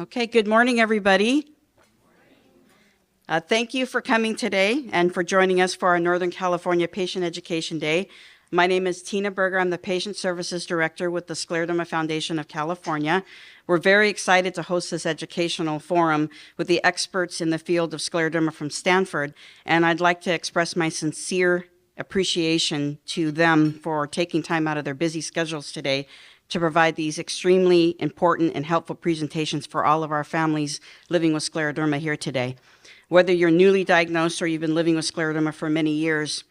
Okay, good morning, everybody. Thank you for coming today and for joining us for our Northern California Patient Education Day. My name is Tina Berger. I'm the Patient Services Director with the Scleroderma Foundation of California. We're very excited to host this educational forum with the experts in the field of scleroderma from Stanford, and I'd like to express my sincere appreciation to them for taking time out of their busy schedules today to provide these extremely important and helpful presentations for all of our families living with scleroderma here today. Whether you're newly diagnosed or you've been living with scleroderma for many years,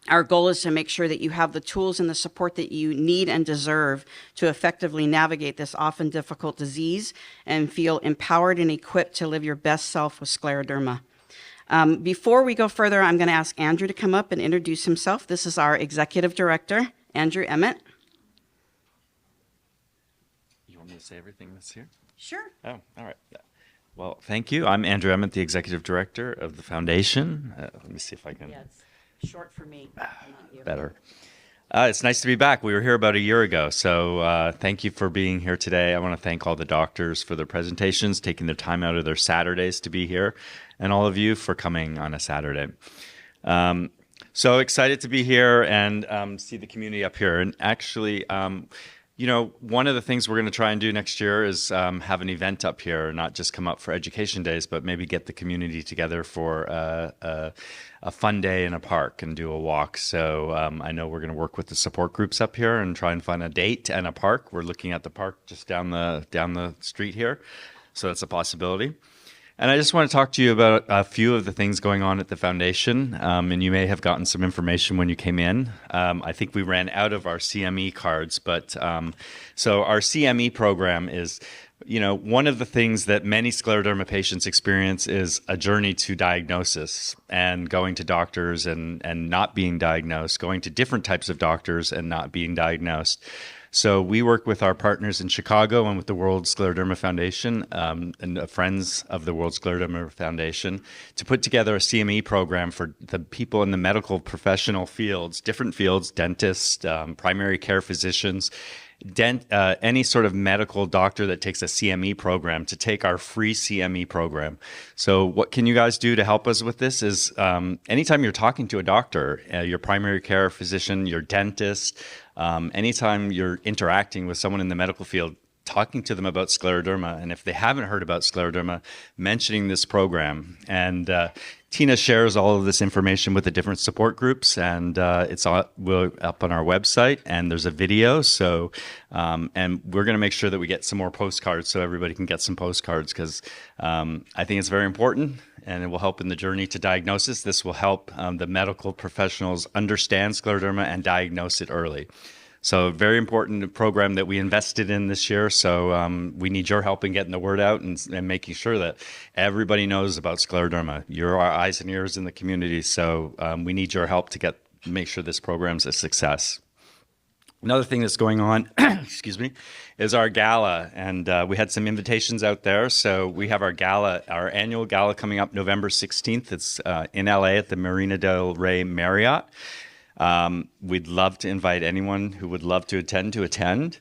our goal is to make sure that you have the tools and the support that you need and deserve to effectively navigate this often difficult disease and feel empowered and equipped to live your best self with scleroderma. Before we go further, I'm going to ask Andrew to come up and introduce himself. This is our Executive Director, Andrew Emmett. You want me to say everything that's here? Sure. Oh, all right. Yeah. Well, thank you. I'm Andrew Emmett, the Executive Director of the Foundation. Let me see if I can... Yeah, it's short for me, not you. Better. It's nice to be back. We were here about a year ago, so thank you for being here today. I want to thank all the doctors for their presentations, taking their time out of their Saturdays to be here, and all of you for coming on a Saturday. So excited to be here and see the community up here. And actually, you know, one of the things we're going to try and do next year is have an event up here, not just come up for education days, but maybe get the community together for a fun day in a park and do a walk. So I know we're going to work with the support groups up here and try and find a date and a park. We're looking at the park just down the street here, so that's a possibility. And I just want to talk to you about a few of the things going on at the foundation, and you may have gotten some information when you came in. I think we ran out of our CME cards, but so our CME program is, you know, one of the things that many scleroderma patients experience is a journey to diagnosis and going to doctors and not being diagnosed, going to different types of doctors and not being diagnosed. So we work with our partners in Chicago and with the World Scleroderma Foundation and friends of the World Scleroderma Foundation to put together a CME program for the people in the medical professional fields, different fields, dentists, primary care physicians, any sort of medical doctor that takes a CME program to take our free CME program. So what can you guys do to help us with this is anytime you're talking to a doctor, your primary care physician, your dentist, anytime you're interacting with someone in the medical field, talking to them about scleroderma, and if they haven't heard about scleroderma, mentioning this program. And Tina shares all of this information with the different support groups, and it's up on our website, and there's a video. So, and we're going to make sure that we get some more postcards so everybody can get some postcards, because I think it's very important, and it will help in the journey to diagnosis. This will help the medical professionals understand scleroderma and diagnose it early. So a very important program that we invested in this year. So we need your help in getting the word out and making sure that everybody knows about scleroderma. You're our eyes and ears in the community. So we need your help to make sure this program's a success. Another thing that's going on, excuse me, is our gala. And we had some invitations out there. So we have our gala, our annual gala coming up November 16th. It's in LA at the Marina del Rey Marriott. We'd love to invite anyone who would love to attend.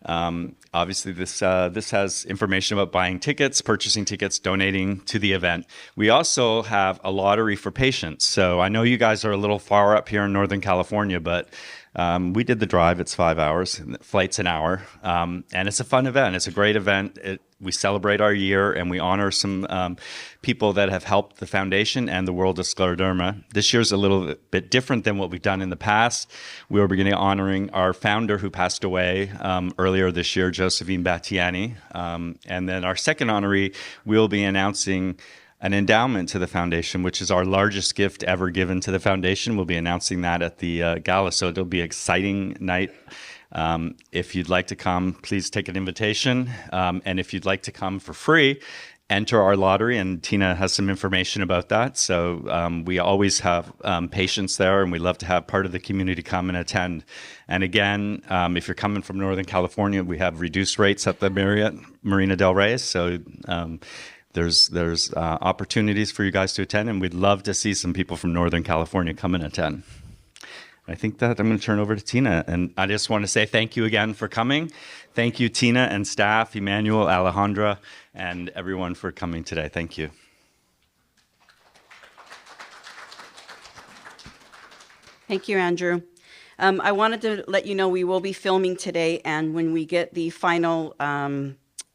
Obviously, this has information about buying tickets, purchasing tickets, donating to the event. We also have a lottery for patients. So I know you guys are a little far up here in Northern California, but we did the drive. It's 5 hours. And the flight's an hour. And it's a fun event. It's a great event. We celebrate our year and we honor some people that have helped the foundation and the world of scleroderma. This year's a little bit different than what we've done in the past. We will be honoring our founder who passed away earlier this year, Josephine Battiani. And then our second honoree, we'll be announcing an endowment to the foundation, which is our largest gift ever given to the foundation. We'll be announcing that at the gala, so it'll be an exciting night. If you'd like to come, please take an invitation. And if you'd like to come for free, enter our lottery, and Tina has some information about that. So we always have patients there, and we love to have part of the community come and attend. And again, if you're coming from Northern California, we have reduced rates at the Marriott Marina del Rey. So there's opportunities for you guys to attend, and we'd love to see some people from Northern California come and attend. I think that I'm going to turn over to Tina. And I just want to say thank you again for coming. Thank you, Tina and staff, Emmanuel, Alejandra, and everyone for coming today. Thank you. Thank you, Andrew. I wanted to let you know we will be filming today, and when we get the final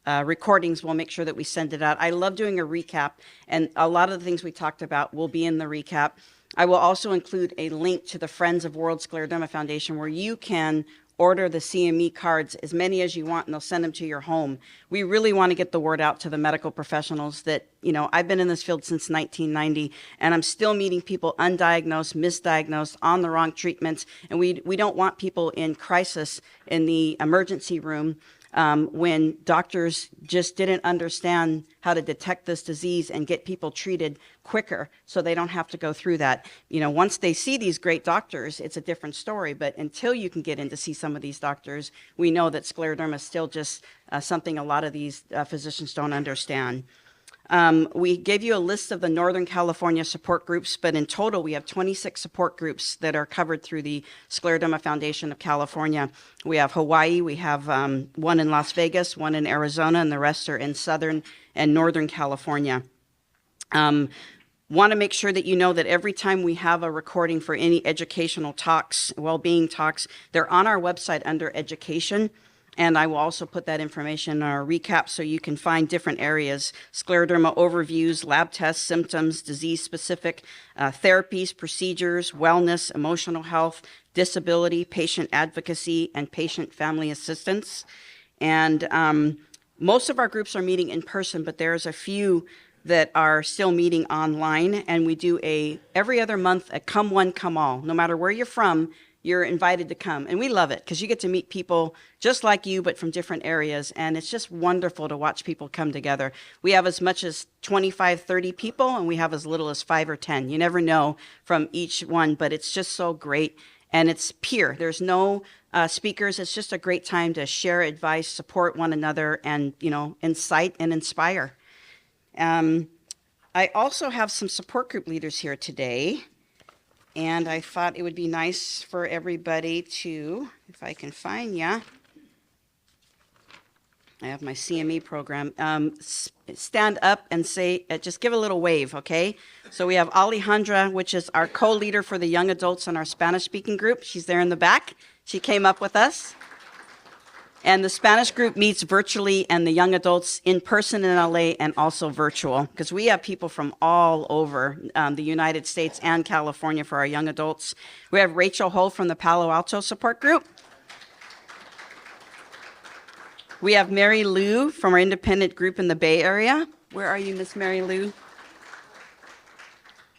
recordings, we'll make sure that we send it out. I love doing a recap, and a lot of the things we talked about will be in the recap. I will also include a link to the Friends of World Scleroderma Foundation where you can order the CME cards, as many as you want, and they'll send them to your home. We really want to get the word out to the medical professionals that, you know, I've been in this field since 1990, and I'm still meeting people undiagnosed, misdiagnosed, on the wrong treatments, and we don't want people in crisis in the emergency room when doctors just didn't understand how to detect this disease and get people treated quicker so they don't have to go through that. You know, once they see these great doctors, it's a different story. But until you can get in to see some of these doctors, we know that scleroderma is still just something a lot of these physicians don't understand. We gave you a list of the Northern California support groups, but in total, we have 26 support groups that are covered through the Scleroderma Foundation of California. We have Hawaii, we have one in Las Vegas, one in Arizona, and the rest are in Southern and Northern California. Want to make sure that you know that every time we have a recording for any educational talks, well-being talks, they're on our website under education. And I will also put that information in our recap so you can find different areas: scleroderma overviews, lab tests, symptoms, disease-specific therapies, procedures, wellness, emotional health, disability, patient advocacy, and patient family assistance. And most of our groups are meeting in person, but there's a few that are still meeting online. And we do every other month a come one, come all. No matter where you're from, you're invited to come. And we love it because you get to meet people just like you, but from different areas. And it's just wonderful to watch people come together. We have as much as 25, 30 people, and we have as little as 5 or 10. You never know from each one, but it's just so great. And it's peer. There's no speakers. It's just a great time to share advice, support one another, and, you know, incite and inspire. I also have some support group leaders here today. And I thought it would be nice for everybody to, if I can find ya, I have my CME program, stand up and say, just give a little wave, okay? So we have Alejandra, which is our co-leader for the young adults in our Spanish-speaking group. She's there in the back. She came up with us. And the Spanish group meets virtually, and the young adults in person in LA and also virtual, because we have people from all over the United States and California for our young adults. We have Rachel Hull from the Palo Alto support group. We have Mary Lou from our independent group in the Bay Area. Where are you, Miss Mary Lou?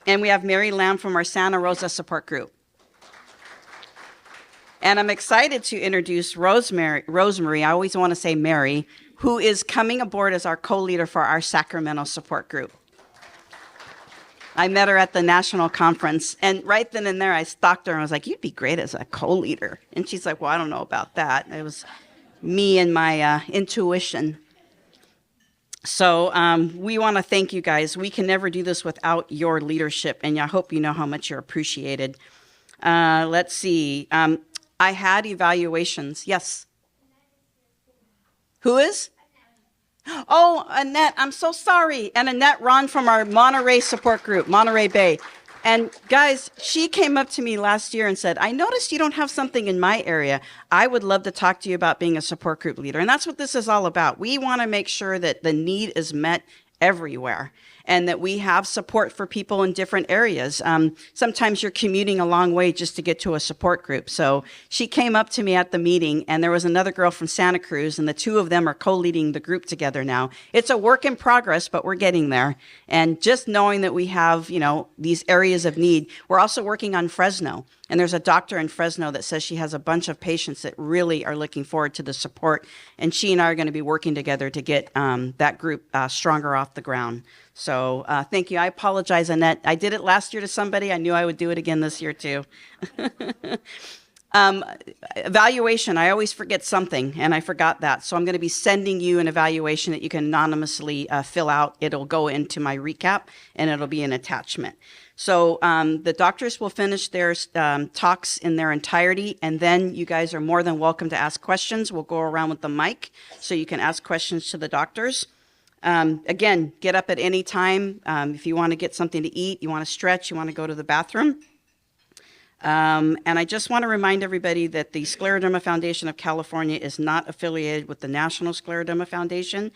And we have Mary Lamb from our Santa Rosa support group. And I'm excited to introduce Rosemary, I always want to say Mary, who is coming aboard as our co-leader for our Sacramento support group. I met her at the national conference, and right then and there I stalked her and I was like, you'd be great as a co-leader. And she's like, well, I don't know about that. It was me and my intuition. So we want to thank you guys. We can never do this without your leadership, and I hope you know how much you're appreciated. Let's see. I had evaluations. Yes. Who is? Oh, Annette. I'm so sorry. And Annette Ron from our Monterey support group, Monterey Bay. And guys, she came up to me last year and said, I noticed you don't have something in my area. I would love to talk to you about being a support group leader. And that's what this is all about. We want to make sure that the need is met everywhere, and that we have support for people in different areas. Sometimes you're commuting a long way just to get to a support group. So she came up to me at the meeting, and there was another girl from Santa Cruz, and the two of them are co-leading the group together now. It's a work in progress, but we're getting there. And just knowing that we have, you know, these areas of need. We're also working on Fresno. And there's a doctor in Fresno that says she has a bunch of patients that really are looking forward to the support. And she and I are going to be working together to get that group stronger off the ground. So thank you. I apologize, Annette. I did it last year to somebody. I knew I would do it again this year, too. Evaluation. I always forget something, and I forgot that. So I'm going to be sending you an evaluation that you can anonymously fill out. It'll go into my recap, and it'll be an attachment. So the doctors will finish their talks in their entirety, and then you guys are more than welcome to ask questions. We'll go around with the mic so you can ask questions to the doctors. Again, get up at any time. If you want to get something to eat, you want to stretch, you want to go to the bathroom. And I just want to remind everybody that the Scleroderma Foundation of California is not affiliated with the National Scleroderma Foundation,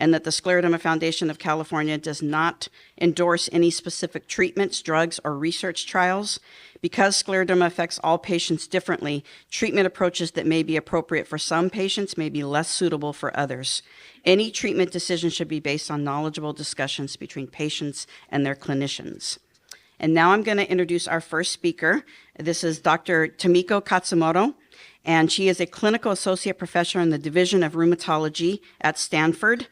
and that the Scleroderma Foundation of California does not endorse any specific treatments, drugs, or research trials. Because scleroderma affects all patients differently, treatment approaches that may be appropriate for some patients may be less suitable for others. Any treatment decision should be based on knowledgeable discussions between patients and their clinicians. And now I'm going to introduce our first speaker. This is Dr. Tamiko Katsumoto, and she is a clinical associate professor in the Division of Rheumatology at Stanford,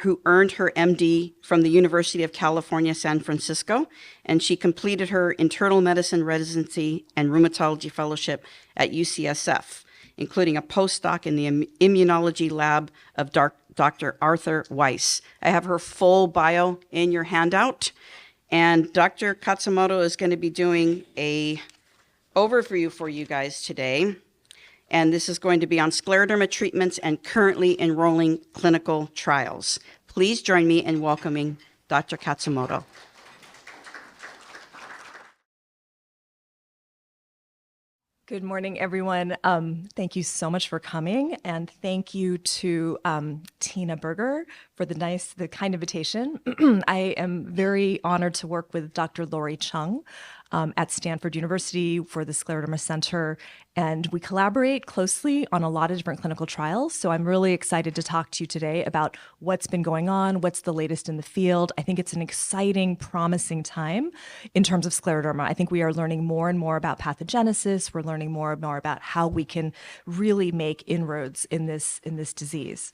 who earned her MD from the University of California, San Francisco, and she completed her internal medicine residency and rheumatology fellowship at UCSF, including a postdoc in the Immunology lab of Dr. Arthur Weiss. I have her full bio in your handout, and Dr. Katsumoto is going to be doing a overview for you guys today. And this is going to be on scleroderma treatments and currently enrolling clinical trials. Please join me in welcoming Dr. Katsumoto. Good morning, everyone. Thank you so much for coming, and thank you to Tina Berger for the kind invitation. I am very honored to work with Dr. Lori Chung at Stanford University for the Scleroderma Center, and we collaborate closely on a lot of different clinical trials. So I'm really excited to talk to you today about what's been going on, what's the latest in the field. I think it's an exciting, promising time in terms of scleroderma. I think we are learning more and more about pathogenesis. We're learning more and more about how we can really make inroads in this disease.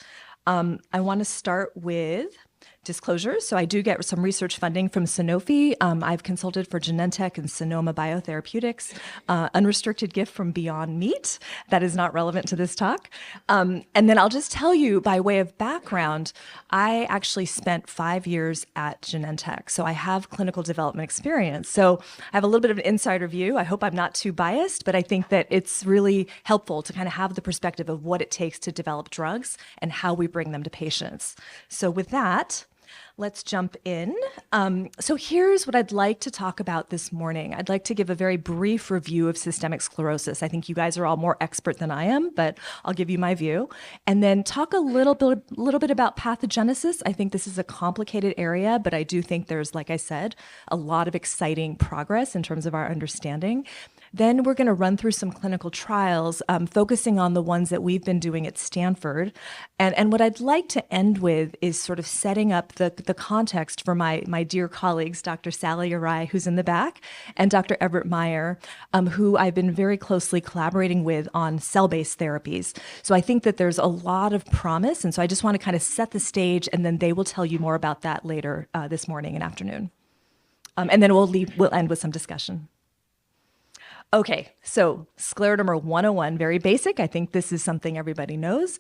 I want to start with disclosures. So I do get some research funding from Sanofi. I've consulted for Genentech and Sonoma Biotherapeutics, unrestricted gift from Beyond Meat. That is not relevant to this talk. And then I'll just tell you by way of background, I actually spent 5 years at Genentech. So I have clinical development experience. So I have a little bit of an insider view. I hope I'm not too biased, but I think that it's really helpful to kind of have the perspective of what it takes to develop drugs and how we bring them to patients. So with that, let's jump in. So here's what I'd like to talk about this morning. I'd like to give a very brief review of systemic sclerosis. I think you guys are all more expert than I am, but I'll give you my view. And then talk a little bit about pathogenesis. I think this is a complicated area, but I do think there's, like I said, a lot of exciting progress in terms of our understanding. Then we're going to run through some clinical trials, focusing on the ones that we've been doing at Stanford. And what I'd like to end with is sort of setting up the context for my dear colleagues, Dr. Sally Arai, who's in the back, and Dr. Everett Meyer, who I've been very closely collaborating with on cell-based therapies. So I think that there's a lot of promise. And so I just want to kind of set the stage, and then they will tell you more about that later this morning and afternoon. And then we'll end with some discussion. Okay, so Scleroderma 101, very basic. I think this is something everybody knows.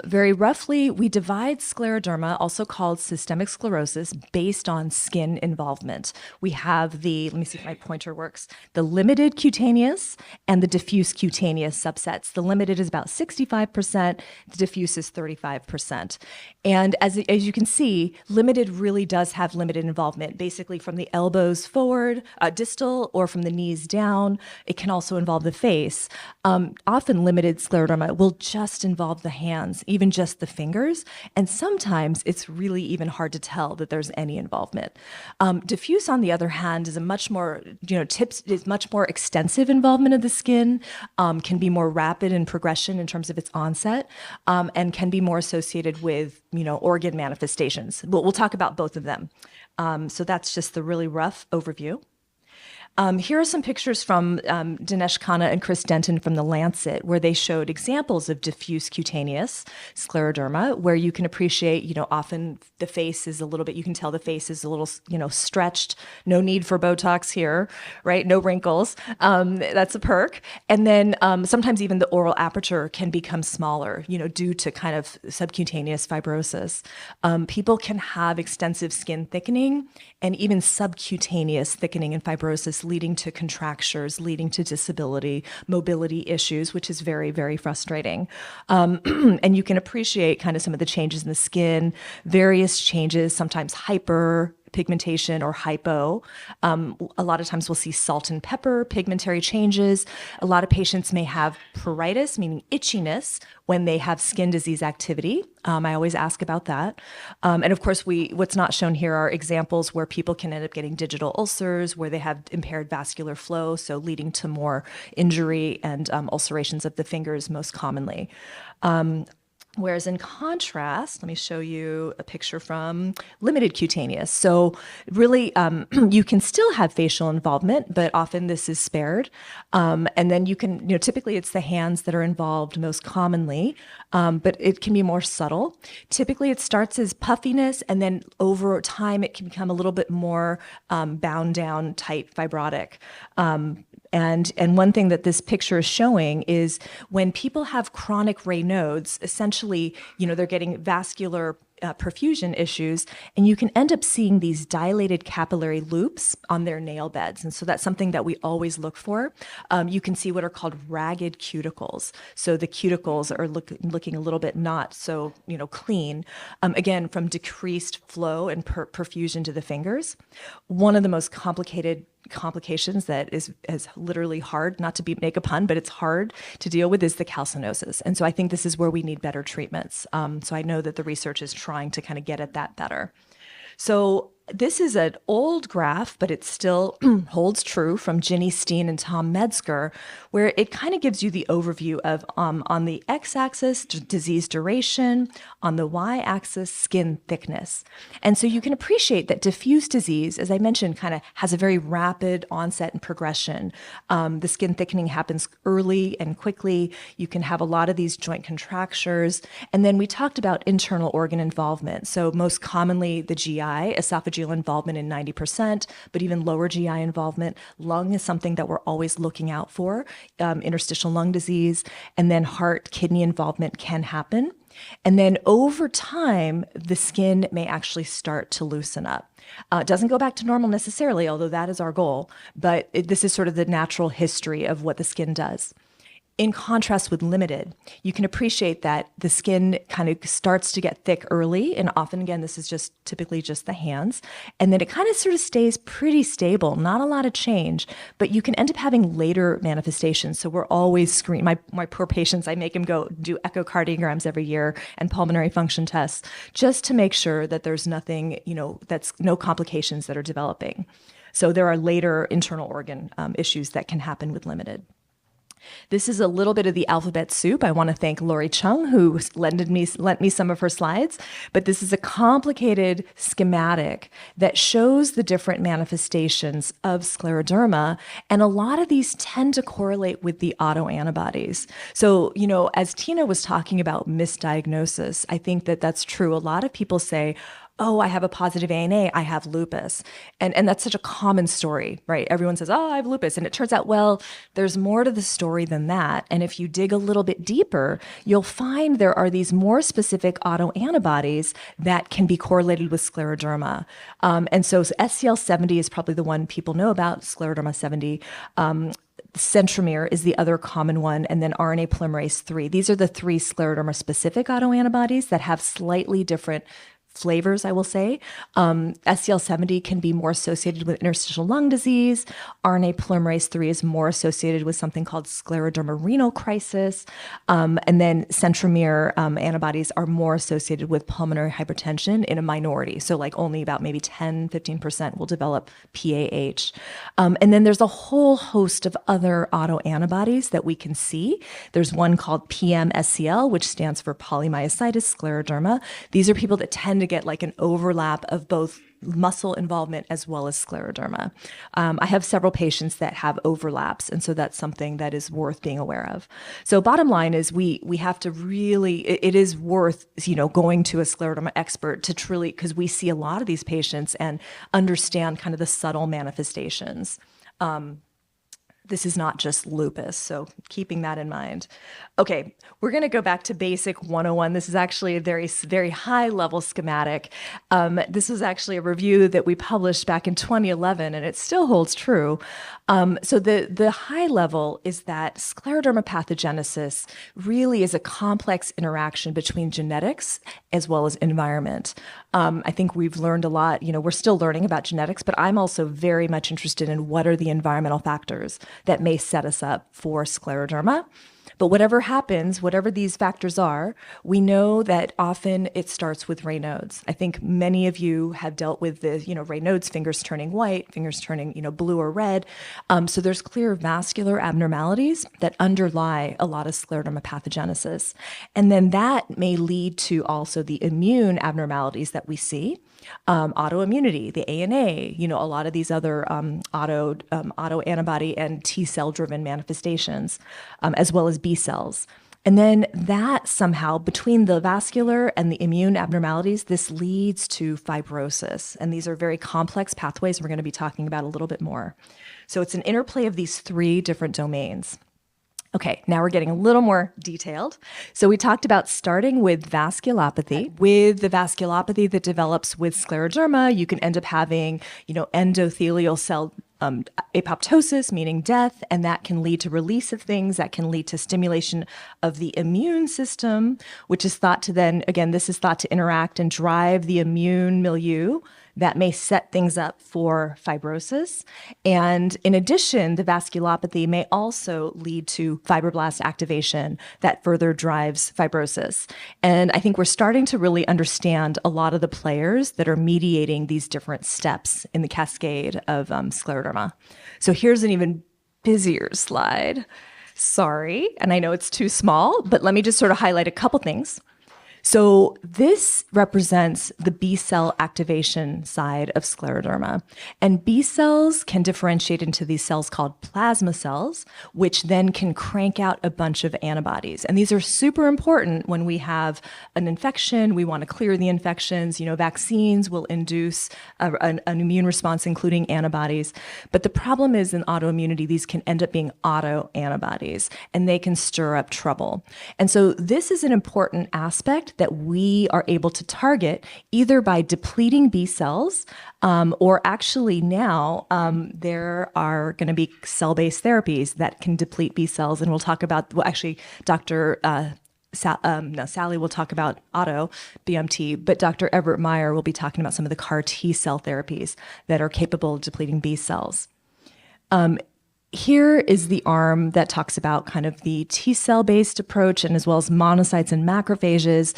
Very roughly, we divide scleroderma, also called systemic sclerosis, based on skin involvement. We have let me see if my pointer works, the limited cutaneous and the diffuse cutaneous subsets. The limited is about 65%, the diffuse is 35%. And as you can see, limited really does have limited involvement, basically from the elbows forward, distal, or from the knees down. It can also involve the face. Often limited scleroderma will just involve the hands, even just the fingers. And sometimes it's really even hard to tell that there's any involvement. Diffuse, on the other hand, is a much more, is much more extensive involvement of the skin, can be more rapid in progression in terms of its onset, and can be more associated with, organ manifestations. We'll talk about both of them. So that's just the really rough overview. Here are some pictures from Dinesh Khanna and Chris Denton from The Lancet, where they showed examples of diffuse cutaneous scleroderma, where you can appreciate, often the face is a little bit, you can tell the face is a little, stretched. No need for Botox here, right? No wrinkles. That's a perk. And then sometimes even the oral aperture can become smaller, due to kind of subcutaneous fibrosis. People can have extensive skin thickening and even subcutaneous thickening and fibrosis, leading to contractures, leading to disability, mobility issues, which is very, very frustrating. And you can appreciate kind of some of the changes in the skin, various changes, sometimes hyperpigmentation or hypo. A lot of times we'll see salt and pepper pigmentary changes. A lot of patients may have pruritus, meaning itchiness, when they have skin disease activity. I always ask about that. And of course, what's not shown here are examples where people can end up getting digital ulcers, where they have impaired vascular flow, so leading to more injury and ulcerations of the fingers most commonly. Whereas in contrast, let me show you a picture from limited cutaneous. So really, you can still have facial involvement, but often this is spared. And then you can, typically it's the hands that are involved most commonly, but it can be more subtle. Typically it starts as puffiness, and then over time it can become a little bit more bound down, tight, fibrotic. And one thing that this picture is showing is when people have chronic Raynaud's, essentially, they're getting vascular perfusion issues, and you can end up seeing these dilated capillary loops on their nail beds. And so that's something that we always look for. You can see what are called ragged cuticles. So the cuticles are looking a little bit not so, clean, again, from decreased flow and perfusion to the fingers. One of the most complications that is literally hard, not to make a pun, but it's hard to deal with, is the calcinosis. And so I think this is where we need better treatments. So I know that the research is trying to kind of get at that better. So this is an old graph, but it still holds true, from Ginny Steen and Tom Metzger, where it kind of gives you the overview of, on the x-axis, disease duration, on the y-axis, skin thickness. And so you can appreciate that diffuse disease, as I mentioned, kind of has a very rapid onset and progression. The skin thickening happens early and quickly. You can have a lot of these joint contractures. And then we talked about internal organ involvement. So most commonly the GI, esophageal involvement in 90%, but even lower GI involvement. Lung is something that we're always looking out for, interstitial lung disease, and then heart, kidney involvement can happen. And then over time, the skin may actually start to loosen up. It doesn't go back to normal necessarily, although that is our goal, but this is sort of the natural history of what the skin does. In contrast with limited, you can appreciate that the skin kind of starts to get thick early, and often, again, this is typically just the hands, and then it kind of sort of stays pretty stable, not a lot of change, but you can end up having later manifestations. So we're always screening. My poor patients, I make them go do echocardiograms every year and pulmonary function tests just to make sure that there's nothing, that's no complications that are developing. So there are later internal organ issues that can happen with limited. This is a little bit of the alphabet soup. I want to thank Lori Chung, who lent me some of her slides. But this is a complicated schematic that shows the different manifestations of scleroderma. And a lot of these tend to correlate with the autoantibodies. So, as Tina was talking about misdiagnosis, I think that that's true. A lot of people say, oh, I have a positive ANA, I have lupus. And that's such a common story, right? Everyone says, oh, I have lupus. And it turns out, well, there's more to the story than that. And if you dig a little bit deeper, you'll find there are these more specific autoantibodies that can be correlated with scleroderma. And so SCL70 is probably the one people know about, scleroderma 70. Centromere is the other common one, and then RNA polymerase 3. These are the three scleroderma-specific autoantibodies that have slightly different flavors, I will say. SCL70 can be more associated with interstitial lung disease. RNA polymerase 3 is more associated with something called scleroderma renal crisis. And then centromere antibodies are more associated with pulmonary hypertension in a minority. So like only about maybe 10-15% will develop PAH. And then there's a whole host of other autoantibodies that we can see. There's one called PMSCL, which stands for polymyositis scleroderma. These are people that tend to get like an overlap of both muscle involvement as well as scleroderma. I have several patients that have overlaps, and so that's something that is worth being aware of. So bottom line is we have to really, it is worth, going to a scleroderma expert to truly, because we see a lot of these patients and understand kind of the subtle manifestations. This is not just lupus, so keeping that in mind. Okay, we're going to go back to basic 101. This is actually a very, very high-level schematic. This was actually a review that we published back in 2011, and it still holds true. So the high level is that scleroderma pathogenesis really is a complex interaction between genetics as well as environment. I think we've learned a lot. We're still learning about genetics, but I'm also very much interested in what are the environmental factors that may set us up for scleroderma. But whatever happens, whatever these factors are, we know that often it starts with Raynaud's. I think many of you have dealt with the, Raynaud's, fingers turning white, fingers turning, blue or red. So there's clear vascular abnormalities that underlie a lot of scleroderma pathogenesis. And then that may lead to also the immune abnormalities that we see. Autoimmunity, the ANA, a lot of these other autoantibody and T cell driven manifestations, as well as B cells. And then that somehow, between the vascular and the immune abnormalities, this leads to fibrosis. And these are very complex pathways we're going to be talking about a little bit more. So it's an interplay of these three different domains. Okay, now we're getting a little more detailed. So we talked about starting with vasculopathy. With the vasculopathy that develops with scleroderma, you can end up having, endothelial cell apoptosis, meaning death, and that can lead to release of things, that can lead to stimulation of the immune system, which is thought to then, again, this is thought to interact and drive the immune milieu that may set things up for fibrosis. And in addition, the vasculopathy may also lead to fibroblast activation that further drives fibrosis. And I think we're starting to really understand a lot of the players that are mediating these different steps in the cascade of scleroderma. So here's an even busier slide. Sorry, and I know it's too small, but let me just sort of highlight a couple things. So this represents the B cell activation side of scleroderma. And B cells can differentiate into these cells called plasma cells, which then can crank out a bunch of antibodies. And these are super important when we have an infection. We want to clear the infections. Vaccines will induce an immune response, including antibodies. But the problem is in autoimmunity, these can end up being autoantibodies, and they can stir up trouble. And so this is an important aspect that we are able to target either by depleting B cells, or actually now there are going to be cell-based therapies that can deplete B cells. And we'll talk about, Dr. Sally will talk about auto BMT, but Dr. Everett Meyer will be talking about some of the CAR T cell therapies that are capable of depleting B cells. Here is the arm that talks about kind of the T cell based approach, and as well as monocytes and macrophages.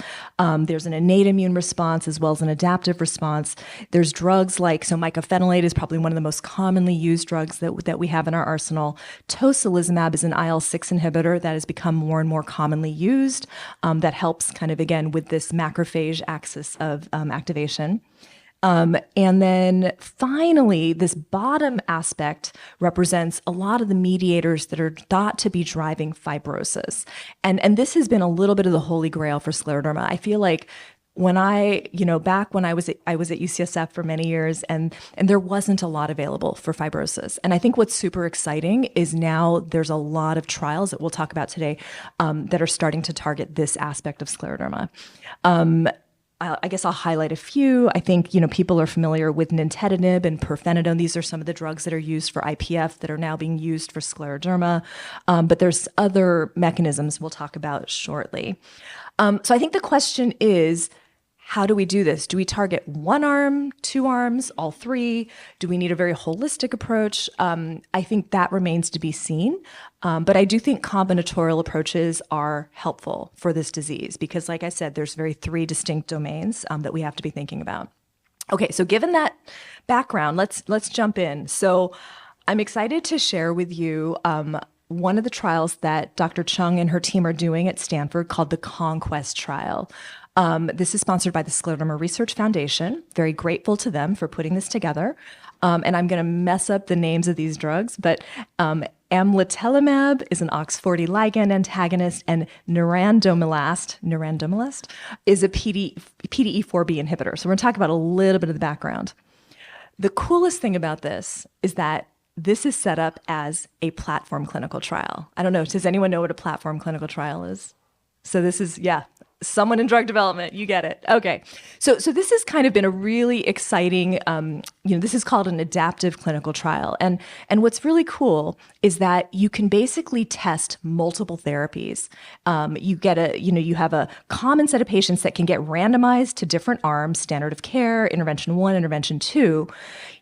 There's an innate immune response as well as an adaptive response. There's drugs like, so mycophenolate is probably one of the most commonly used drugs that we have in our arsenal. Tocilizumab is an IL-6 inhibitor that has become more and more commonly used, that helps kind of, again, with this macrophage axis of activation. And then finally, this bottom aspect represents a lot of the mediators that are thought to be driving fibrosis. And this has been a little bit of the holy grail for scleroderma. I feel like when back when I was at UCSF for many years, and there wasn't a lot available for fibrosis. And I think what's super exciting is now there's a lot of trials that we'll talk about today that are starting to target this aspect of scleroderma. I guess I'll highlight a few. I think, people are familiar with nintedanib and pirfenidone. These are some of the drugs that are used for IPF that are now being used for scleroderma. But there's other mechanisms we'll talk about shortly. So I think the question is, how do we do this? Do we target one arm, two arms, all three? Do we need a very holistic approach? I think that remains to be seen. But I do think combinatorial approaches are helpful for this disease because, like I said, there's three distinct domains that we have to be thinking about. Okay, so given that background, let's jump in. So I'm excited to share with you one of the trials that Dr. Chung and her team are doing at Stanford called the Conquest trial. This is sponsored by the Scleroderma Research Foundation. Very grateful to them for putting this together. And I'm going to mess up the names of these drugs, but amlitelimab is an OX40 ligand antagonist, and nerandomilast is a PDE4B inhibitor. So we're going to talk about a little bit of the background. The coolest thing about this is that this is set up as a platform clinical trial. I don't know, does anyone know what a platform clinical trial is? So this is, someone in drug development, you get it. Okay. So this has kind of been a really exciting, this is called an adaptive clinical trial. And what's really cool is that you can basically test multiple therapies. You have a common set of patients that can get randomized to different arms, standard of care, intervention 1, intervention 2.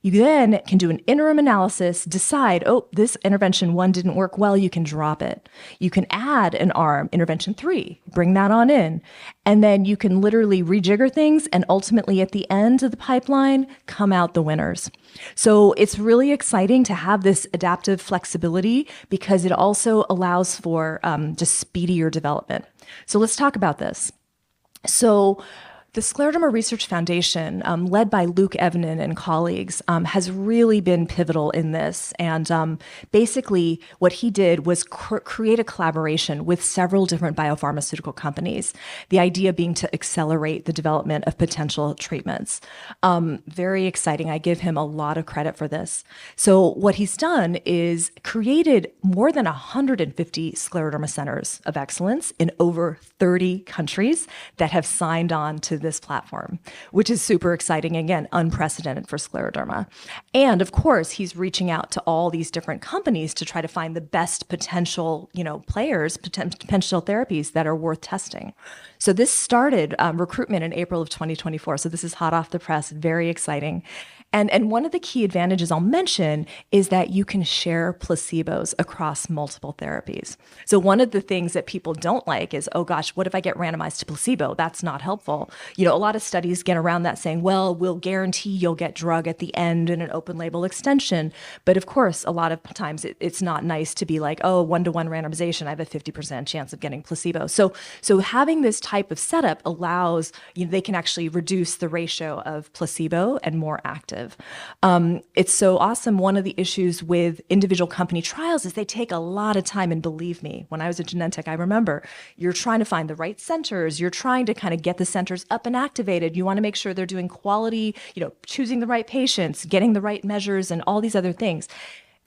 You then can do an interim analysis, decide, this intervention 1 didn't work well, you can drop it. You can add an arm, intervention 3, bring that on in. And then you can literally rejigger things and ultimately at the end of the pipeline, come out the winners. So it's really exciting to have this adaptive flexibility because it also allows for just speedier development. So let's talk about this. So the Scleroderma Research Foundation, led by Luke Evenin and colleagues, has really been pivotal in this. And basically, what he did was create a collaboration with several different biopharmaceutical companies, the idea being to accelerate the development of potential treatments. Very exciting. I give him a lot of credit for this. So what he's done is created more than 150 scleroderma centers of excellence in over 30 countries that have signed on to this platform, which is super exciting. Again, unprecedented for scleroderma. And of course, he's reaching out to all these different companies to try to find the best potential, players, potential therapies that are worth testing. So this started recruitment in April of 2024. So this is hot off the press, very exciting. And one of the key advantages I'll mention is that you can share placebos across multiple therapies. So one of the things that people don't like is, oh gosh, what if I get randomized to placebo? That's not helpful. A lot of studies get around that saying, well, we'll guarantee you'll get drug at the end in an open label extension. But of course, a lot of times it's not nice to be like, oh, 1-to-1 randomization, I have a 50% chance of getting placebo. So having this type of setup allows, they can actually reduce the ratio of placebo and more active. It's so awesome. One of the issues with individual company trials is they take a lot of time. And believe me, when I was at Genentech, I remember you're trying to find the right centers. You're trying to kind of get the centers up and activated. You want to make sure they're doing quality, choosing the right patients, getting the right measures, and all these other things.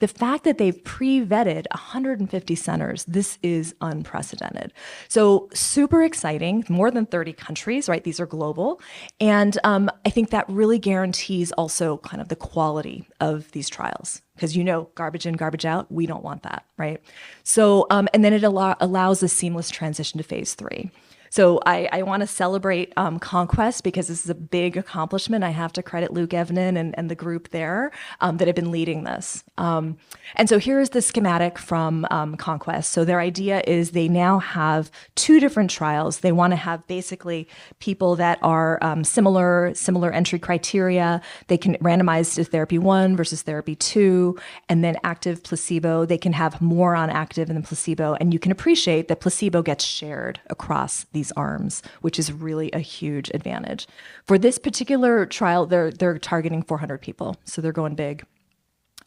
The fact that they've pre-vetted 150 centers, this is unprecedented. So super exciting, more than 30 countries, right? These are global. And I think that really guarantees also kind of the quality of these trials. Because garbage in, garbage out, we don't want that, right? So, and then it allows a seamless transition to phase 3. So I want to celebrate Conquest because this is a big accomplishment. I have to credit Luke Evenin and the group there that have been leading this. And so here's the schematic from Conquest. So their idea is they now have 2 different trials. They want to have basically people that are similar entry criteria. They can randomize to therapy 1 versus therapy 2, and then active placebo. They can have more on active than placebo. And you can appreciate that placebo gets shared across these arms, which is really a huge advantage. For this particular trial, they're targeting 400 people, so they're going big.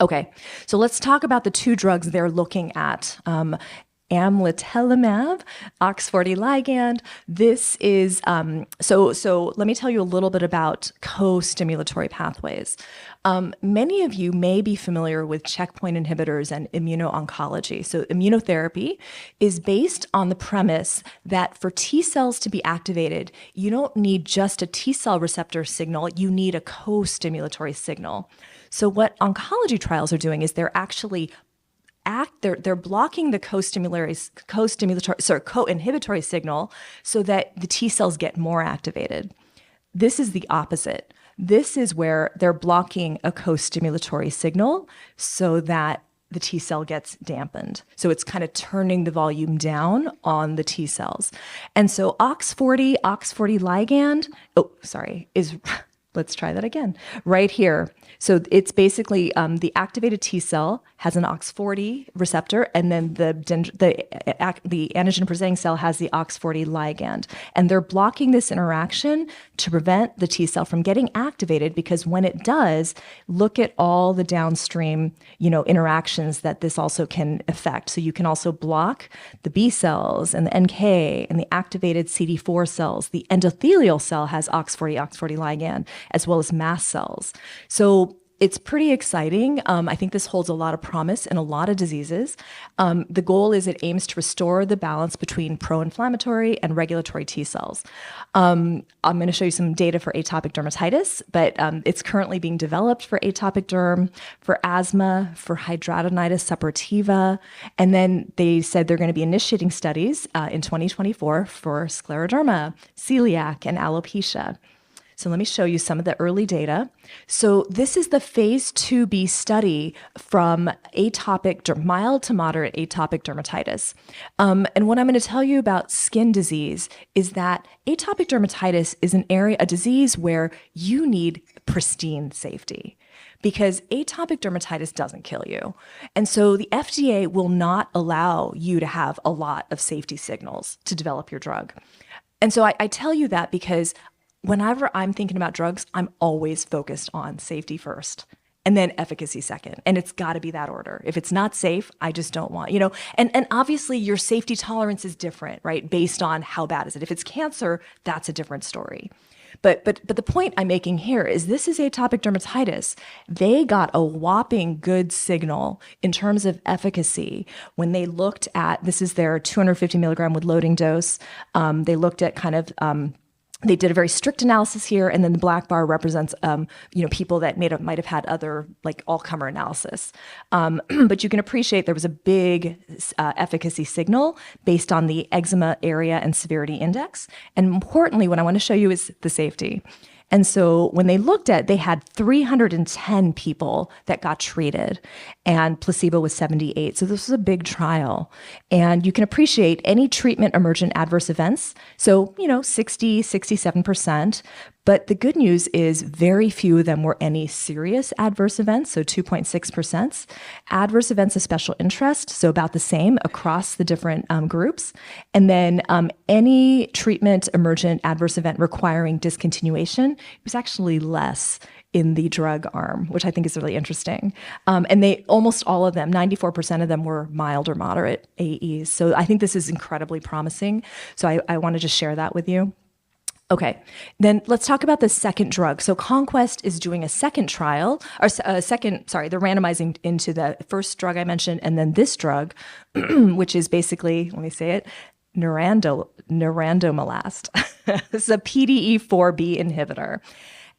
Okay, so let's talk about the 2 drugs they're looking at. Amlitelimab, OX40 ligand. This is, so let me tell you a little bit about co-stimulatory pathways. Many of you may be familiar with checkpoint inhibitors and immuno-oncology. So immunotherapy is based on the premise that for T cells to be activated, you don't need just a T cell receptor signal, you need a co-stimulatory signal. So what oncology trials are doing is they're actually they're blocking the co-inhibitory signal so that the T cells get more activated. This is the opposite. This is where they're blocking a co-stimulatory signal so that the T cell gets dampened. So it's kind of turning the volume down on the T cells. And so OX40 ligand, is Let's try that again. Right here. So it's basically the activated T cell has an OX40 receptor, and then the antigen presenting cell has the OX40 ligand. And they're blocking this interaction to prevent the T cell from getting activated, because when it does, look at all the downstream, interactions that this also can affect. So you can also block the B cells and the NK and the activated CD4 cells. The endothelial cell has OX40 ligand, as well as mast cells. So it's pretty exciting. I think this holds a lot of promise in a lot of diseases. The goal is it aims to restore the balance between pro-inflammatory and regulatory T cells. I'm going to show you some data for atopic dermatitis, but it's currently being developed for atopic derm, for asthma, for hidradenitis suppurativa, and then they said they're going to be initiating studies in 2024 for scleroderma, celiac, and alopecia. So let me show you some of the early data. So this is the phase 2b study from mild to moderate atopic dermatitis. And what I'm going to tell you about skin disease is that atopic dermatitis is a disease where you need pristine safety, because atopic dermatitis doesn't kill you. And so the FDA will not allow you to have a lot of safety signals to develop your drug. And so I tell you that because whenever I'm thinking about drugs, I'm always focused on safety first and then efficacy second. And it's got to be that order. If it's not safe, I just don't want, and obviously your safety tolerance is different, right? Based on how bad is it. If it's cancer, that's a different story. But the point I'm making here is this is atopic dermatitis. They got a whopping good signal in terms of efficacy when they looked at, this is their 250 milligram with loading dose. They looked at they did a very strict analysis here, and then the black bar represents, people that might have had other all-comer analysis. But you can appreciate there was a big efficacy signal based on the eczema area and severity index. And importantly, what I want to show you is the safety. And so when they looked at, they had 310 people that got treated, and placebo was 78. So this was a big trial. And you can appreciate any treatment emergent adverse events. So, 60, 67%. But the good news is very few of them were any serious adverse events, so 2.6%. Adverse events of special interest, so about the same across the different groups. And then any treatment emergent adverse event requiring discontinuation, it was actually less in the drug arm, which I think is really interesting. And almost all of them, 94% of them, were mild or moderate AEs. So I think this is incredibly promising. So I want to just share that with you. Okay, then let's talk about the second drug. So Conquest is doing a second trial, they're randomizing into the first drug I mentioned, and then this drug, which is basically, let me say it, nerandomilast. This is a PDE4B inhibitor.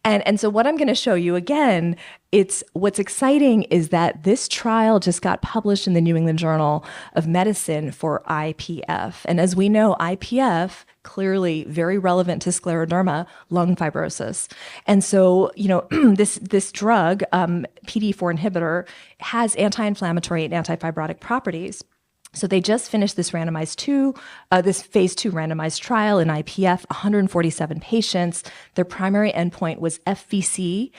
And so what I'm going to show you again, what's exciting is that this trial just got published in the New England Journal of Medicine for IPF. And as we know, IPF, clearly very relevant to scleroderma, lung fibrosis. And so, this drug, PDE4 inhibitor, has anti-inflammatory and anti-fibrotic properties. So they just finished this phase 2 randomized trial in IPF, 147 patients. Their primary endpoint was FVC,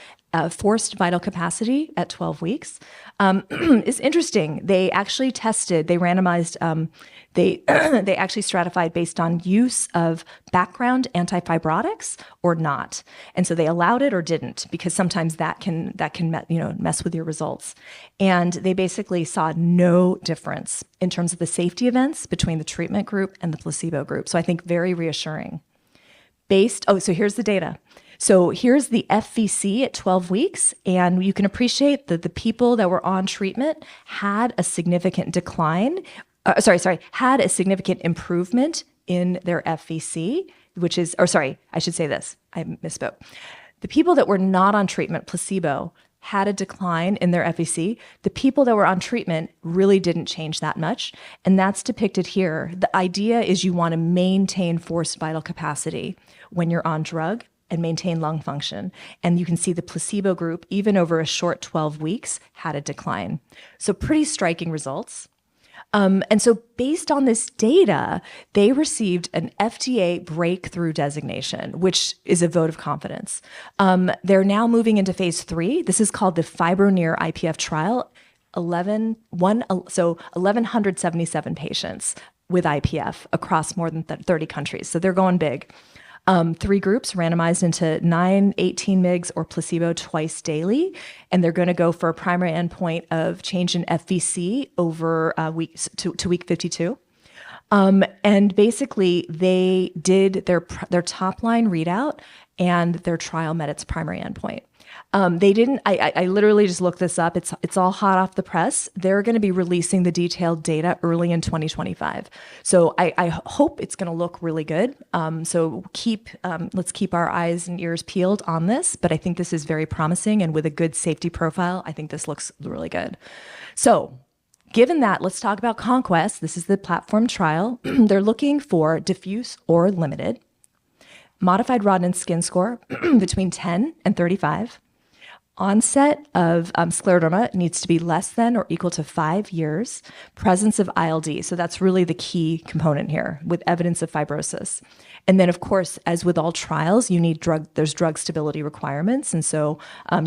forced vital capacity at 12 weeks. It's interesting. They actually randomized, they actually stratified based on use of background antifibrotics or not. And so they allowed it or didn't, because sometimes that can mess with your results. And they basically saw no difference in terms of the safety events between the treatment group and the placebo group. So I think very reassuring. So here's the data. So here's the FVC at 12 weeks, and you can appreciate that the people that were on treatment had a significant decline, had a significant improvement in their FVC, I should say this, I misspoke. The people that were not on treatment, placebo, had a decline in their FVC. The people that were on treatment really didn't change that much, and that's depicted here. The idea is you want to maintain forced vital capacity when you're on drug and maintain lung function. And you can see the placebo group, even over a short 12 weeks, had a decline. So pretty striking results. And so based on this data, they received an FDA breakthrough designation, which is a vote of confidence. They're now moving into phase 3. This is called the FibroNear IPF trial. 1,177 patients with IPF across more than 30 countries. So they're going big. 3 groups randomized into 9, 18 mg or placebo twice daily. And they're going to go for a primary endpoint of change in FVC over weeks to week 52. And basically they did their top line readout and their trial met its primary endpoint. They didn't, I literally just looked this up. It's all hot off the press. They're going to be releasing the detailed data early in 2025. So I hope it's going to look really good. So let's keep our eyes and ears peeled on this, but I think this is very promising, and with a good safety profile, I think this looks really good. So given that, let's talk about Conquest. This is the platform trial. They're looking for diffuse or limited, modified Rodnan skin score between 10 and 35. Onset of scleroderma needs to be less than or equal to 5 years. Presence of ILD, so that's really the key component here, with evidence of fibrosis. And then, of course, as with all trials, you need there's drug stability requirements. And so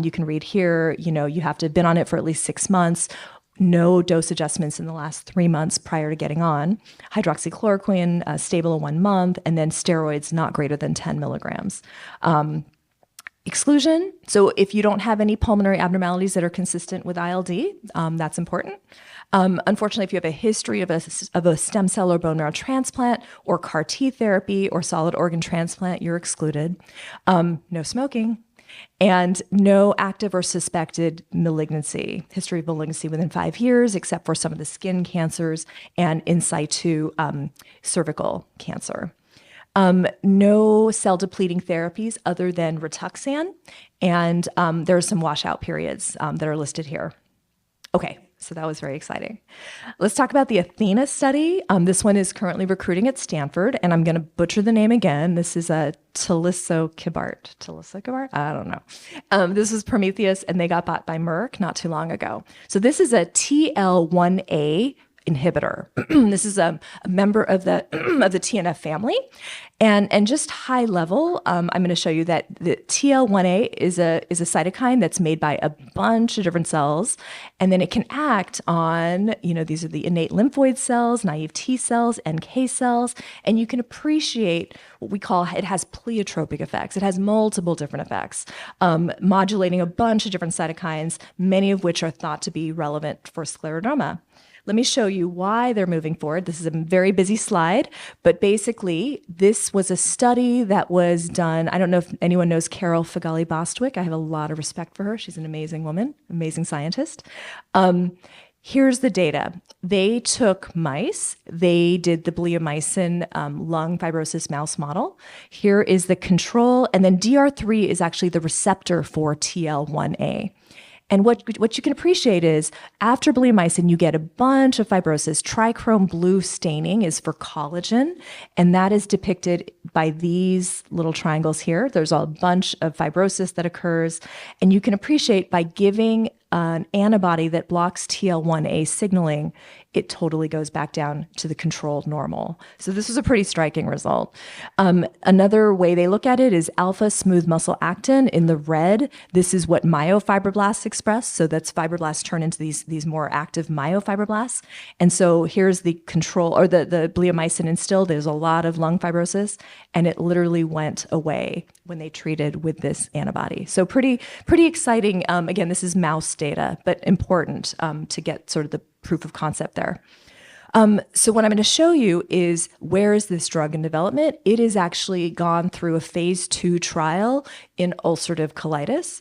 you can read here, you have to have been on it for at least 6 months. No dose adjustments in the last 3 months prior to getting on. Hydroxychloroquine, stable in 1 month, and then steroids not greater than 10 milligrams. Exclusion. So if you don't have any pulmonary abnormalities that are consistent with ILD, that's important. Unfortunately, if you have a history of a stem cell or bone marrow transplant or CAR T therapy or solid organ transplant, you're excluded. No smoking. And no active or suspected malignancy, history of malignancy within 5 years, except for some of the skin cancers and in situ cervical cancer. No cell depleting therapies other than Rituxan, and there are some washout periods that are listed here. Okay, so that was very exciting. Let's talk about the Athena study. This one is currently recruiting at Stanford, and I'm going to butcher the name again. This is a tulisokibart. Tulisokibart? I don't know. This is Prometheus, and they got bought by Merck not too long ago. So this is a TL1A inhibitor. This is a member of the TNF family, and just high level, I'm going to show you that the TL1A is a cytokine that's made by a bunch of different cells, and then it can act on these are the innate lymphoid cells, naive T cells, NK cells, and you can appreciate what we call it has pleiotropic effects. It has multiple different effects, modulating a bunch of different cytokines, many of which are thought to be relevant for scleroderma. Let me show you why they're moving forward. This is a very busy slide, but basically this was a study that was done. I don't know if anyone knows Carol Fagali-Bostwick. I have a lot of respect for her. She's an amazing woman, amazing scientist. Here's the data. They took mice. They did the bleomycin lung fibrosis mouse model. Here is the control, and then DR3 is actually the receptor for TL1A. And what you can appreciate is after bleomycin, you get a bunch of fibrosis. Trichrome blue staining is for collagen, and that is depicted by these little triangles here. There's a bunch of fibrosis that occurs, and you can appreciate by giving an antibody that blocks TL1A signaling, it totally goes back down to the controlled normal. So this is a pretty striking result. Another way they look at it is alpha smooth muscle actin in the red. This is what myofibroblasts express. So that's fibroblasts turn into these more active myofibroblasts. And so here's the control, or the bleomycin instilled. There's a lot of lung fibrosis, and it literally went away when they treated with this antibody. So pretty exciting. Again, this is mouse data, but important to get sort of the proof of concept there. So what I'm going to show you is where is this drug in development? It is actually gone through a phase 2 trial in ulcerative colitis.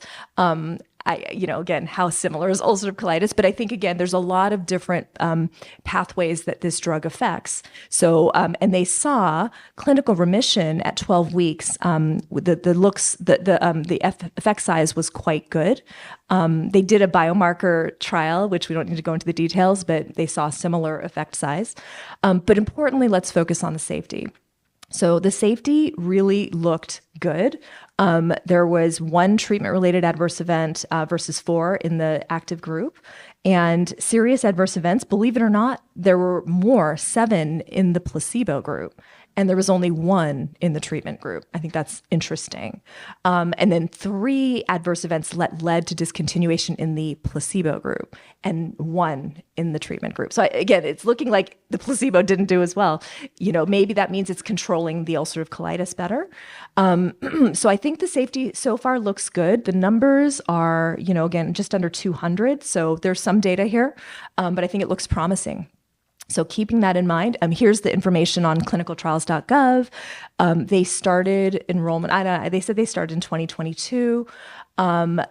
Again, how similar is ulcerative colitis? But I think, again, there's a lot of different pathways that this drug affects. So, and they saw clinical remission at 12 weeks. The effect size was quite good. They did a biomarker trial, which we don't need to go into the details, but they saw similar effect size. But importantly, let's focus on the safety. So the safety really looked good. There was 1 treatment-related adverse event versus 4 in the active group. And serious adverse events, believe it or not, there were more, 7 in the placebo group, and there was only 1 in the treatment group. I think that's interesting. And then 3 adverse events led to discontinuation in the placebo group, and 1 in the treatment group. So again, it's looking like the placebo didn't do as well. Maybe that means it's controlling the ulcerative colitis better. So I think the safety so far looks good. The numbers are, again, just under 200. So there's some data here, but I think it looks promising. So keeping that in mind, here's the information on clinicaltrials.gov. They started enrollment. They said they started in 2022.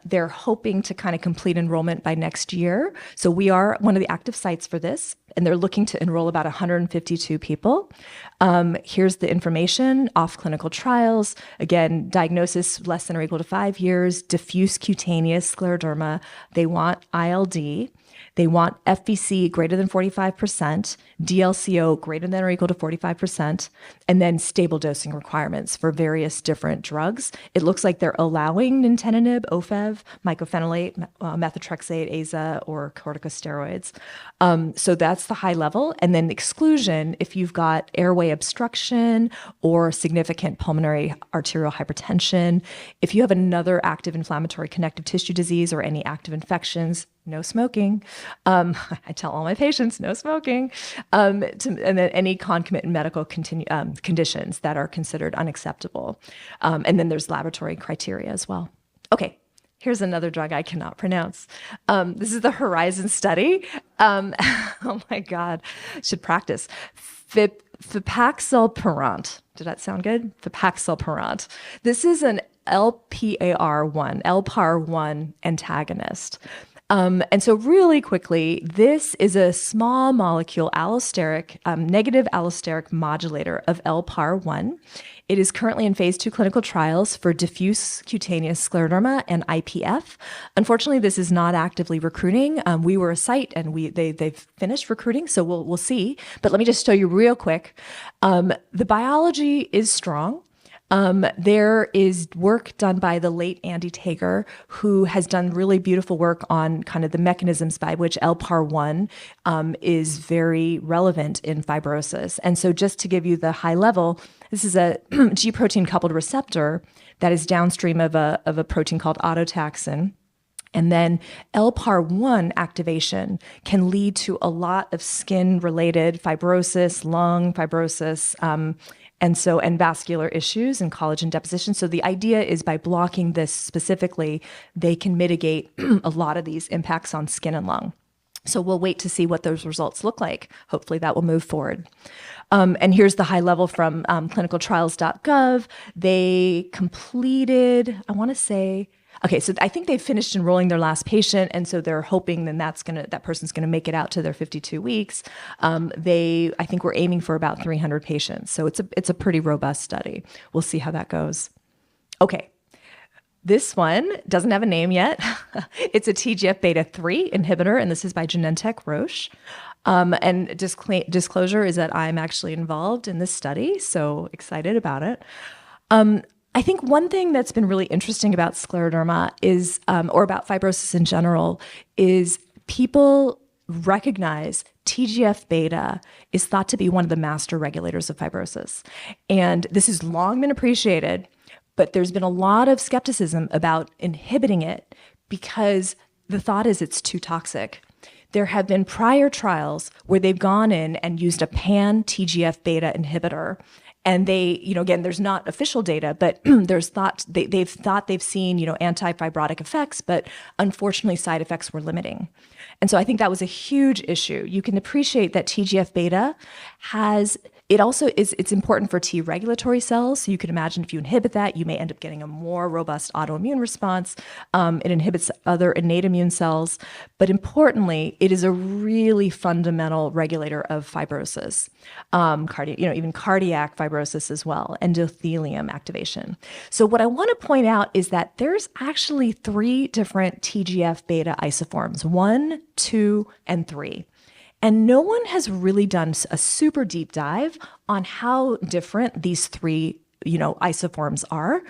They're hoping to kind of complete enrollment by next year. So we are one of the active sites for this, and they're looking to enroll about 152 people. Here's the information off clinical trials. Again, diagnosis less than or equal to 5 years, diffuse cutaneous scleroderma. They want ILD. They want FVC greater than 45%, DLCO greater than or equal to 45%, and then stable dosing requirements for various different drugs. It looks like they're allowing nintedanib, Ofev, mycophenolate, methotrexate, AZA, or corticosteroids. So that's the high level. And then exclusion, if you've got airway obstruction or significant pulmonary arterial hypertension, if you have another active inflammatory connective tissue disease or any active infections, no smoking. I tell all my patients, no smoking. And then any concomitant medical conditions that are considered unacceptable. And then there's laboratory criteria as well. Okay, here's another drug I cannot pronounce. This is the Horizon study. Oh my God, should practice. Fipaxalparant. Did that sound good? Fipaxalparant. This is an LPAR1 antagonist. And so really quickly, this is a small molecule allosteric, negative allosteric modulator of LPAR1. It is currently in phase 2 clinical trials for diffuse cutaneous scleroderma and IPF. Unfortunately, this is not actively recruiting. We were a site and they've finished recruiting, so we'll see. But let me just show you real quick. The biology is strong. There is work done by the late Andy Tager, who has done really beautiful work on kind of the mechanisms by which LPAR1 is very relevant in fibrosis. And so just to give you the high level, this is a G protein coupled receptor that is downstream of a protein called autotaxin. And then LPAR1 activation can lead to a lot of skin-related fibrosis, lung fibrosis, and vascular issues and collagen deposition. So the idea is by blocking this specifically, they can mitigate a lot of these impacts on skin and lung. So we'll wait to see what those results look like. Hopefully that will move forward. And here's the high level from clinicaltrials.gov. They completed, I want to say, okay, so I think they've finished enrolling their last patient, and so they're hoping then that person's gonna make it out to their 52 weeks. I think we're aiming for about 300 patients, so it's a pretty robust study. We'll see how that goes. Okay, this one doesn't have a name yet. It's a TGF-beta 3 inhibitor, and this is by Genentech Roche. And disclosure is that I'm actually involved in this study, so excited about it. I think one thing that's been really interesting about scleroderma is, or about fibrosis in general, is people recognize TGF-beta is thought to be one of the master regulators of fibrosis. And this has long been appreciated, but there's been a lot of skepticism about inhibiting it because the thought is it's too toxic. There have been prior trials where they've gone in and used a pan TGF-beta inhibitor. And they, again, there's not official data, but they've thought they've seen, anti-fibrotic effects, but unfortunately side effects were limiting. And so I think that was a huge issue. You can appreciate that TGF-beta it's important for T regulatory cells. So you can imagine if you inhibit that, you may end up getting a more robust autoimmune response. It inhibits other innate immune cells. But importantly, it is a really fundamental regulator of fibrosis, even cardiac fibrosis as well, endothelium activation. So what I want to point out is that there's actually 3 different TGF-beta isoforms, 1, 2, and 3. And no one has really done a super deep dive on how different these 3 isoforms are.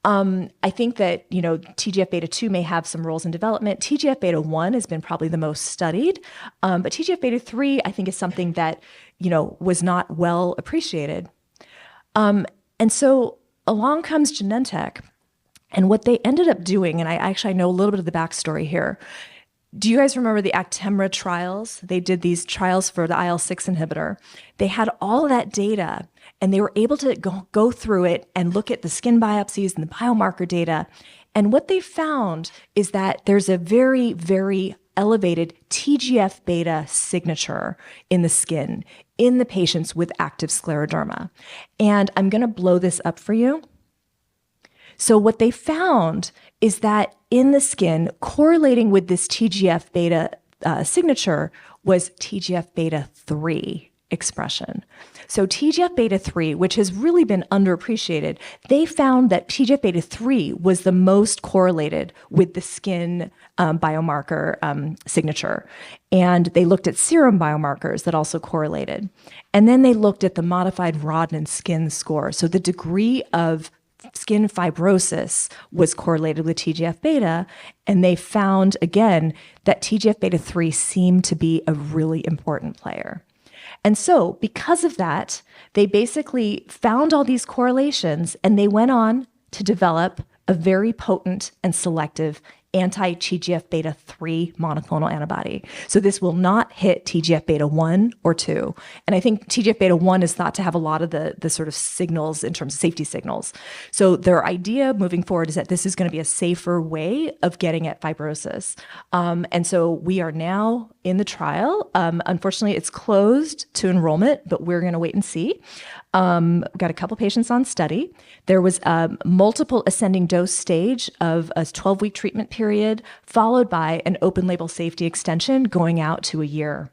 I think that, TGF-beta 2 may have some roles in development. TGF-beta 1 has been probably the most studied, but TGF-beta 3, I think, is something that, was not well appreciated. And so along comes Genentech, and what they ended up doing, and I know a little bit of the backstory here. Do you guys remember the Actemra trials? They did these trials for the IL-6 inhibitor. They had all of that data, and they were able to go through it and look at the skin biopsies and the biomarker data. And what they found is that there's a very, very elevated TGF-beta signature in the skin in the patients with active scleroderma. And I'm going to blow this up for you. So what they found is that in the skin, correlating with this TGF-beta signature was TGF-beta 3 expression. So TGF-beta 3, which has really been underappreciated, they found that TGF-beta 3 was the most correlated with the skin biomarker signature. And they looked at serum biomarkers that also correlated. And then they looked at the modified Rodnan skin score. So the degree of skin fibrosis was correlated with TGF-beta, and they found, again, that TGF-beta 3 seemed to be a really important player. And so because of that, they basically found all these correlations, and they went on to develop a very potent and selective anti-TGF-beta 3 monoclonal antibody. So this will not hit TGF-beta 1 or 2. And I think TGF-beta 1 is thought to have a lot of the sort of signals in terms of safety signals. So their idea moving forward is that this is going to be a safer way of getting at fibrosis. And so we are now in the trial. Unfortunately, it's closed to enrollment, but we're going to wait and see. We've got a couple patients on study. There was a multiple ascending dose stage of a 12-week treatment period, followed by an open label safety extension going out to a year.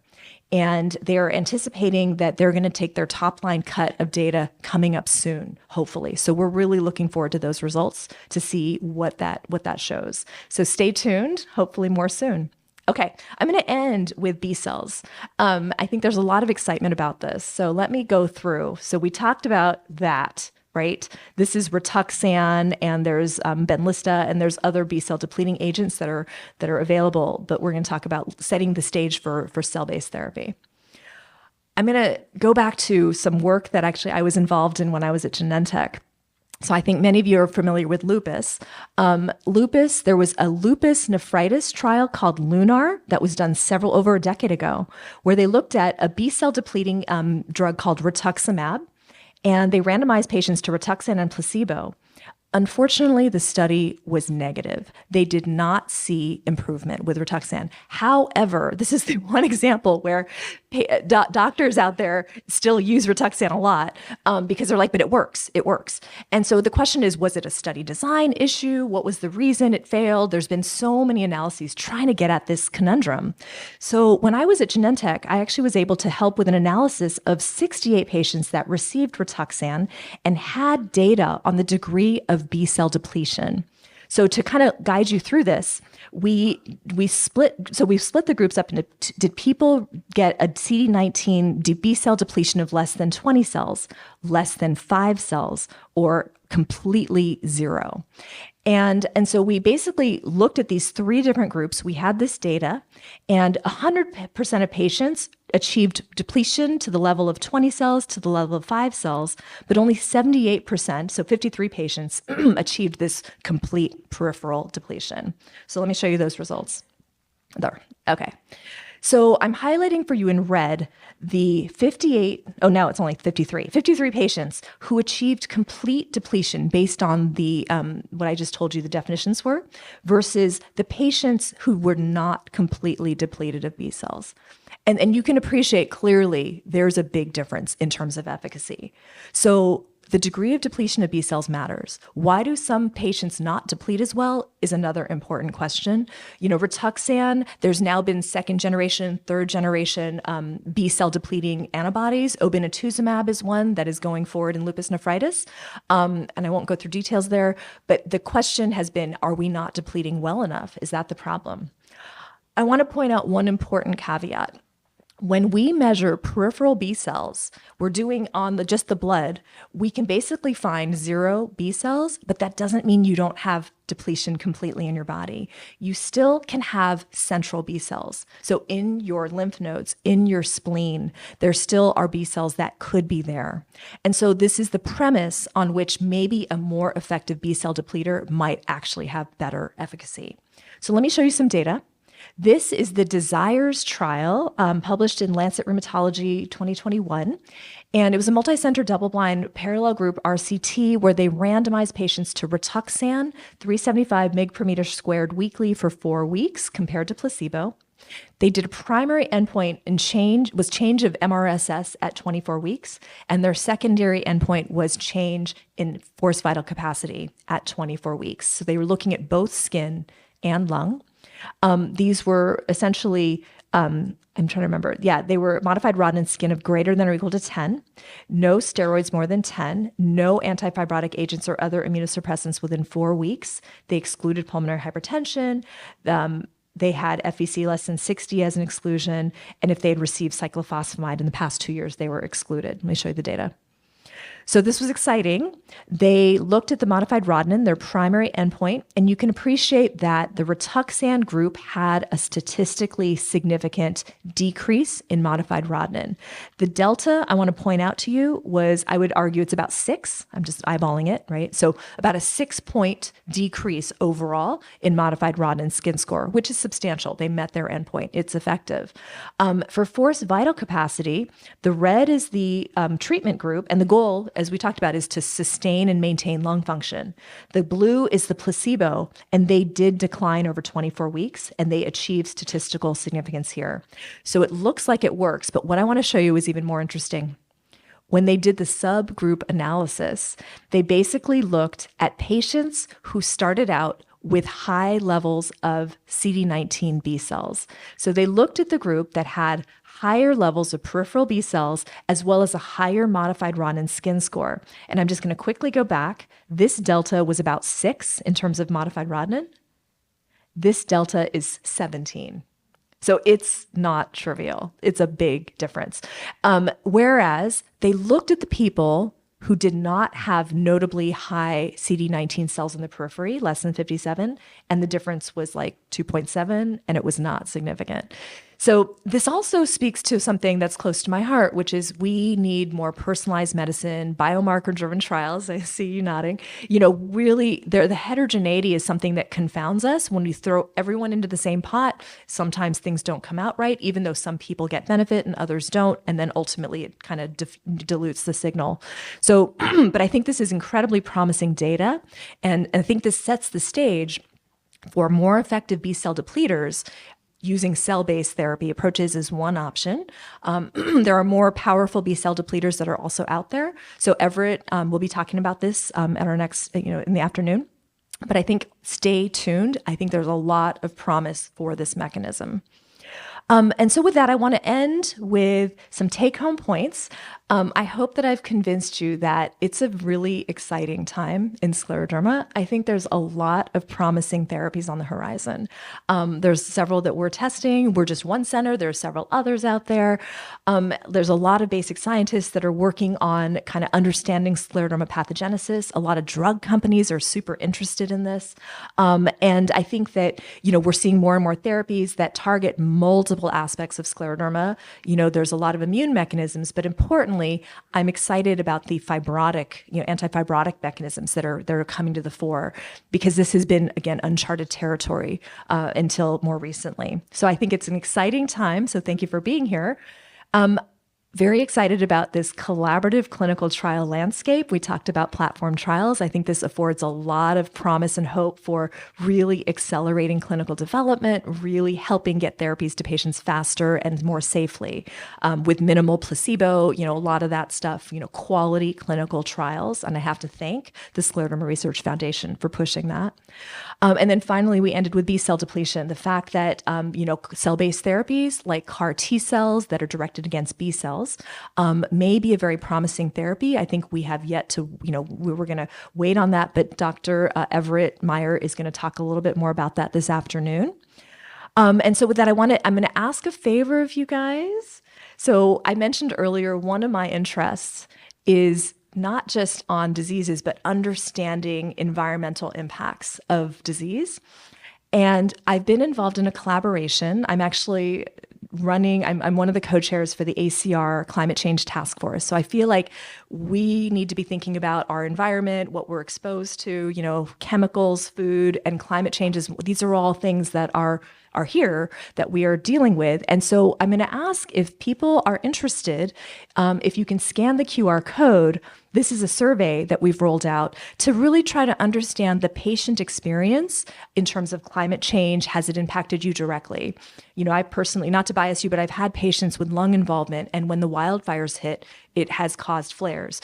And they're anticipating that they're going to take their top line cut of data coming up soon, hopefully. So we're really looking forward to those results to see what that shows. So stay tuned, hopefully more soon. Okay, I'm going to end with B cells. I think there's a lot of excitement about this. So let me go through. So we talked about that, right? This is Rituxan, and there's Benlysta, and there's other B cell depleting agents that are available. But we're going to talk about setting the stage for cell-based therapy. I'm going to go back to some work that actually I was involved in when I was at Genentech. So I think many of you are familiar with lupus. There was a lupus nephritis trial called LUNAR that was done over a decade ago, where they looked at a B-cell depleting drug called rituximab, and they randomized patients to Rituxan and placebo. Unfortunately, the study was negative. They did not see improvement with Rituxan. However, this is the one example where doctors out there still use Rituxan a lot because they're like, but it works. And so the question is, was it a study design issue? What was the reason it failed? There's been so many analyses trying to get at this conundrum. So when I was at Genentech, I actually was able to help with an analysis of 68 patients that received Rituxan and had data on the degree of B-cell depletion. So to kind of guide you through this, we split the groups up into, did people get a CD19 B-cell depletion of less than 20 cells, less than 5 cells, or completely zero? And so we basically looked at these 3 different groups. We had this data, and 100% of patients achieved depletion to the level of 20 cells to the level of 5 cells, but only 78%, so 53 patients, achieved this complete peripheral depletion. So let me show you those results. There. Okay. So I'm highlighting for you in red the now it's only 53 patients who achieved complete depletion based on the what I just told you the definitions were, versus the patients who were not completely depleted of B cells. And you can appreciate clearly there's a big difference in terms of efficacy. So the degree of depletion of B cells matters. Why do some patients not deplete as well is another important question. Rituxan, there's now been 2nd generation, 3rd generation B cell depleting antibodies. Obinutuzumab is one that is going forward in lupus nephritis. And I won't go through details there, but the question has been, are we not depleting well enough? Is that the problem? I want to point out one important caveat. When we measure peripheral B cells, we're doing on just the blood, we can basically find 0 B cells, but that doesn't mean you don't have depletion completely in your body. You still can have central B cells. So in your lymph nodes, in your spleen, there still are B cells that could be there. And so this is the premise on which maybe a more effective B cell depleter might actually have better efficacy. So let me show you some data. This is the Desires trial published in Lancet Rheumatology 2021. And it was a multi-center double-blind parallel group RCT where they randomized patients to Rituxan, 375 mg per meter squared weekly for 4 weeks compared to placebo. They did a primary endpoint and change of MRSS at 24 weeks, and their secondary endpoint was change in forced vital capacity at 24 weeks. So they were looking at both skin and lung. These were essentially, I'm trying to remember. Yeah, they were modified Rodnan skin of greater than or equal to 10, no steroids more than 10, no antifibrotic agents or other immunosuppressants within 4 weeks. They excluded pulmonary hypertension. They had FVC less than 60 as an exclusion. And if they had received cyclophosphamide in the past 2 years, they were excluded. Let me show you the data. So this was exciting. They looked at the modified Rodnan, their primary endpoint, and you can appreciate that the Rituxan group had a statistically significant decrease in modified Rodnan. The delta I want to point out to you was, I would argue it's about 6. I'm just eyeballing it, right? So about a 6-point decrease overall in modified Rodnan skin score, which is substantial. They met their endpoint. It's effective. For forced vital capacity, the red is the treatment group, and the goal, as we talked about, is to sustain and maintain lung function. The blue is the placebo, and they did decline over 24 weeks, and they achieved statistical significance here. So it looks like it works, but what I want to show you is even more interesting. When they did the subgroup analysis, they basically looked at patients who started out with high levels of CD19 B cells. So they looked at the group that had higher levels of peripheral B cells, as well as a higher modified Rodnan skin score. And I'm just going to quickly go back. This delta was about 6 in terms of modified Rodnan. This delta is 17. So it's not trivial. It's a big difference. Whereas they looked at the people who did not have notably high CD19 cells in the periphery, less than 57, and the difference was like 2.7, and it was not significant. So this also speaks to something that's close to my heart, which is we need more personalized medicine, biomarker-driven trials. I see you nodding. Really, the heterogeneity is something that confounds us. When we throw everyone into the same pot, sometimes things don't come out right, even though some people get benefit and others don't, and then ultimately it kind of dilutes the signal. So, but I think this is incredibly promising data, and I think this sets the stage for more effective B-cell depleters. Using cell-based therapy approaches is one option. There are more powerful B-cell depleters that are also out there. So Everett will be talking about this at our next, in the afternoon. But I think stay tuned. I think there's a lot of promise for this mechanism. And so with that, I want to end with some take-home points. I hope that I've convinced you that it's a really exciting time in scleroderma. I think there's a lot of promising therapies on the horizon. There's several that we're testing. We're just one center. There's several others out there. There's a lot of basic scientists that are working on kind of understanding scleroderma pathogenesis. A lot of drug companies are super interested in this. And I think that, we're seeing more and more therapies that target multiple aspects of scleroderma. There's a lot of immune mechanisms, but importantly, I'm excited about the fibrotic, anti-fibrotic mechanisms that are coming to the fore, because this has been, again, uncharted territory until more recently. So I think it's an exciting time. So thank you for being here. Very excited about this collaborative clinical trial landscape. We talked about platform trials. I think this affords a lot of promise and hope for really accelerating clinical development, really helping get therapies to patients faster and more safely with minimal placebo, a lot of that stuff, quality clinical trials. And I have to thank the Scleroderma Research Foundation for pushing that. And then finally, we ended with B-cell depletion. The fact that, cell-based therapies like CAR T cells that are directed against B cells may be a very promising therapy. I think we have yet to, we're going to wait on that, but Dr. Everett Meyer is going to talk a little bit more about that this afternoon. And so with that, I'm going to ask a favor of you guys. So I mentioned earlier, one of my interests is not just on diseases, but understanding environmental impacts of disease. And I've been involved in a collaboration. I'm actually I'm one of the co-chairs for the aCyr Climate Change Task Force. So I feel like we need to be thinking about our environment, what we're exposed to, chemicals, food, and climate changes. These are all things that are here that we are dealing with. And so I'm going to ask if people are interested, if you can scan the QR code. This is a survey that we've rolled out to really try to understand the patient experience in terms of climate change. Has it impacted you directly? I personally, not to bias you, but I've had patients with lung involvement, and when the wildfires hit, it has caused flares.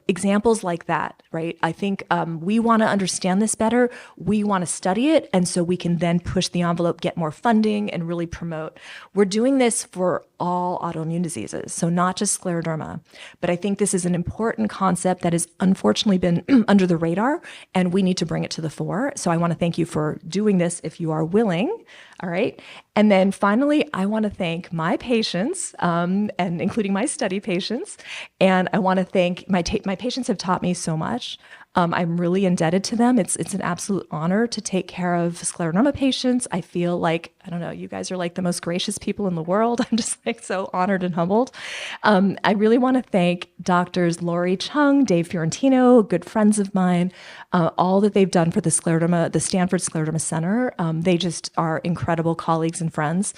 Examples like that, right? I think we want to understand this better. We want to study it, and so we can then push the envelope, get more funding, and really promote. We're doing this for all autoimmune diseases, so not just scleroderma. But I think this is an important concept that has unfortunately been under the radar, and we need to bring it to the fore. So I want to thank you for doing this if you are willing. All right. And then finally, I want to thank my patients, and including my study patients. And I want to thank my patients have taught me so much. I'm really indebted to them. It's an absolute honor to take care of scleroderma patients. I feel like, I don't know, you guys are like the most gracious people in the world. I'm just like so honored and humbled. I really want to thank Doctors Lori Chung, Dave Fiorentino, good friends of mine, all that they've done for the Stanford Scleroderma Center. They just are incredible colleagues and friends.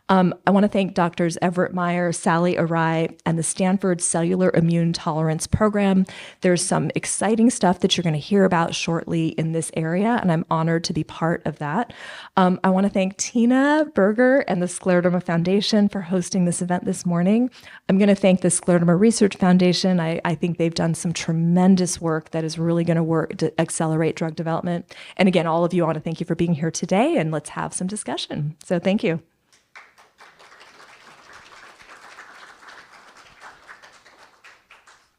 I want to thank Doctors Everett Meyer, Sally Arai, and the Stanford Cellular Immune Tolerance Program. There's some exciting stuff that you're going to hear about shortly in this area, and I'm honored to be part of that. I want to thank Tina Berger and the Scleroderma Foundation for hosting this event this morning. I'm going to thank the Scleroderma Research Foundation. I think they've done some tremendous work that is really going to work to accelerate drug development. And again, all of you, I want to thank you for being here today, and let's have some discussion. So thank you.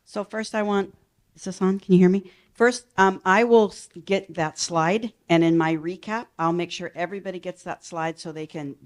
So first is this on? Can you hear me? First, I will get that slide, and in my recap, I'll make sure everybody gets that slide so they can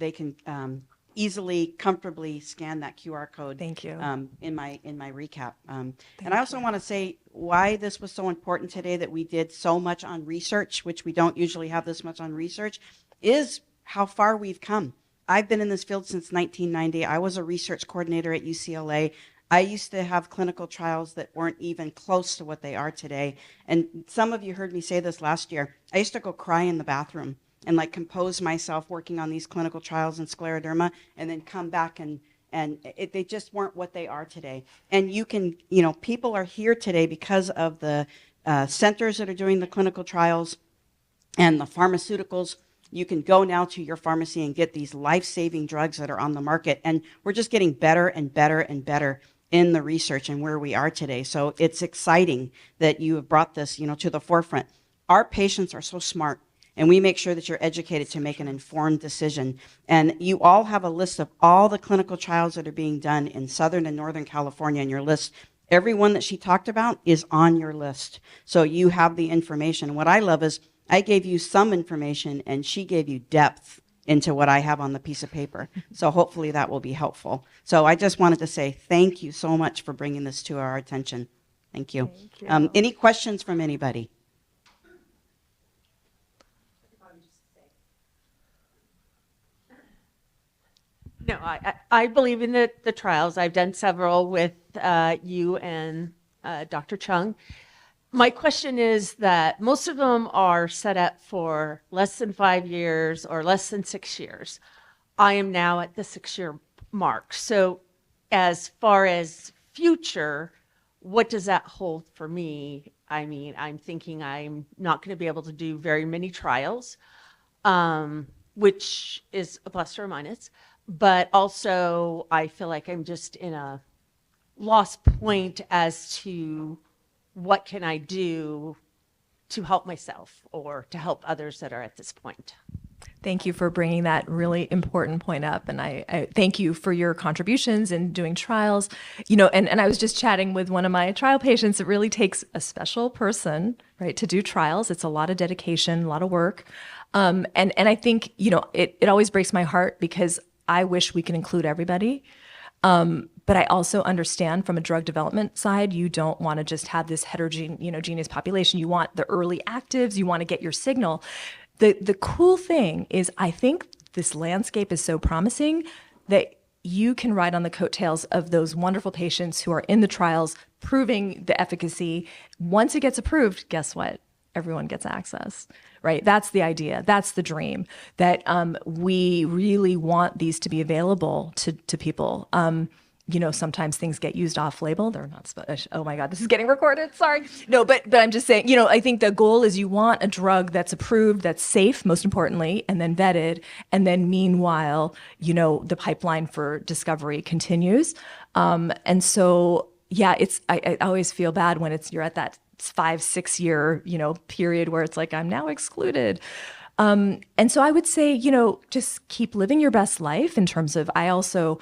easily, comfortably scan that QR code. Thank you. In my recap. And I also want to say why this was so important today, that we did so much on research, which we don't usually have this much on research, is how far we've come. I've been in this field since 1990. I was a research coordinator at UCLA. I used to have clinical trials that weren't even close to what they are today. And some of you heard me say this last year. I used to go cry in the bathroom and compose myself working on these clinical trials in scleroderma, and then come back and they just weren't what they are today. And people are here today because of the centers that are doing the clinical trials and the pharmaceuticals. You can go now to your pharmacy and get these life-saving drugs that are on the market. And we're just getting better and better and better in the research and where we are today. So it's exciting that you have brought this, to the forefront. Our patients are so smart, and we make sure that you're educated to make an informed decision. And you all have a list of all the clinical trials that are being done in Southern and Northern California in your list. Every one that she talked about is on your list. So you have the information. What I love is I gave you some information, and she gave you depth into what I have on the piece of paper. So hopefully that will be helpful. So I just wanted to say thank you so much for bringing this to our attention. Thank you. Thank you. Any questions from anybody? No, I believe in the trials. I've done several with you and Dr. Chung. My question is that most of them are set up for less than 5 years or less than 6 years. I am now at the 6-year mark. So as far as future, what does that hold for me? I mean, I'm thinking I'm not going to be able to do very many trials, which is a plus or a minus. But also, I feel like I'm just in a lost point as to what can I do to help myself or to help others that are at this point. Thank you for bringing that really important point up. And I thank you for your contributions in doing trials. And I was just chatting with one of my trial patients. It really takes a special person, right, to do trials. It's a lot of dedication, a lot of work. And I think, it always breaks my heart because I wish we could include everybody. But I also understand from a drug development side, you don't want to just have this heterogeneous population. You want the early actives, you want to get your signal. The cool thing is I think this landscape is so promising that you can ride on the coattails of those wonderful patients who are in the trials proving the efficacy. Once it gets approved, guess what? Everyone gets access, right? That's the idea. That's the dream, that we really want these to be available to people. Sometimes things get used off label. They're not supposed. Oh my God, this is getting recorded. Sorry. No, but I'm just saying, I think the goal is you want a drug that's approved, that's safe, most importantly, and then vetted. And then meanwhile, the pipeline for discovery continues. And so, yeah, I always feel bad when you're at that 5-6 year, period where it's like, I'm now excluded. And so I would say, just keep living your best life in terms of, I also,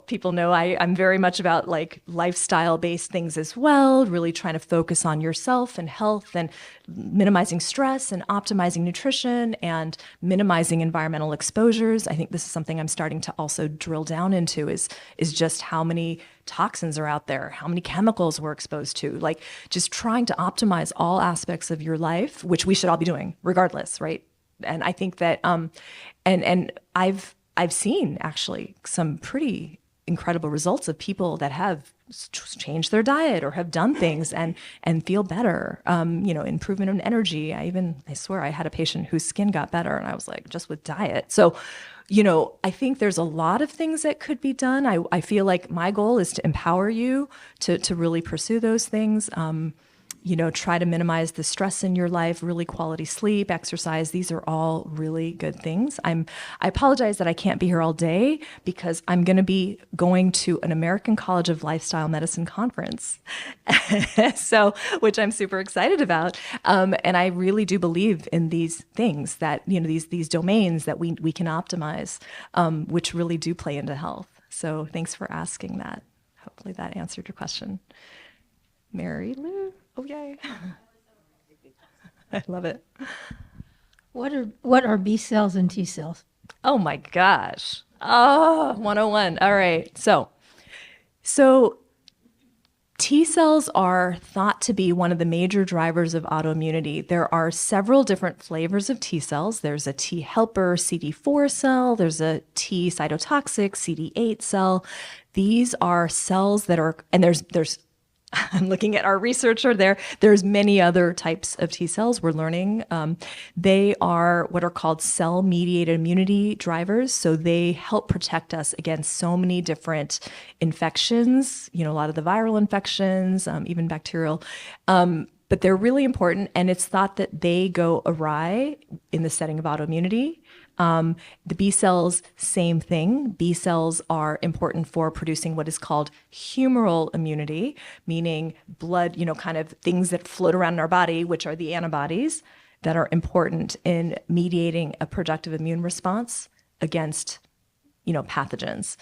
people know I'm very much about like lifestyle-based things as well, really trying to focus on yourself and health and minimizing stress and optimizing nutrition and minimizing environmental exposures. I think this is something I'm starting to also drill down into is just how many toxins are out there, how many chemicals we're exposed to, like just trying to optimize all aspects of your life, which we should all be doing regardless, right? And I think that, and I've seen actually some pretty incredible results of people that have changed their diet or have done things and feel better. Improvement in energy. I swear I had a patient whose skin got better, and I was like, just with diet. So, I think there's a lot of things that could be done. I feel like my goal is to empower you to really pursue those things. Try to minimize the stress in your life, really quality sleep, exercise. These are all really good things. I apologize that I can't be here all day because I'm going to be going to an American College of Lifestyle Medicine conference, which I'm super excited about. And I really do believe in these things that, these domains that we can optimize, which really do play into health. So thanks for asking that. Hopefully that answered your question. Mary Lou. Oh, yay. I love it. What are B cells and T cells? Oh my gosh. Oh, 101. All right. So T cells are thought to be one of the major drivers of autoimmunity. There are several different flavors of T cells. There's a T helper CD4 cell. There's a T cytotoxic CD8 cell. These are cells that are, and there's I'm looking at our researcher there. There's many other types of T cells we're learning. They are what are called cell-mediated immunity drivers. So they help protect us against so many different infections, a lot of the viral infections, even bacterial. But they're really important, and it's thought that they go awry in the setting of autoimmunity. The B cells, same thing. B cells are important for producing what is called humoral immunity, meaning blood, kind of things that float around in our body, which are the antibodies that are important in mediating a productive immune response against pathogens.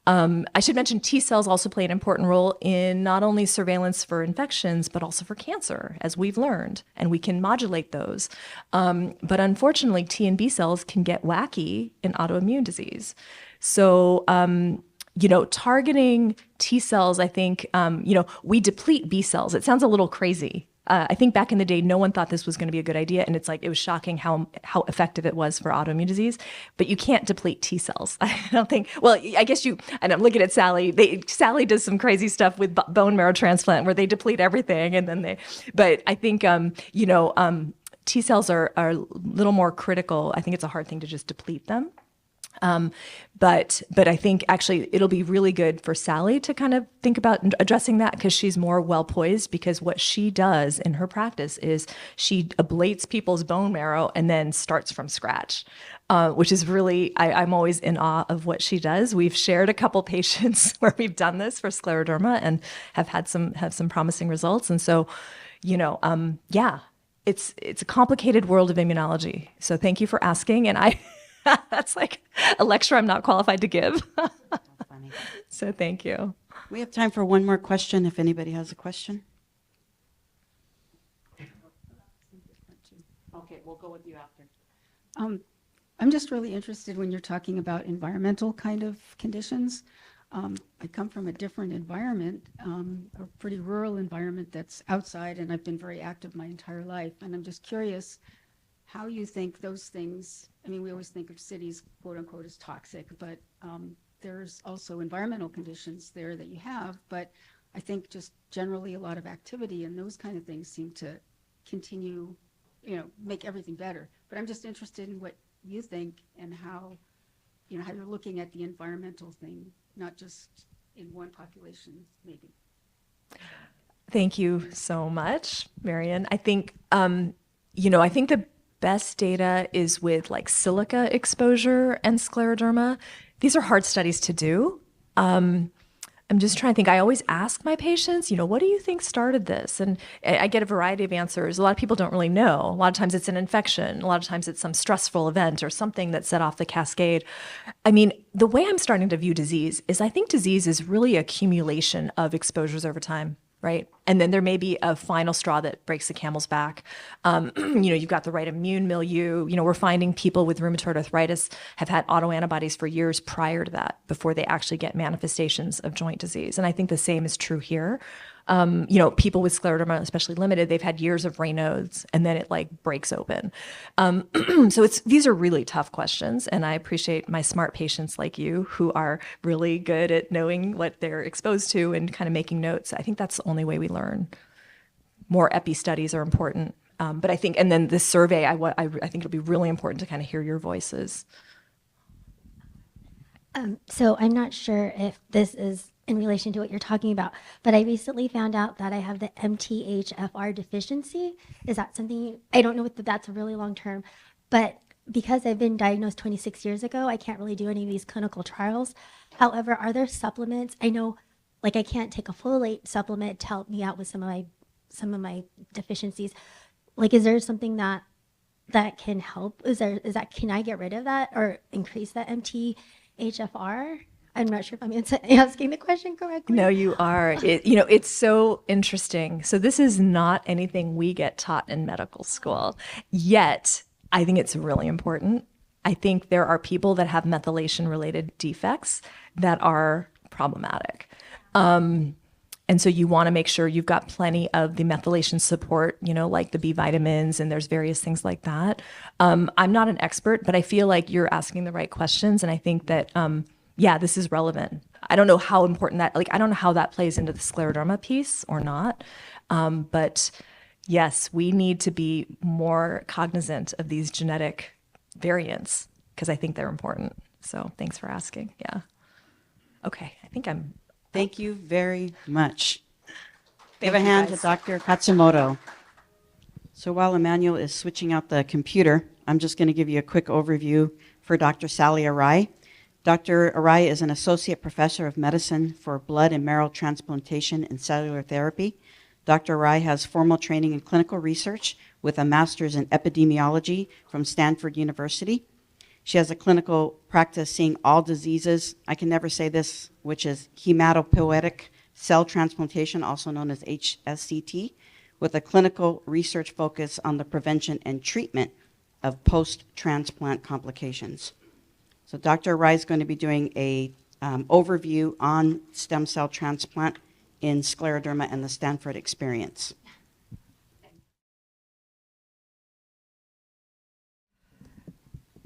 I should mention T cells also play an important role in not only surveillance for infections, but also for cancer, as we've learned, and we can modulate those. But unfortunately, T and B cells can get wacky in autoimmune disease. So, targeting T cells, I think, we deplete B cells. It sounds a little crazy. I think back in the day, no one thought this was going to be a good idea. And it was shocking how effective it was for autoimmune disease. But you can't deplete T cells. I don't think, well, I guess and I'm looking at Sally. Sally does some crazy stuff with bone marrow transplant where they deplete everything. And then but I think, T cells are a little more critical. I think it's a hard thing to just deplete them. But I think actually it'll be really good for Sally to kind of think about addressing that because she's more well poised, because what she does in her practice is she ablates people's bone marrow and then starts from scratch, which is really, I'm always in awe of what she does. We've shared a couple patients where we've done this for Scleroderma and have had some promising results. And so, it's a complicated world of immunology. So thank you for asking. And that's like a lecture I'm not qualified to give. That's funny. So thank you. We have time for one more question if anybody has a question. Okay, we'll go with you after. I'm just really interested when you're talking about environmental kind of conditions. I come from a different environment, a pretty rural environment that's outside, and I've been very active my entire life. And I'm just curious how you think those things, I mean, we always think of cities, quote unquote, as toxic, but there's also environmental conditions there that you have. But I think just generally a lot of activity and those kind of things seem to continue, make everything better. But I'm just interested in what you think and how you're looking at the environmental thing, not just in one population, maybe. Thank you so much, Marian. I think, I think the best data is with like silica exposure and scleroderma. These are hard studies to do. I'm just trying to think. I always ask my patients, what do you think started this? And I get a variety of answers. A lot of people don't really know. A lot of times it's an infection. A lot of times it's some stressful event or something that set off the cascade. I mean, the way I'm starting to view disease is I think disease is really accumulation of exposures over time, right? And then there may be a final straw that breaks the camel's back. You've got the right immune milieu. We're finding people with rheumatoid arthritis have had autoantibodies for years prior to that, before they actually get manifestations of joint disease. And I think the same is true here. People with scleroderma, especially limited, they've had years of Raynaud's, and then it like breaks open. So these are really tough questions, and I appreciate my smart patients like you who are really good at knowing what they're exposed to and kind of making notes. I think that's the only way we learn. More epi studies are important, but I think, and then this survey, I think it'll be really important to kind of hear your voices. So I'm not sure if this is in relation to what you're talking about, but I recently found out that I have the MTHFR deficiency. Is that something, I don't know if that's a really long term, but because I've been diagnosed 26 years ago, I can't really do any of these clinical trials. However, are there supplements? I know, like, I can't take a folate supplement to help me out with some of my deficiencies. Like, is there something that can help? Can I get rid of that or increase that MTHFR? I'm not sure if I'm asking the question correctly. No, you are. It's so interesting. So this is not anything we get taught in medical school, yet I think it's really important. I think there are people that have methylation-related defects that are problematic. And so you want to make sure you've got plenty of the methylation support, like the B vitamins, and there's various things like that. I'm not an expert, but I feel like you're asking the right questions. And I think that, this is relevant. I don't know how important I don't know how that plays into the scleroderma piece or not. But yes, we need to be more cognizant of these genetic variants because I think they're important. So thanks for asking. Yeah. Okay. I think I'm. Thank you very much. Give Thank a you, hand guys. to Dr. Katsumoto. So while Emmanuel is switching out the computer, I'm just going to give you a quick overview for Dr. Sally Arai. Dr. Arai is an associate professor of medicine for blood and marrow transplantation and cellular therapy. Dr. Arai has formal training in clinical research with a master's in epidemiology from Stanford University. She has a clinical practice seeing all diseases, I can never say this, which is hematopoietic cell transplantation, also known as HSCT, with a clinical research focus on the prevention and treatment of post-transplant complications. So Dr. Arai is going to be doing a overview on stem cell transplant in scleroderma and the Stanford experience.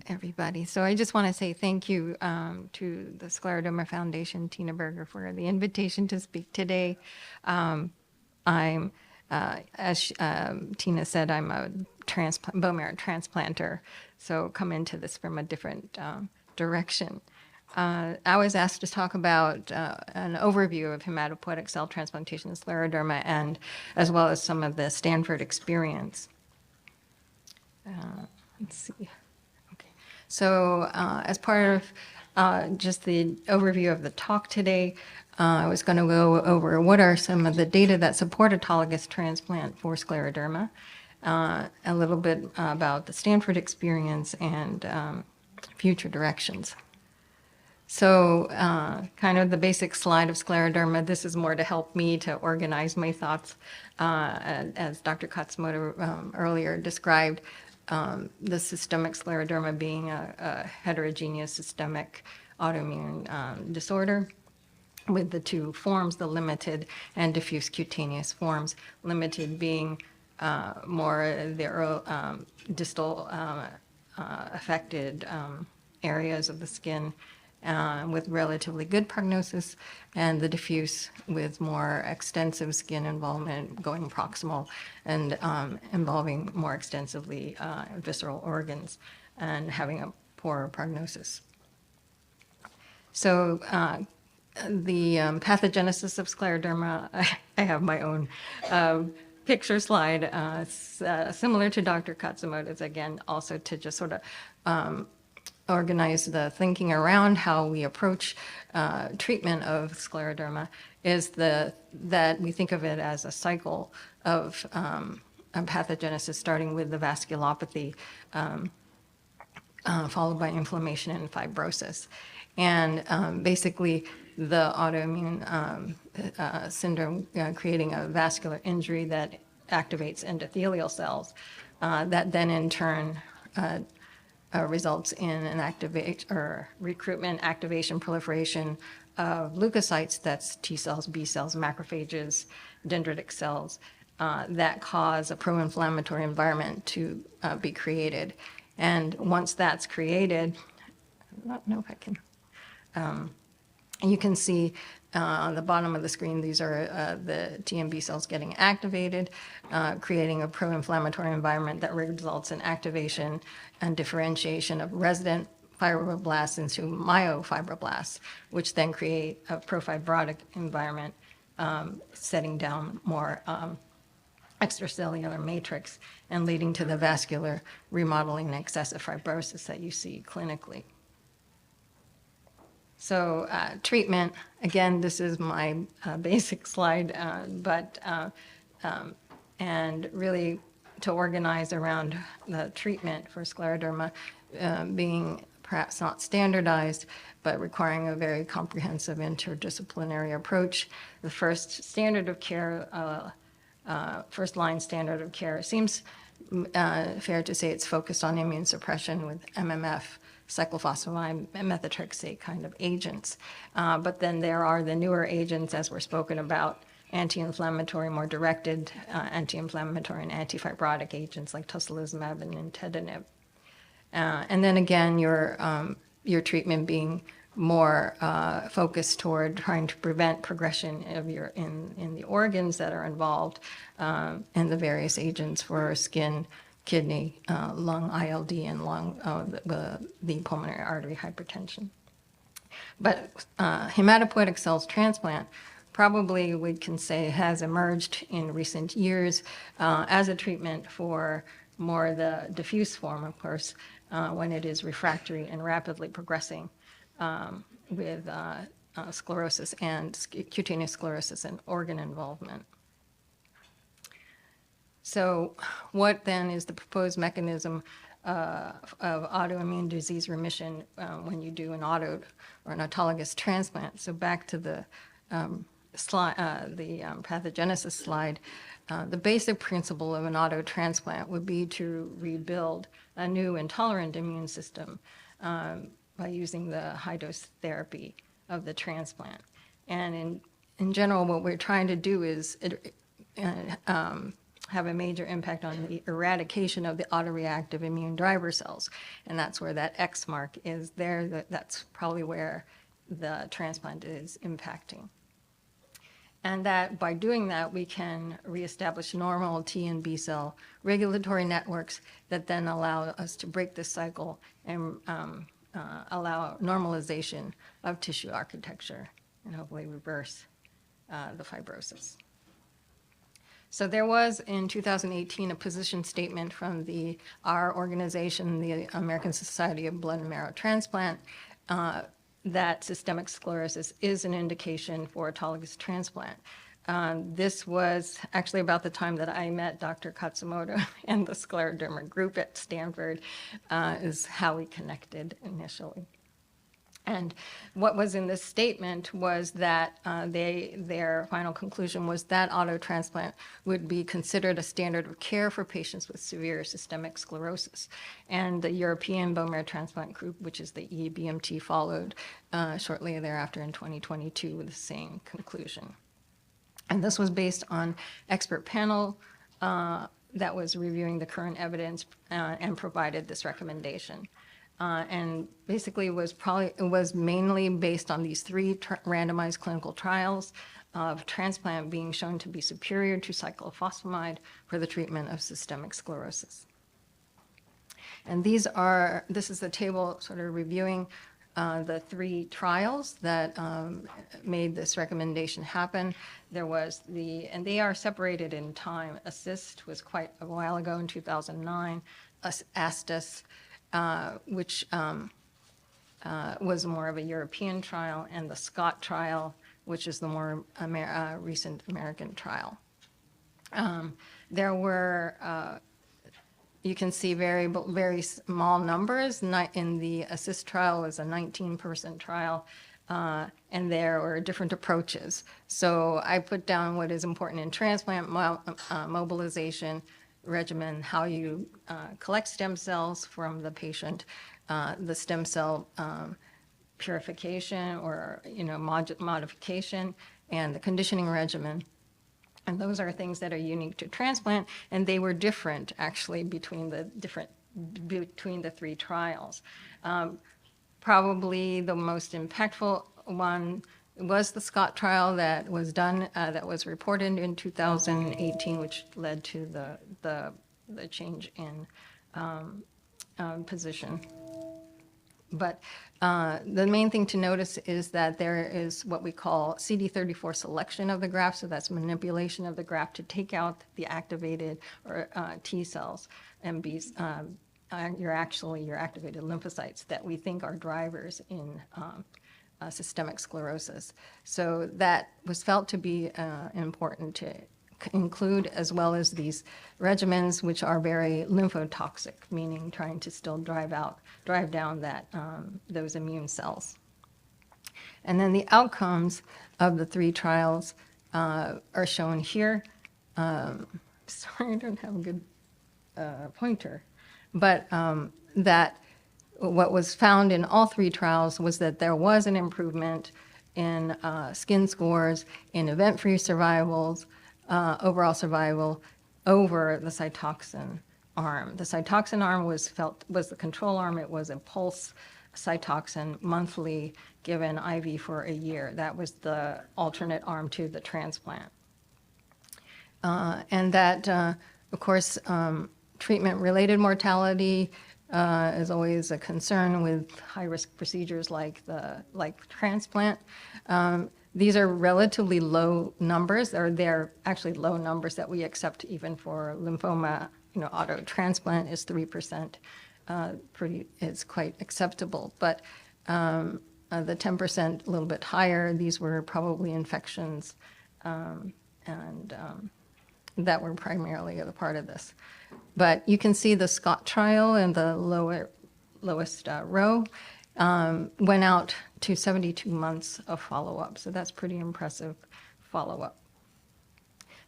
Everybody. So I just want to say thank you to the Scleroderma Foundation, Tina Berger, for the invitation to speak today. I'm, as Tina said, I'm a bone marrow transplanter, so come into this from a different direction. I was asked to talk about an overview of hematopoietic cell transplantation in scleroderma, and as well as some of the Stanford experience. Let's see. Okay. So as part of just the overview of the talk today, I was going to go over what are some of the data that support autologous transplant for scleroderma, a little bit about the Stanford experience, and future directions. So kind of the basic slide of scleroderma. This is more to help me to organize my thoughts. As Dr. Katsumoto earlier described, the systemic scleroderma being a heterogeneous systemic autoimmune disorder. with the two forms, the limited and diffuse cutaneous forms. Limited being more the distal affected areas of the skin with relatively good prognosis, and the diffuse with more extensive skin involvement going proximal and involving more extensively visceral organs and having a poorer prognosis. So the pathogenesis of scleroderma, I have my own picture slide, similar to Dr. Katsumoto's, again, also to just sort of organize the thinking around how we approach treatment of scleroderma, is that we think of it as a cycle of pathogenesis, starting with the vasculopathy, followed by inflammation and fibrosis. And basically, the autoimmune syndrome creating a vascular injury that activates endothelial cells, that then in turn results in an recruitment, activation, proliferation of leukocytes, that's T cells, B cells, macrophages, dendritic cells, that cause a pro-inflammatory environment to be created. And once that's created, I don't know if I can, you can see on the bottom of the screen, these are the T and B cells getting activated, creating a pro-inflammatory environment that results in activation and differentiation of resident fibroblasts into myofibroblasts, which then create a profibrotic environment, setting down more extracellular matrix and leading to the vascular remodeling and excessive fibrosis that you see clinically. So treatment, again, this is my basic slide, and really to organize around the treatment for scleroderma being perhaps not standardized, but requiring a very comprehensive interdisciplinary approach. The first standard of care, first line standard of care, seems fair to say it's focused on immune suppression with MMF, cyclophosphamide, methotrexate kind of agents. But then there are the newer agents, as were spoken about, anti-inflammatory, more directed anti-inflammatory and anti-fibrotic agents like tocilizumab and nintedanib. And then again, your treatment being more focused toward trying to prevent progression of in the organs that are involved, and the various agents for skin, kidney, lung ILD, and lung the pulmonary artery hypertension. But hematopoietic cells transplant probably we can say has emerged in recent years as a treatment for more the diffuse form, of course, when it is refractory and rapidly progressing with sclerosis and cutaneous sclerosis and organ involvement. So what then is the proposed mechanism of autoimmune disease remission when you do an auto or an autologous transplant? So back to the slide, the pathogenesis slide, the basic principle of an auto transplant would be to rebuild a new intolerant immune system by using the high dose therapy of the transplant. And in general, what we're trying to do is have a major impact on the eradication of the autoreactive immune driver cells. And that's where that X mark is there. That's probably where the transplant is impacting. And that by doing that, we can reestablish normal T and B cell regulatory networks that then allow us to break this cycle and allow normalization of tissue architecture and hopefully reverse the fibrosis. So there was in 2018 a position statement from our organization, the American Society of Blood and Marrow Transplant, that systemic sclerosis is an indication for autologous transplant. This was actually about the time that I met Dr. Katsumoto and the scleroderma group at Stanford, is how we connected initially. And what was in this statement was that their final conclusion was that auto transplant would be considered a standard of care for patients with severe systemic sclerosis. And the European Bone Marrow Transplant Group, which is the EBMT, followed shortly thereafter in 2022 with the same conclusion. And this was based on expert panel that was reviewing the current evidence and provided this recommendation. And basically it was mainly based on these three randomized clinical trials of transplant being shown to be superior to cyclophosphamide for the treatment of systemic sclerosis. And this is the table sort of reviewing the three trials that made this recommendation happen. There was and they are separated in time. ASSIST was quite a while ago in 2009. ASTUS, which was more of a European trial, and the Scott trial, which is the more recent American trial. There were, you can see very small numbers. In the ASSIST trial was a 19-person trial, and there were different approaches. So I put down what is important in transplant, mobilization, regimen, how you collect stem cells from the patient, the stem cell purification or modification, and the conditioning regimen. And those are things that are unique to transplant, and they were different actually between the three trials. Probably the most impactful one was the Scott trial that was done, that was reported in 2018, which led to the change in position. But the main thing to notice is that there is what we call CD34 selection of the graft, so that's manipulation of the graft to take out the activated or T cells and your activated lymphocytes that we think are drivers in systemic sclerosis. So that was felt to be important to include, as well as these regimens, which are very lymphotoxic, meaning trying to still drive down those immune cells. And then the outcomes of the three trials are shown here. Sorry, I don't have a good pointer, but that what was found in all three trials was that there was an improvement in skin scores, in event-free survivals, overall survival over the Cytoxan arm. The Cytoxan arm was the control arm. It was a pulse Cytoxan monthly given IV for a year. That was the alternate arm to the transplant. And that, of course, treatment-related mortality is always a concern with high-risk procedures like transplant. These are relatively low numbers, or they're actually low numbers that we accept even for lymphoma. Auto transplant is 3%. It's quite acceptable, but the 10% a little bit higher. These were probably infections, and that were primarily a part of this. But you can see the Scott trial in the lowest row went out to 72 months of follow-up. So that's pretty impressive follow-up.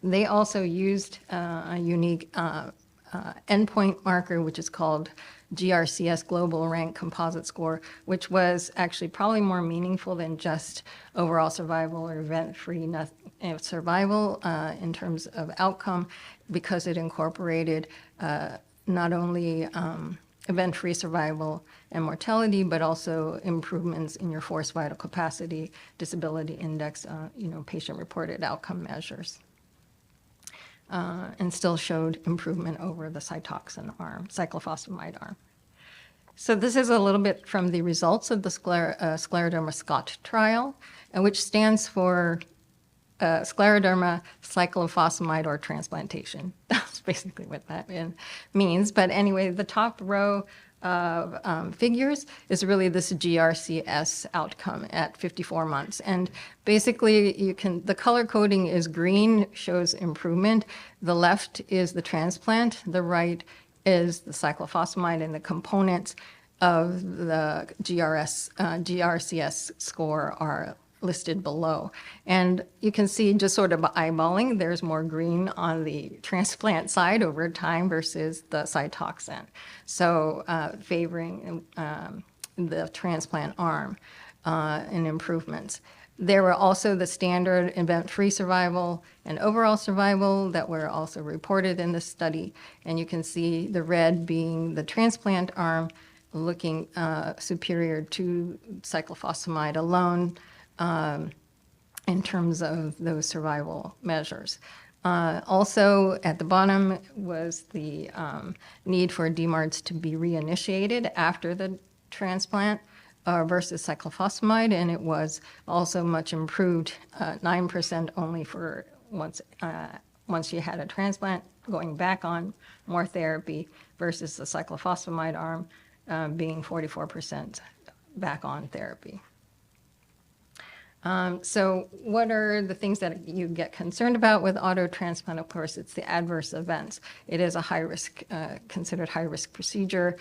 They also used a unique endpoint marker, which is called GRCS Global Rank Composite Score, which was actually probably more meaningful than just overall survival or event-free survival in terms of outcome, because it incorporated not only event-free survival and mortality, but also improvements in your forced vital capacity, disability index, patient-reported outcome measures. And still showed improvement over the Cytoxan arm, cyclophosphamide arm. So this is a little bit from the results of the Scleroderma Scott trial, which stands for Scleroderma cyclophosphamide or transplantation. That's basically what that means. But anyway, the top row of figures is really this GRCS outcome at 54 months. And basically the color coding is green, shows improvement. The left is the transplant, the right is the cyclophosphamide, and the components of the GRCS score are listed below. And you can see, just sort of eyeballing, there's more green on the transplant side over time versus the Cytoxan. So favoring the transplant arm in improvements. There were also the standard event-free survival and overall survival that were also reported in this study. And you can see the red being the transplant arm, looking superior to cyclophosphamide alone in terms of those survival measures. Also, at the bottom was the need for DMARDs to be reinitiated after the transplant versus cyclophosphamide, and it was also much improved, 9% only for once you had a transplant, going back on more therapy versus the cyclophosphamide arm being 44% back on therapy. So what are the things that you get concerned about with auto transplant? Of course, it's the adverse events. It is a high risk, considered high risk procedure.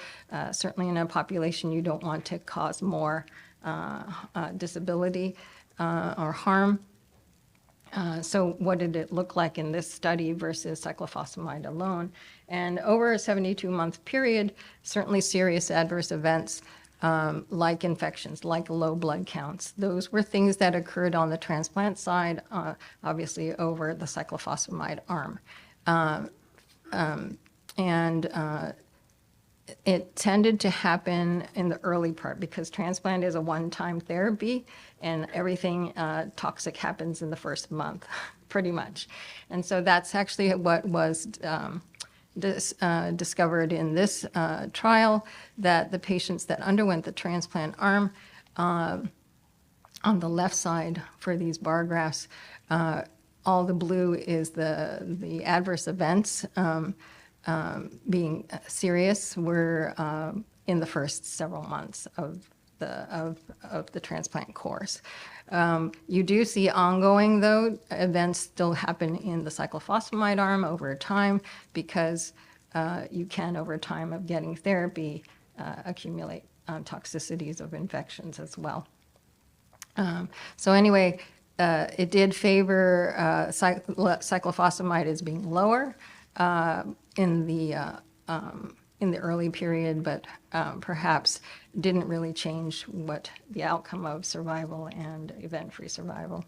Certainly in a population, you don't want to cause more disability or harm. So what did it look like in this study versus cyclophosphamide alone? And over a 72-month period, certainly serious adverse events like infections, like low blood counts. Those were things that occurred on the transplant side, obviously over the cyclophosphamide arm. It tended to happen in the early part because transplant is a one-time therapy and everything toxic happens in the first month, pretty much. And so that's actually what was discovered in this trial, that the patients that underwent the transplant arm, on the left side for these bar graphs, all the blue is the adverse events being serious were in the first several months of the transplant course. You do see ongoing, though, events still happen in the cyclophosphamide arm over time because you can, over time of getting therapy, accumulate toxicities of infections as well. So anyway, it did favor cyclophosphamide as being lower in the early period, but perhaps didn't really change what the outcome of survival and event-free survival.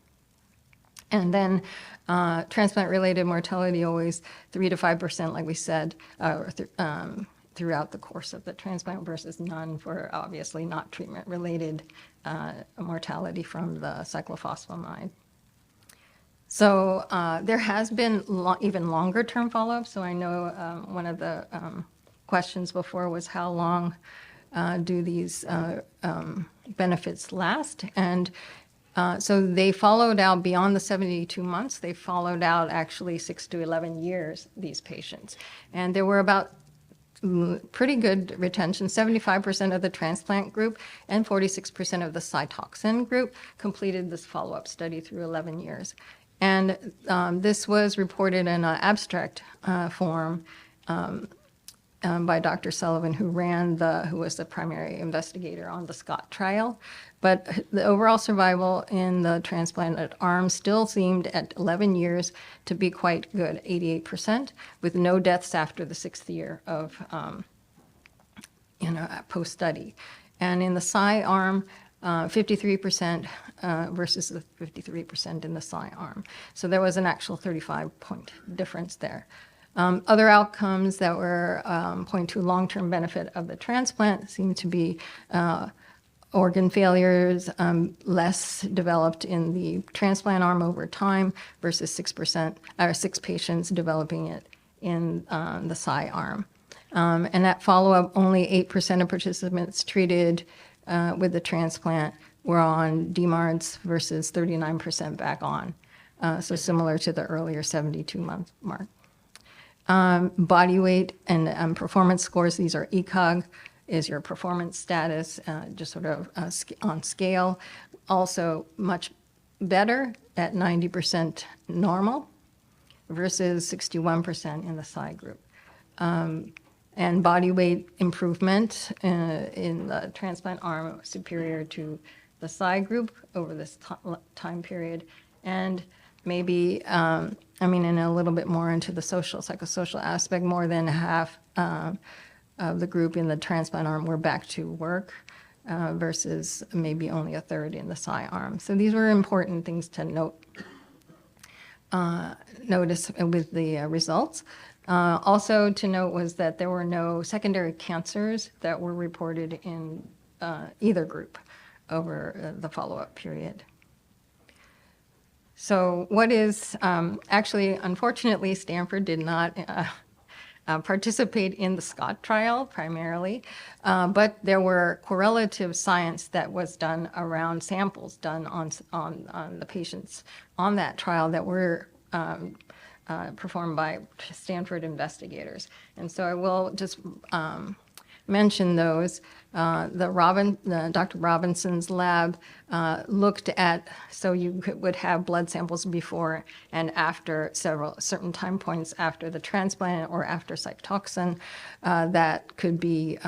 And then transplant-related mortality, always 3 to 5%, like we said, throughout the course of the transplant versus none for obviously not treatment-related mortality from the cyclophosphamide. So there has been even longer term follow-up. So I know one of the questions before was how long do these benefits last? And so they followed out beyond the 72 months. They followed out actually 6 to 11 years, these patients. And there were about pretty good retention. 75% of the transplant group and 46% of the Cytoxan group completed this follow-up study through 11 years. And this was reported in an abstract form by Dr. Sullivan, who was the primary investigator on the Scott trial. But the overall survival in the transplanted arm still seemed at 11 years to be quite good, 88%, with no deaths after the 6th year of post-study. And in the Cy arm, 53% versus the 53% in the Cy arm. So there was an actual 35-point difference there. Other outcomes that were point to long-term benefit of the transplant seem to be organ failures, less developed in the transplant arm over time versus 6 patients developing it in the Cy arm. And at follow-up, only 8% of participants treated with the transplant were on DMARDs versus 39% back on. So similar to the earlier 72-month mark. Body weight and performance scores, these are ECOG, is your performance status, just sort of on scale. Also much better at 90% normal versus 61% in the Cy group. And and body weight improvement in the transplant arm superior to the Cy group over this time period. And maybe, and a little bit more into the psychosocial aspect, more than half of the group in the transplant arm were back to work versus maybe only a third in the Cy arm. So these were important things to notice with the results. Also to note was that there were no secondary cancers that were reported in either group over the follow-up period. So what is, actually, unfortunately, Stanford did not participate in the Scott trial primarily, but there were correlative science that was done around samples done on the patients on that trial that were performed by Stanford investigators. And so I will just mention those. Dr. Robinson's lab looked at, so you would have blood samples before and after certain time points after the transplant or after Cytoxan that could be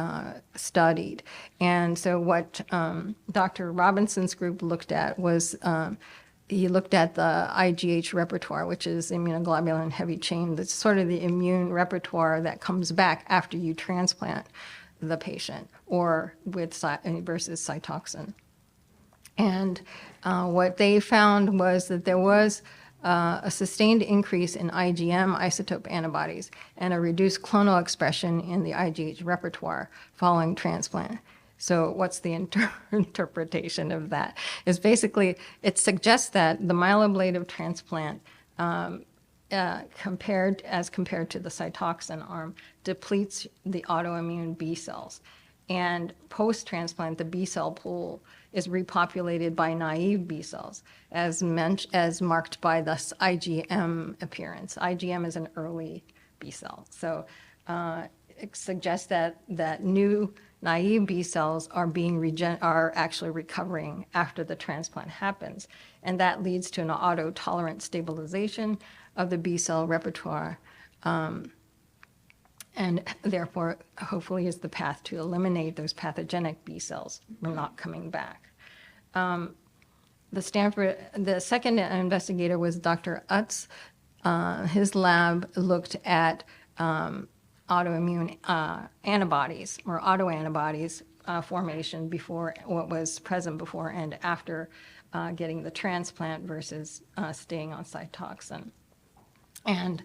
studied. And so what Dr. Robinson's group looked at was he looked at the IgH repertoire, which is immunoglobulin heavy chain. That's sort of the immune repertoire that comes back after you transplant the patient or versus Cytoxan. And what they found was that there was a sustained increase in IgM isotope antibodies and a reduced clonal expression in the IgH repertoire following transplant. So what's the interpretation of that? Is basically, it suggests that the myeloablative transplant compared to the Cytoxan arm depletes the autoimmune B cells. And post-transplant, the B cell pool is repopulated by naive B cells, as marked by this IgM appearance. IgM is an early B cell. So it suggests that new naive B cells are actually recovering after the transplant happens. And that leads to an auto-tolerant stabilization of the B cell repertoire. And therefore, hopefully, is the path to eliminate those pathogenic B cells from not coming back. The second investigator was Dr. Utz. His lab looked at autoimmune antibodies or autoantibodies formation before what was present before and after getting the transplant versus staying on Cytoxan. And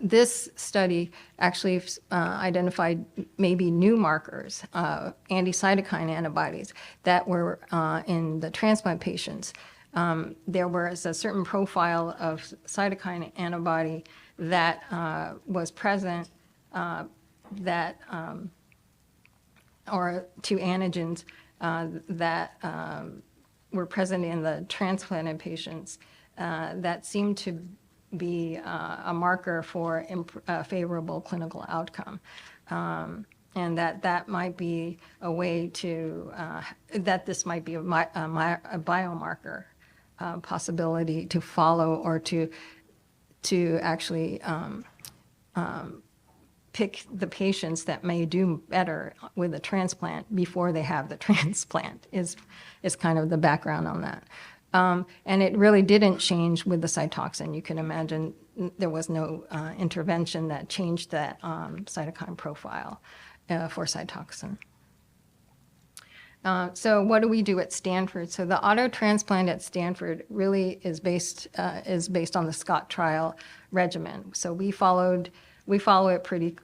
this study actually identified maybe new markers, anti-cytokine antibodies that were in the transplant patients. There was a certain profile of cytokine antibody that was present or to antigens that were present in the transplanted patients that seemed to be a marker for favorable clinical outcome. And that might be a way to, that this might be a biomarker possibility to follow or to actually pick the patients that may do better with a transplant before they have the transplant is kind of the background on that. And it really didn't change with the Cytoxan. You can imagine there was no intervention that changed that cytokine profile for Cytoxan. So what do we do at Stanford? So the auto transplant at Stanford really is based on the Scott trial regimen. So we follow it pretty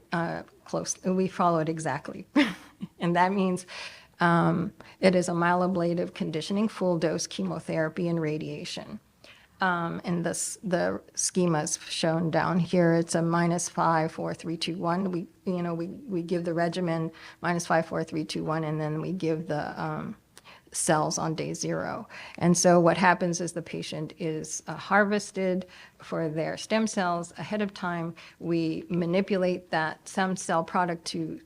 closely. We follow it exactly, and that means it is a myeloablative conditioning, full dose chemotherapy and radiation. And the schema is shown down here. It's a -5, 4, 3, 2, 1. We give the regimen -5, 4, 3, 2, 1, and then we give the cells on day 0. And so what happens is the patient is harvested for their stem cells ahead of time. We manipulate that stem cell product to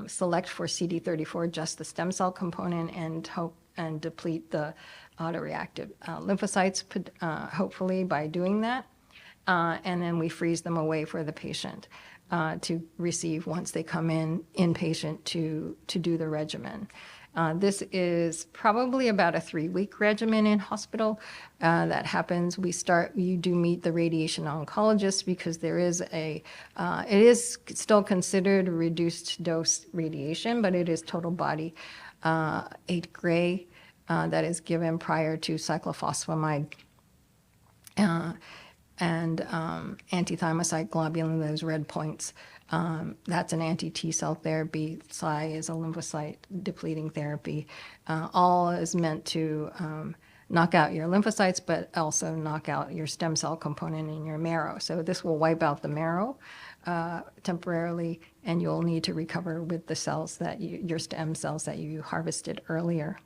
select for CD34, just the stem cell component, and deplete the autoreactive lymphocytes, hopefully by doing that. And then we freeze them away for the patient. to receive once they come in inpatient to do the regimen. This is probably about a 3-week regimen in hospital that happens. You do meet the radiation oncologist because there is it is still considered reduced dose radiation, but it is total body 8 gray that is given prior to cyclophosphamide and antithymocyte globulin, those red points. That's an anti-T cell therapy. Cy is a lymphocyte depleting therapy. All is meant to knock out your lymphocytes, but also knock out your stem cell component in your marrow. So this will wipe out the marrow temporarily, and you'll need to recover with the cells your stem cells that you harvested earlier.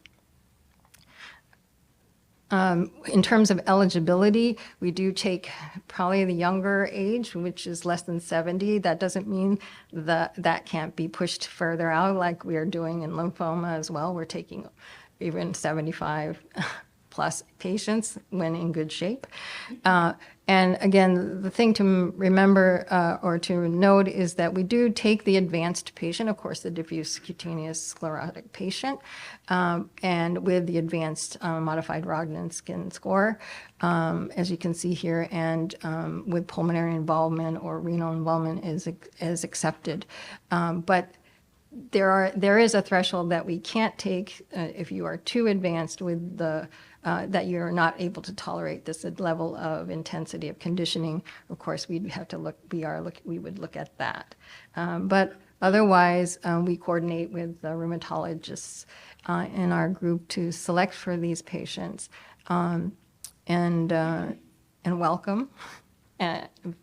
In terms of eligibility, we do take probably the younger age, which is less than 70. That doesn't mean that can't be pushed further out like we are doing in lymphoma as well. We're taking even 75 plus patients when in good shape. And again, the thing to remember or to note is that we do take the advanced patient, of course, the diffuse cutaneous sclerotic patient, and with the advanced modified Rodnan skin score, as you can see here, and with pulmonary involvement or renal involvement is accepted. But there is a threshold that we can't take if you are too advanced with that you're not able to tolerate this level of intensity of conditioning. Of course, we'd have to we would look at that. But otherwise, we coordinate with the rheumatologists in our group to select for these patients and welcome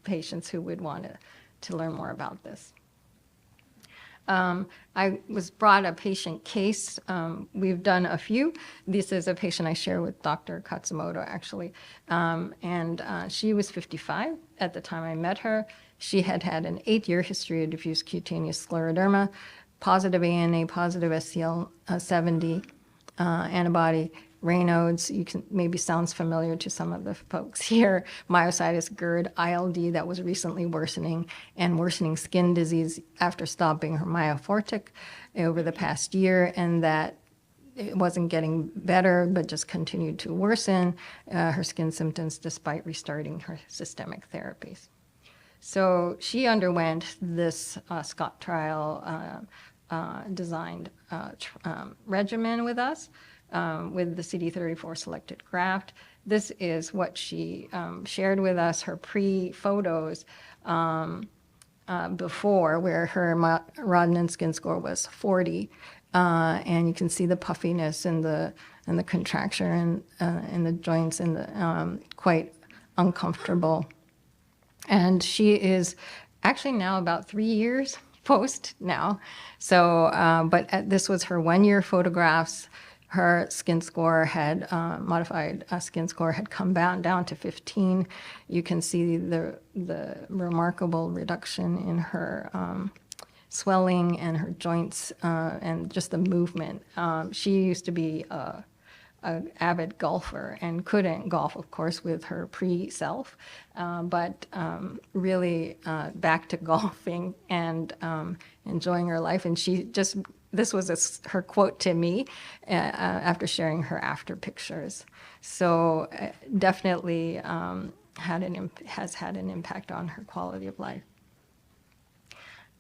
patients who would want to learn more about this. I was brought a patient case. We've done a few. This is a patient I share with Dr. Katsumoto, actually. She was 55 at the time I met her. She had had an 8-year history of diffuse cutaneous scleroderma, positive ANA, positive SCL70 antibody, Raynaud's, maybe sounds familiar to some of the folks here, myositis, GERD, ILD that was recently worsening, and worsening skin disease after stopping her Myofortic over the past year, and that it wasn't getting better, but just continued to worsen her skin symptoms despite restarting her systemic therapies. So she underwent this Scott trial designed regimen with us. With the CD34 selected graft. This is what she shared with us, her pre-photos before, where her Rodnan skin score was 40. And you can see the puffiness and the contraction in the joints and the quite uncomfortable. And she is actually now about 3 years post now. So, but this was her 1-year photographs. Her skin score had, modified skin score had come down to 15. You can see the remarkable reduction in her swelling and her joints and just the movement. She used to be an avid golfer and couldn't golf, of course, with her pre-self, but really back to golfing and enjoying her life. And she just, this was her quote to me after sharing her after pictures. So definitely has had an impact on her quality of life.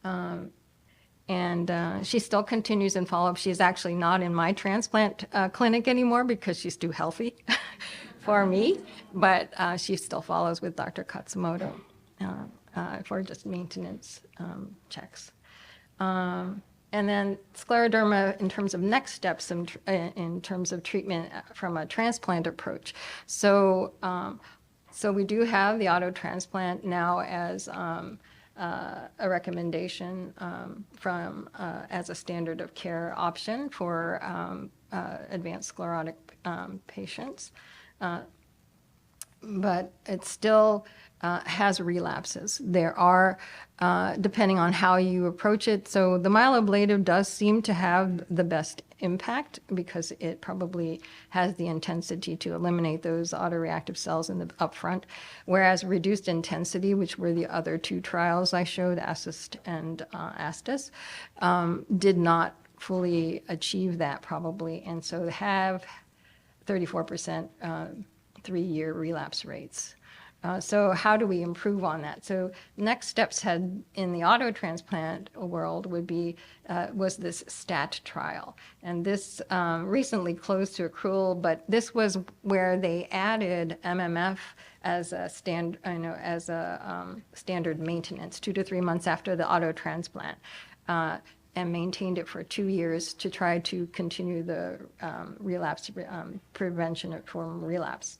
And she still continues in follow-up. She's actually not in my transplant clinic anymore because she's too healthy for me, but she still follows with Dr. Katsumoto for just maintenance checks. And then scleroderma in terms of next steps in terms of treatment from a transplant approach. So we do have the auto transplant now as a recommendation from as a standard of care option for advanced sclerotic patients. but it still has relapses. There are, depending on how you approach it. So the myeloablative does seem to have the best impact because it probably has the intensity to eliminate those autoreactive cells in the upfront, whereas reduced intensity, which were the other two trials I showed, ASSIST and ASTIS, did not fully achieve that probably, and so have 34% 3-year relapse rates. So how do we improve on that? So next steps had in the auto transplant world would be was this STAT trial, and this recently closed to accrual. But this was where they added MMF as a standard maintenance 2 to 3 months after the auto transplant. And maintained it for 2 years to try to continue the relapse prevention from relapse.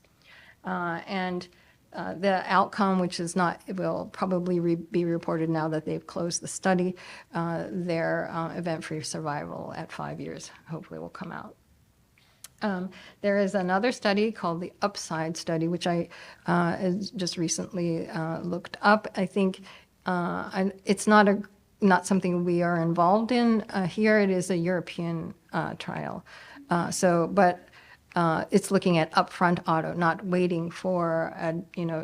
The outcome, which is not, it will probably be reported now that they've closed the study, their event-free survival at 5 years hopefully will come out. There is another study called the UPSIDE study, which I just recently looked up. I think it's not something we are involved in here. It is a European trial. But it's looking at upfront auto, not waiting for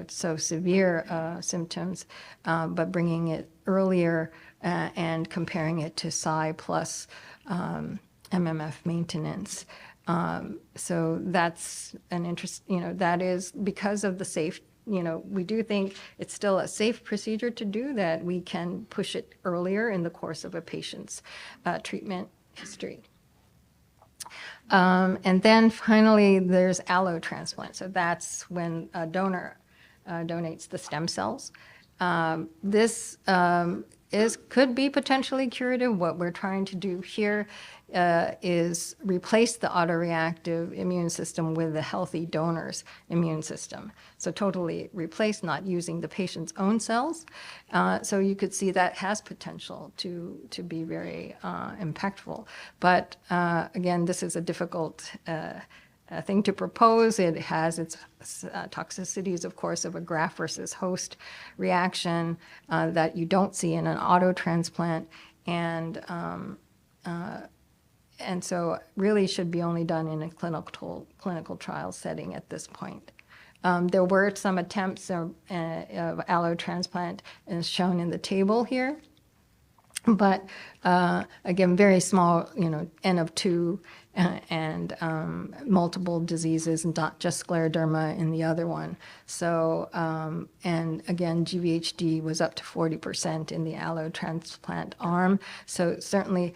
so severe symptoms, but bringing it earlier and comparing it to Cy plus MMF maintenance. So that's an interest. That is because of the safe. We do think it's still a safe procedure to do that. We can push it earlier in the course of a patient's treatment history. And then finally, there's allotransplant. So that's when a donor donates the stem cells. This could be potentially curative. What we're trying to do here is replace the autoreactive immune system with the healthy donor's immune system. So totally replace, not using the patient's own cells. So you could see that has potential to be very impactful. But again, this is a difficult thing to propose. It has its toxicities, of course, of a graft versus host reaction that you don't see in an auto transplant, and so really should be only done in a clinical trial setting at this point. There were some attempts of allotransplant, as shown in the table here, but again, very small, N of 2, and multiple diseases, and not just scleroderma in the other one. So, and again, GVHD was up to 40% in the allotransplant arm. So certainly,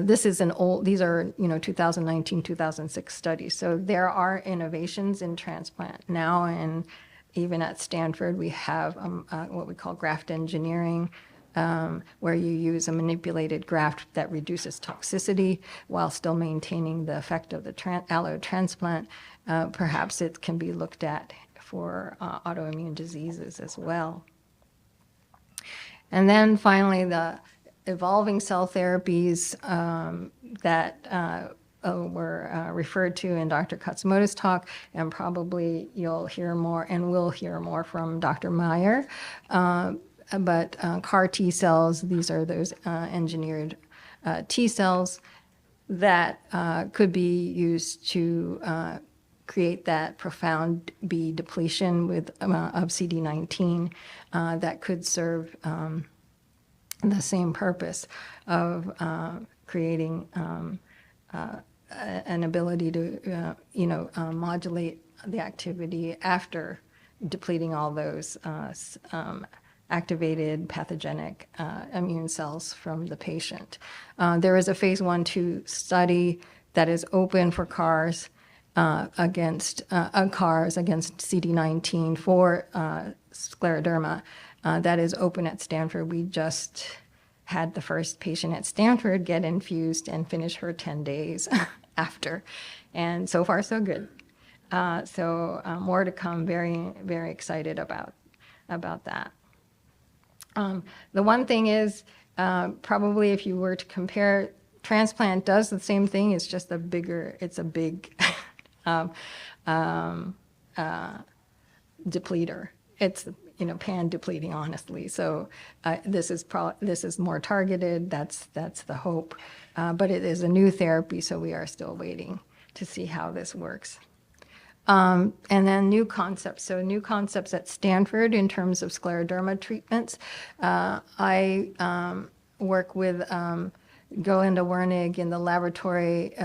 these are 2019, 2006 studies. So there are innovations in transplant now, and even at Stanford, we have what we call graft engineering, where you use a manipulated graft that reduces toxicity while still maintaining the effect of the allotransplant. Perhaps it can be looked at for autoimmune diseases as well. And then finally, the evolving cell therapies that were referred to in Dr. Katsumoto's talk, and probably you'll hear more and will hear more from Dr. Meyer. But CAR T cells, these are those engineered T cells that could be used to create that profound B depletion of CD19 that could serve the same purpose of creating an ability to modulate the activity after depleting all those activated pathogenic immune cells from the patient. There is a phase 1/2 study that is open for CARs against CD19 for scleroderma that is open at Stanford. We just had the first patient at Stanford get infused and finish her 10 days after, and so far so good. So more to come. Very, very excited about that. The one thing is, probably if you were to compare, transplant does the same thing. It's just depleter. It's, you know, pan depleting, honestly. So this is more targeted. That's the hope. But it is a new therapy, so we are still waiting to see how this works. And then new concepts. So new concepts at Stanford in terms of scleroderma treatments. I work with Golinda Wernig in the laboratory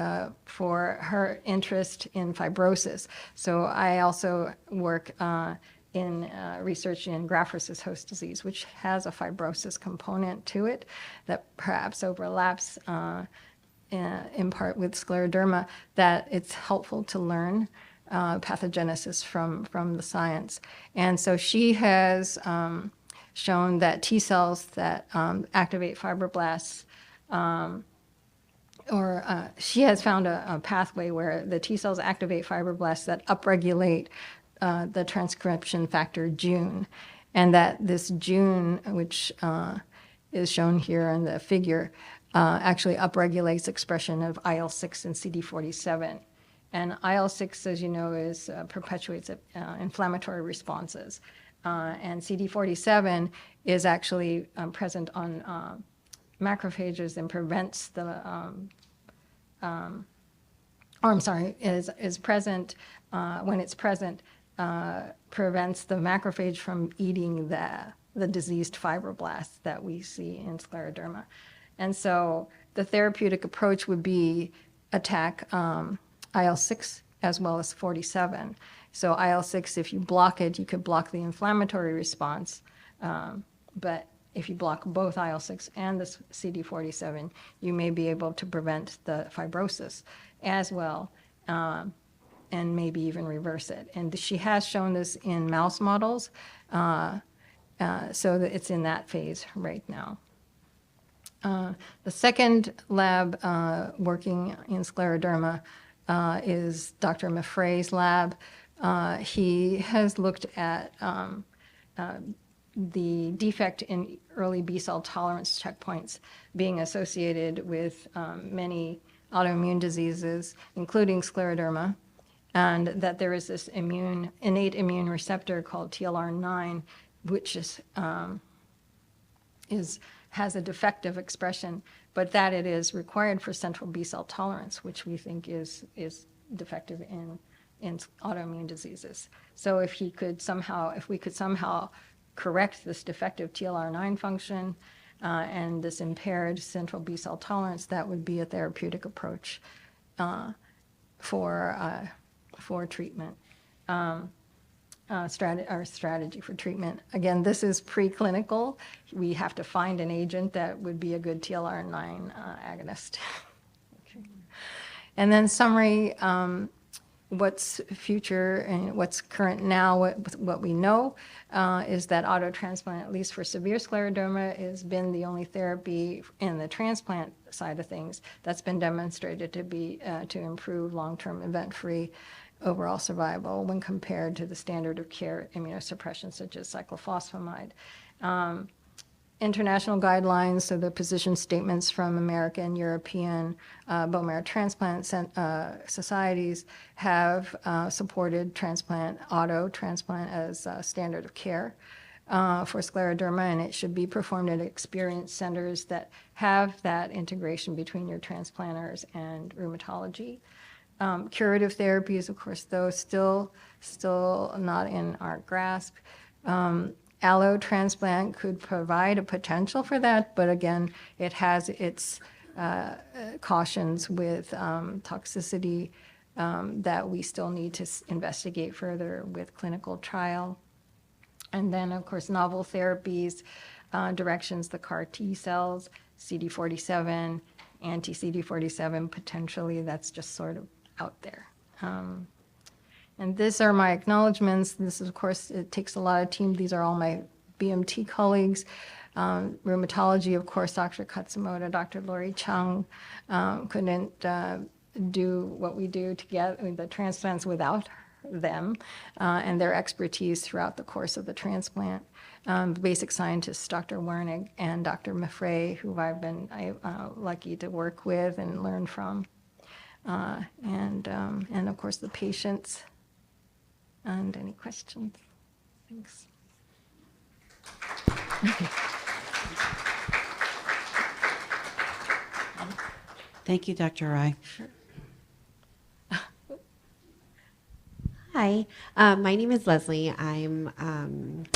for her interest in fibrosis. So I also work in research in graft-versus-host disease, which has a fibrosis component to it that perhaps overlaps in part with scleroderma, that it's helpful to learn pathogenesis from the science. And so she has shown that T cells that activate fibroblasts, she has found a pathway where the T cells activate fibroblasts that upregulate the transcription factor Jun, and that this Jun, which is shown here in the figure, actually upregulates expression of IL-6 and CD47. And IL-6, as you know, perpetuates inflammatory responses. And CD47 is actually present on macrophages and prevents is present, when it's present, prevents the macrophage from eating the diseased fibroblasts that we see in scleroderma. And so the therapeutic approach would be attack IL-6 as well as 47. So IL-6, if you block it, you could block the inflammatory response. But if you block both IL-6 and the CD47, you may be able to prevent the fibrosis as well, and maybe even reverse it. And she has shown this in mouse models, so that it's in that phase right now. The second lab working in scleroderma is Dr. Maffrei's lab. He has looked at the defect in early B-cell tolerance checkpoints being associated with many autoimmune diseases, including scleroderma, and that there is this innate immune receptor called TLR9, which has a defective expression, but that it is required for central B-cell tolerance, which we think is defective in autoimmune diseases. So if we could somehow correct this defective TLR9 function and this impaired central B-cell tolerance, that would be a therapeutic approach for treatment. Our strategy for treatment. Again, this is preclinical. We have to find an agent that would be a good TLR9 agonist. Okay. And then summary, what's future and what's current now, what we know is that autotransplant, at least for severe scleroderma, has been the only therapy in the transplant side of things that's been demonstrated to improve long-term event-free overall survival when compared to the standard of care immunosuppression such as cyclophosphamide. International guidelines, so the position statements from American, European bone marrow transplant societies have supported auto transplant as standard of care for scleroderma, and it should be performed at experienced centers that have that integration between your transplanters and rheumatology. Curative therapies, of course, though, still not in our grasp. Allo transplant could provide a potential for that, but again, it has its cautions with toxicity that we still need to investigate further with clinical trial. And then, of course, novel therapies, directions, the CAR T cells, CD47, anti-CD47 potentially, that's just sort of out there. And these are my acknowledgements. This is, of course, it takes a lot of team. These are all my BMT colleagues. Rheumatology, of course, Dr. Katsumoto, Dr. Lori Chung couldn't do what we do together, the transplants without them and their expertise throughout the course of the transplant. The basic scientists, Dr. Wernig and Dr. Maffrey, who I've been lucky to work with and learn from. And of course, the patients. And any questions? Thanks. Thank you, Dr. Rai. Hi, my name is Leslie. I'm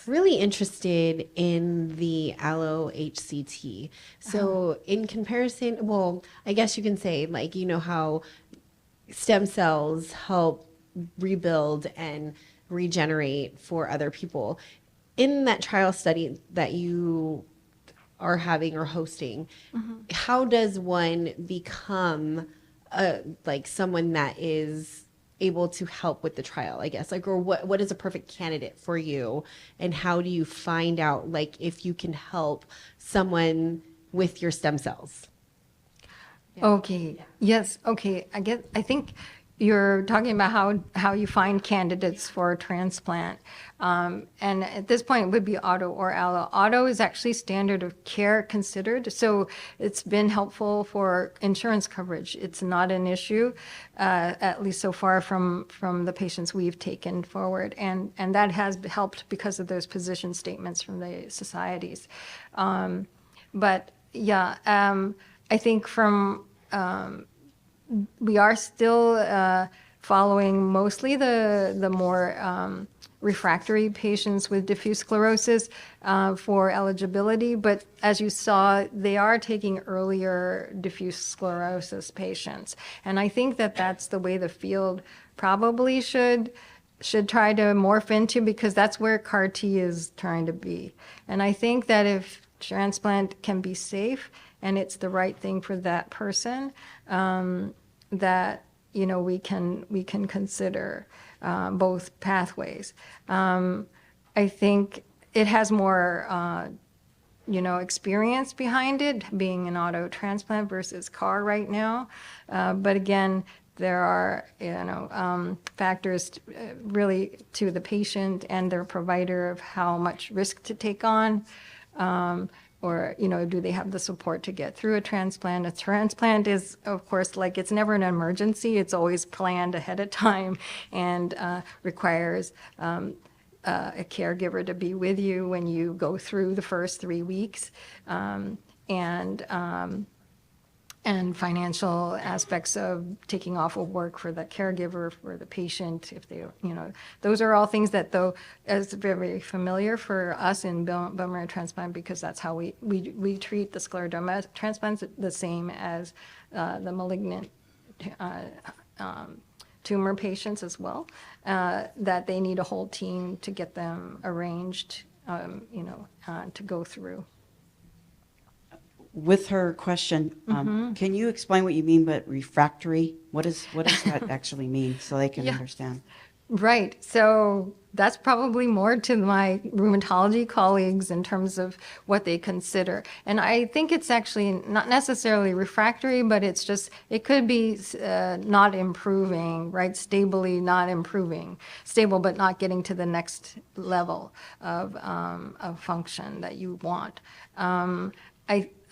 really interested in the allo HCT. So, in comparison, well, I guess you can say, like, you know, how stem cells help rebuild and regenerate for other people. In that trial study that you are having or hosting, how does one become like someone that is able to help with the trial, I guess, like, or what is a perfect candidate for you, and how do you find out, like, if you can help someone with your stem cells? Okay. Yes. Okay. I think you're talking about how you find candidates for a transplant. And at this point, it would be auto or allo. Auto is actually standard of care considered. So it's been helpful for insurance coverage. It's not an issue, at least so far from the patients we've taken forward. And that has helped because of those position statements from the societies. But yeah, I think we are still following mostly the more refractory patients with diffuse sclerosis for eligibility. But as you saw, they are taking earlier diffuse sclerosis patients. And I think that that's the way the field probably should try to morph into, because that's where CAR T is trying to be. And I think that if transplant can be safe and it's the right thing for that person, that, you know, we can consider both pathways. I think it has more, you know, experience behind it, being an auto transplant versus CAR right now. But again, there are, you know, factors really to the patient and their provider of how much risk to take on. Or, you know, do they have the support to get through a transplant? A transplant is, of course, like, it's never an emergency. It's always planned ahead of time and requires a caregiver to be with you when you go through the first 3 weeks. And financial aspects of taking off of work for the caregiver, for the patient, if they, you know, those are all things that, though, is very familiar for us in bone marrow transplant, because that's how we treat the scleroderma transplants the same as the malignant tumor patients as well, that they need a whole team to get them arranged, you know, to go through. With her question, can you explain what you mean by refractory? What does that actually mean, so they can understand? Right. So that's probably more to my rheumatology colleagues in terms of what they consider. And I think it's actually not necessarily refractory, but it's just, it could be not improving, right? Stably not improving. Stable, but not getting to the next level of function that you want.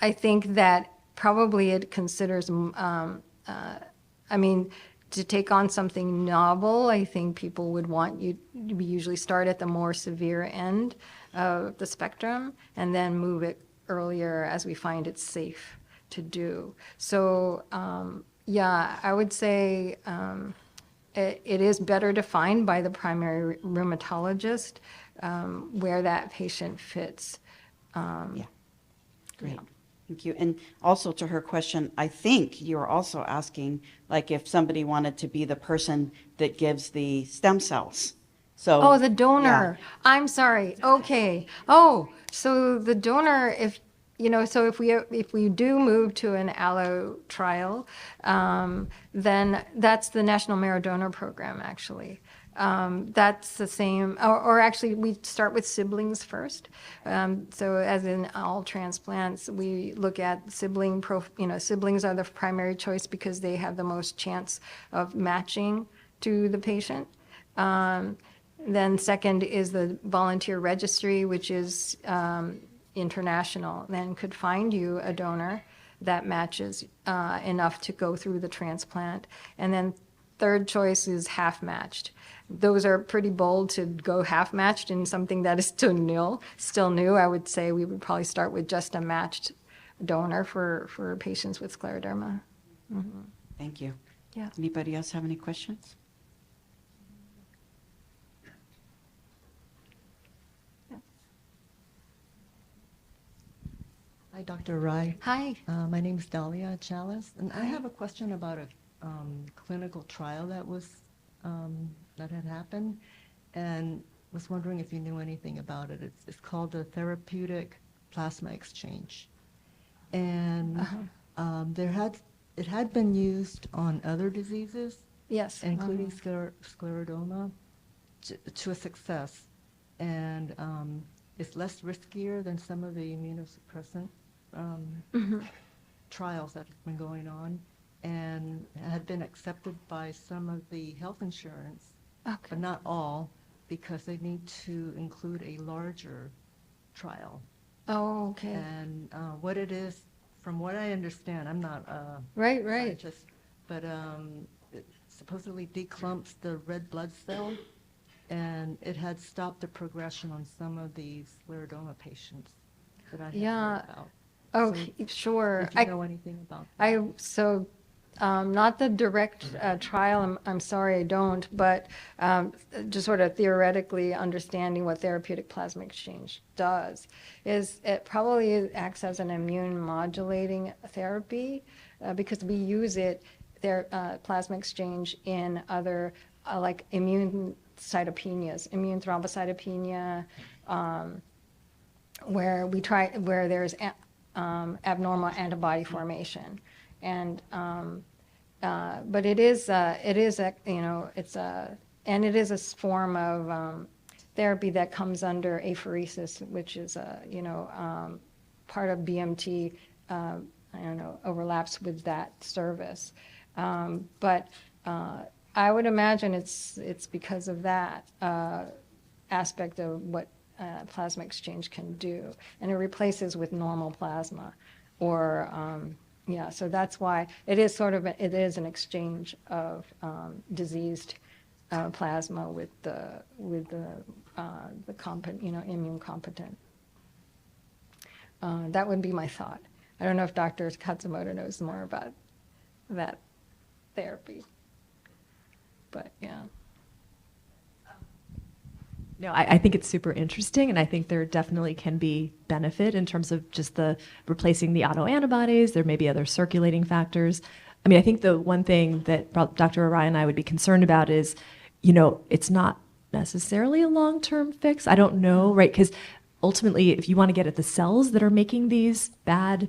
I think that probably it considers, I mean, to take on something novel, I think people would want you to usually start at the more severe end of the spectrum and then move it earlier as we find it safe to do. So, yeah, I would say it is better defined by the primary rheumatologist where that patient fits. Yeah, great. Thank you. And also to her question, I think you're also asking, like, if somebody wanted to be the person that gives the stem cells. So, oh, the donor. Yeah. I'm sorry. Okay. Oh, so the donor, if you know, so if we do move to an allo trial, then that's the National Marrow Donor Program, actually. That's the same, or actually we start with siblings first. So as in all transplants, we look at siblings are the primary choice because they have the most chance of matching to the patient. Then second is the volunteer registry, which is international, then could find you a donor that matches enough to go through the transplant. And then third choice is half-matched. Those are pretty bold to go half-matched in something that is still new. I would say we would probably start with just a matched donor for patients with scleroderma. Thank you. Yeah. Anybody else have any questions? Hi, Dr. Rai. Hi. My name is Dahlia Chalice, and I have a question about a clinical trial that had happened, and was wondering if you knew anything about it. It's called the Therapeutic Plasma Exchange, and it had been used on other diseases, Yes. including scleroderma, to a success, and it's less riskier than some of the immunosuppressant trials that have been going on, and had been accepted by some of the health insurance, but not all, because they need to include a larger trial. Oh, okay. And what it is, from what I understand, I'm not a Right. scientist, but it supposedly declumps the red blood cell, and it had stopped the progression on some of these scleroderma patients that I had heard about. Okay, sure. Did you know anything about that? Not the direct trial, I'm sorry, I don't, but just sort of theoretically understanding what therapeutic plasma exchange does is it probably acts as an immune modulating therapy because we use plasma exchange in other like immune cytopenias, immune thrombocytopenia, where there's abnormal antibody formation. And but it is a form of therapy that comes under apheresis, which is part of BMT. Overlaps with that service, but I would imagine it's because of that aspect of what plasma exchange can do, and it replaces with normal plasma, or so that's why it is an exchange of diseased plasma with the immune competent. That would be my thought. I don't know if Dr. Katsumoto knows more about that therapy, but yeah. No, I think it's super interesting, and I think there definitely can be benefit in terms of just the replacing the autoantibodies. There may be other circulating factors. I mean, I think the one thing that Dr. Arai and I would be concerned about is, it's not necessarily a long-term fix. I don't know, right? Because ultimately, if you want to get at the cells that are making these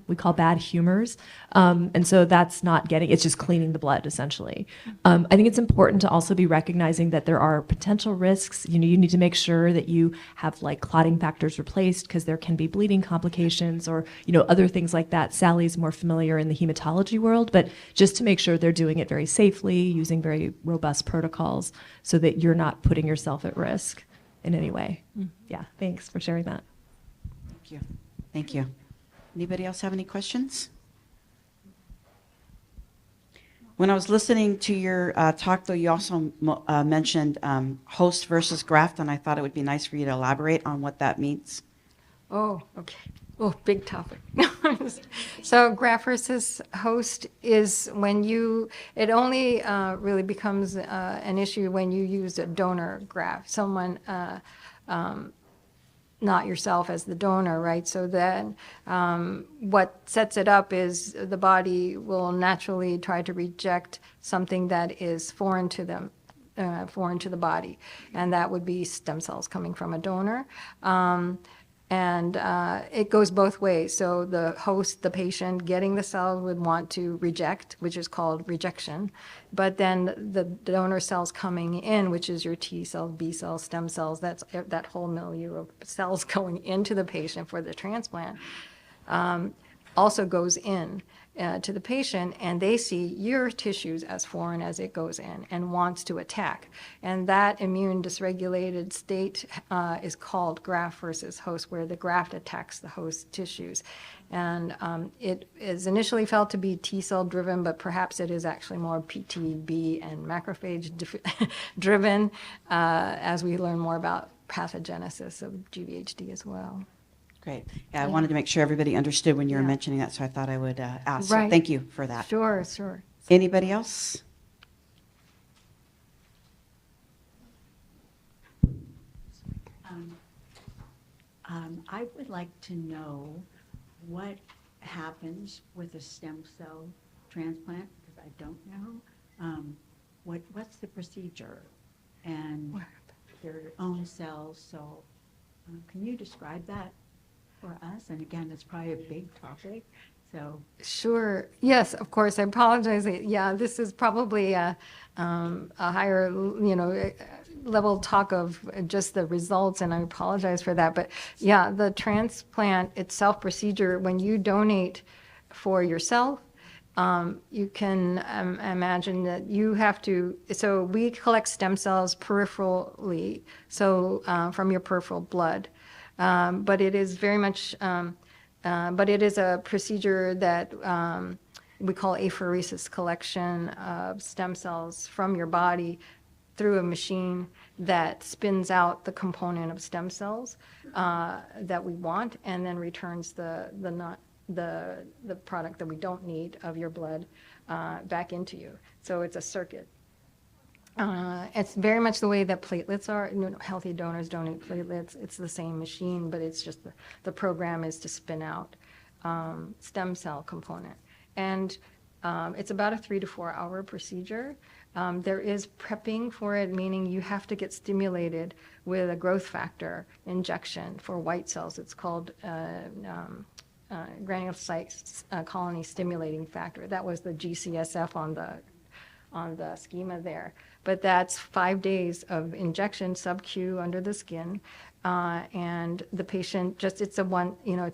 we call bad humors, and so that's not it's just cleaning the blood, essentially. I think it's important to also be recognizing that there are potential risks. You need to make sure that you have clotting factors replaced, because there can be bleeding complications or, other things like that. Sally's more familiar in the hematology world, but just to make sure they're doing it very safely, using very robust protocols so that you're not putting yourself at risk in any way. Yeah, thanks for sharing that. Thank you. Thank you. Anybody else have any questions? When I was listening to your talk, though, you also mentioned host versus graft, and I thought it would be nice for you to elaborate on what that means. Oh, okay. Oh, big topic. So graft versus host is when it only really becomes an issue when you use a donor graft, someone, not yourself as the donor, right? So then what sets it up is the body will naturally try to reject something that is foreign to them, foreign to the body, and that would be stem cells coming from a donor. And it goes both ways. So the host, the patient getting the cell, would want to reject, which is called rejection. But then the donor cells coming in, which is your T cells, B cells, stem cells, that's that whole milieu of cells going into the patient for the transplant, also goes in. to the patient, and they see your tissues as foreign as it goes in and wants to attack. And that immune dysregulated state is called graft versus host, where the graft attacks the host tissues. And it is initially felt to be T cell driven, but perhaps it is actually more PTB and macrophage driven as we learn more about pathogenesis of GVHD as well. Great. Yeah, I wanted to make sure everybody understood when you were Yeah. mentioning that, so I thought I would ask. So Right. thank you for that. Sure, sure. Anybody else? I would like to know what happens with a stem cell transplant, because I don't know. What's the procedure? And their own cells, so can you describe that for us? And again, it's probably a big topic, so. Sure. Yes, of course. I apologize. Yeah, this is probably a higher, level talk of just the results, and I apologize for that. But yeah, the transplant itself procedure, when you donate for yourself, you can imagine that you have to, so we collect stem cells peripherally, so from your peripheral blood. But it is very much, but it is a procedure that we call apheresis, collection of stem cells from your body through a machine that spins out the component of stem cells that we want, and then returns the product that we don't need of your blood back into you. So it's a circuit. It's very much the way that platelets are. Healthy donors donate platelets. It's the same machine, but it's just the program is to spin out stem cell component. And it's about a 3 to 4 hour procedure. There is prepping for it, meaning you have to get stimulated with a growth factor injection for white cells. It's called granulocyte colony stimulating factor. That was the GCSF on the schema there. But that's 5 days of injection sub-Q under the skin. And the patient it's it's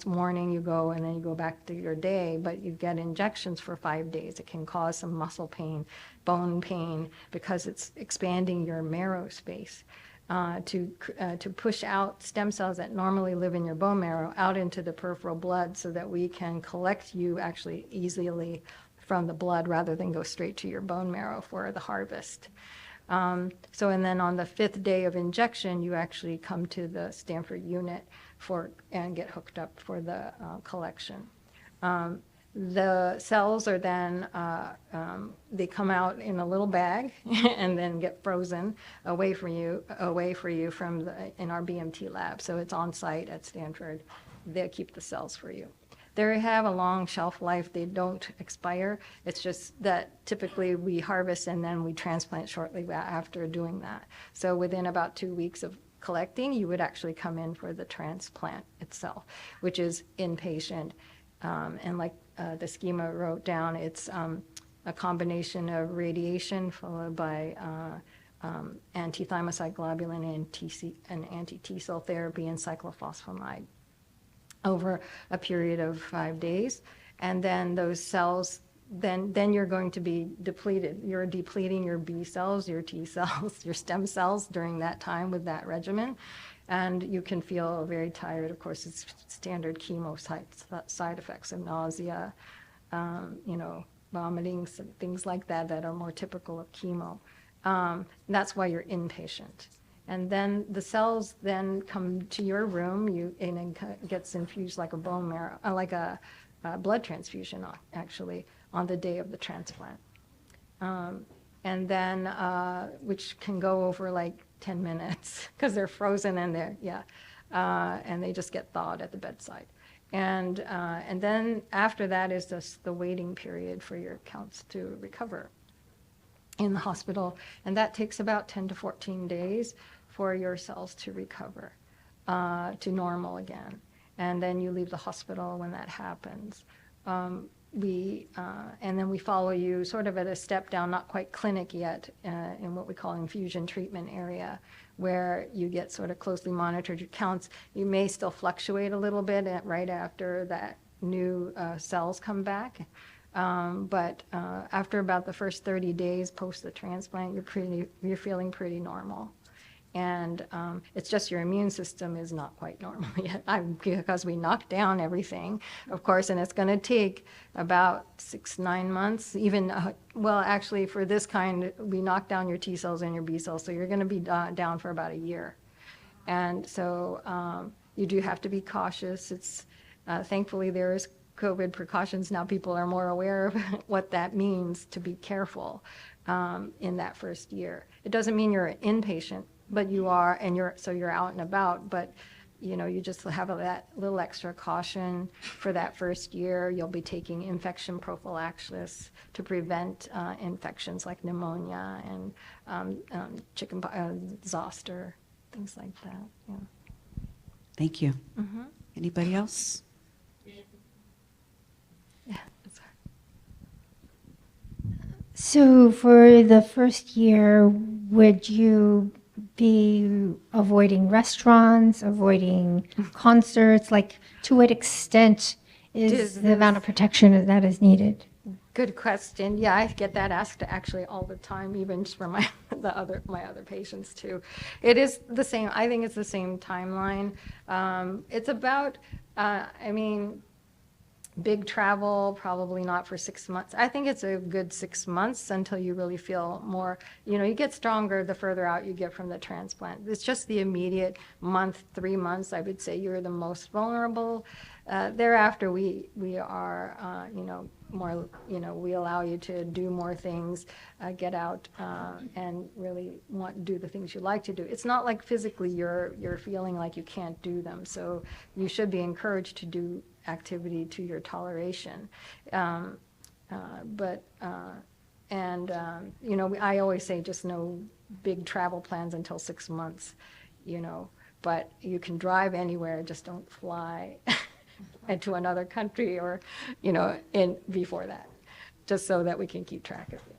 morning, you go, and then you go back to your day, but you get injections for 5 days. It can cause some muscle pain, bone pain, because it's expanding your marrow space. To push out stem cells that normally live in your bone marrow out into the peripheral blood, so that we can collect you actually easily from the blood rather than go straight to your bone marrow for the harvest. And then on the 5th day of injection, you actually come to the Stanford unit and get hooked up for the collection. The cells are then, they come out in a little bag and then get frozen away for you from in our BMT lab. So it's on site at Stanford. They'll keep the cells for you. They have a long shelf life. They don't expire. It's just that typically we harvest and then we transplant shortly after doing that. So within about 2 weeks of collecting, you would actually come in for the transplant itself, which is inpatient. And like the schema wrote down, it's a combination of radiation followed by anti-thymocyte globulin and anti-T cell therapy and cyclophosphamide over a period of 5 days. And then those cells, then you're going to be depleted. You're depleting your B cells, your T cells, your stem cells during that time with that regimen. And you can feel very tired. Of course, it's standard chemo side effects of nausea, vomiting, things like that are more typical of chemo. That's why you're inpatient. And then the cells then come to your room, and it gets infused like a bone marrow, like a blood transfusion, actually, on the day of the transplant. And then, which can go over like 10 minutes, because they're frozen and and they just get thawed at the bedside. And then after that is just the waiting period for your counts to recover in the hospital. And that takes about 10 to 14 days for your cells to recover to normal again. And then you leave the hospital when that happens. And then we follow you sort of at a step down, not quite clinic yet, in what we call infusion treatment area, where you get sort of closely monitored your counts. You may still fluctuate a little bit right after that new cells come back. But after about the first 30 days post the transplant, you're feeling pretty normal. And it's just your immune system is not quite normal yet because we knocked down everything, of course, and it's going to take about 6-9 months. Even, well, actually, for this kind, we knock down your T cells and your B cells, so you're going to be down for about a year. And so you do have to be cautious. It's thankfully there is COVID precautions. Now people are more aware of what that means to be careful in that first year. It doesn't mean you're an inpatient, but you are, and you're out and about, but you just have that little extra caution for that first year. You'll be taking infection prophylaxis to prevent infections like pneumonia and zoster, things like that. Yeah. Thank you. Anybody else? Yeah, that's right. So for the first year, would you be avoiding restaurants, avoiding concerts? Like, to what extent is the amount of protection that is needed? Good question. Yeah, I get that asked actually all the time, even from my other patients too. It is the same. I think it's the same timeline. It's about, big travel, probably not for 6 months. I think it's a good 6 months until you really feel more, you get stronger the further out you get from the transplant. It's just the immediate month, 3 months, I would say you're the most vulnerable. Thereafter, we are, more, we allow you to do more things, get out and really do the things you like to do. It's not like physically you're feeling like you can't do them. So you should be encouraged to do activity to your toleration. I always say just no big travel plans until 6 months, but you can drive anywhere, just don't fly into another country or, before that, just so that we can keep track of you.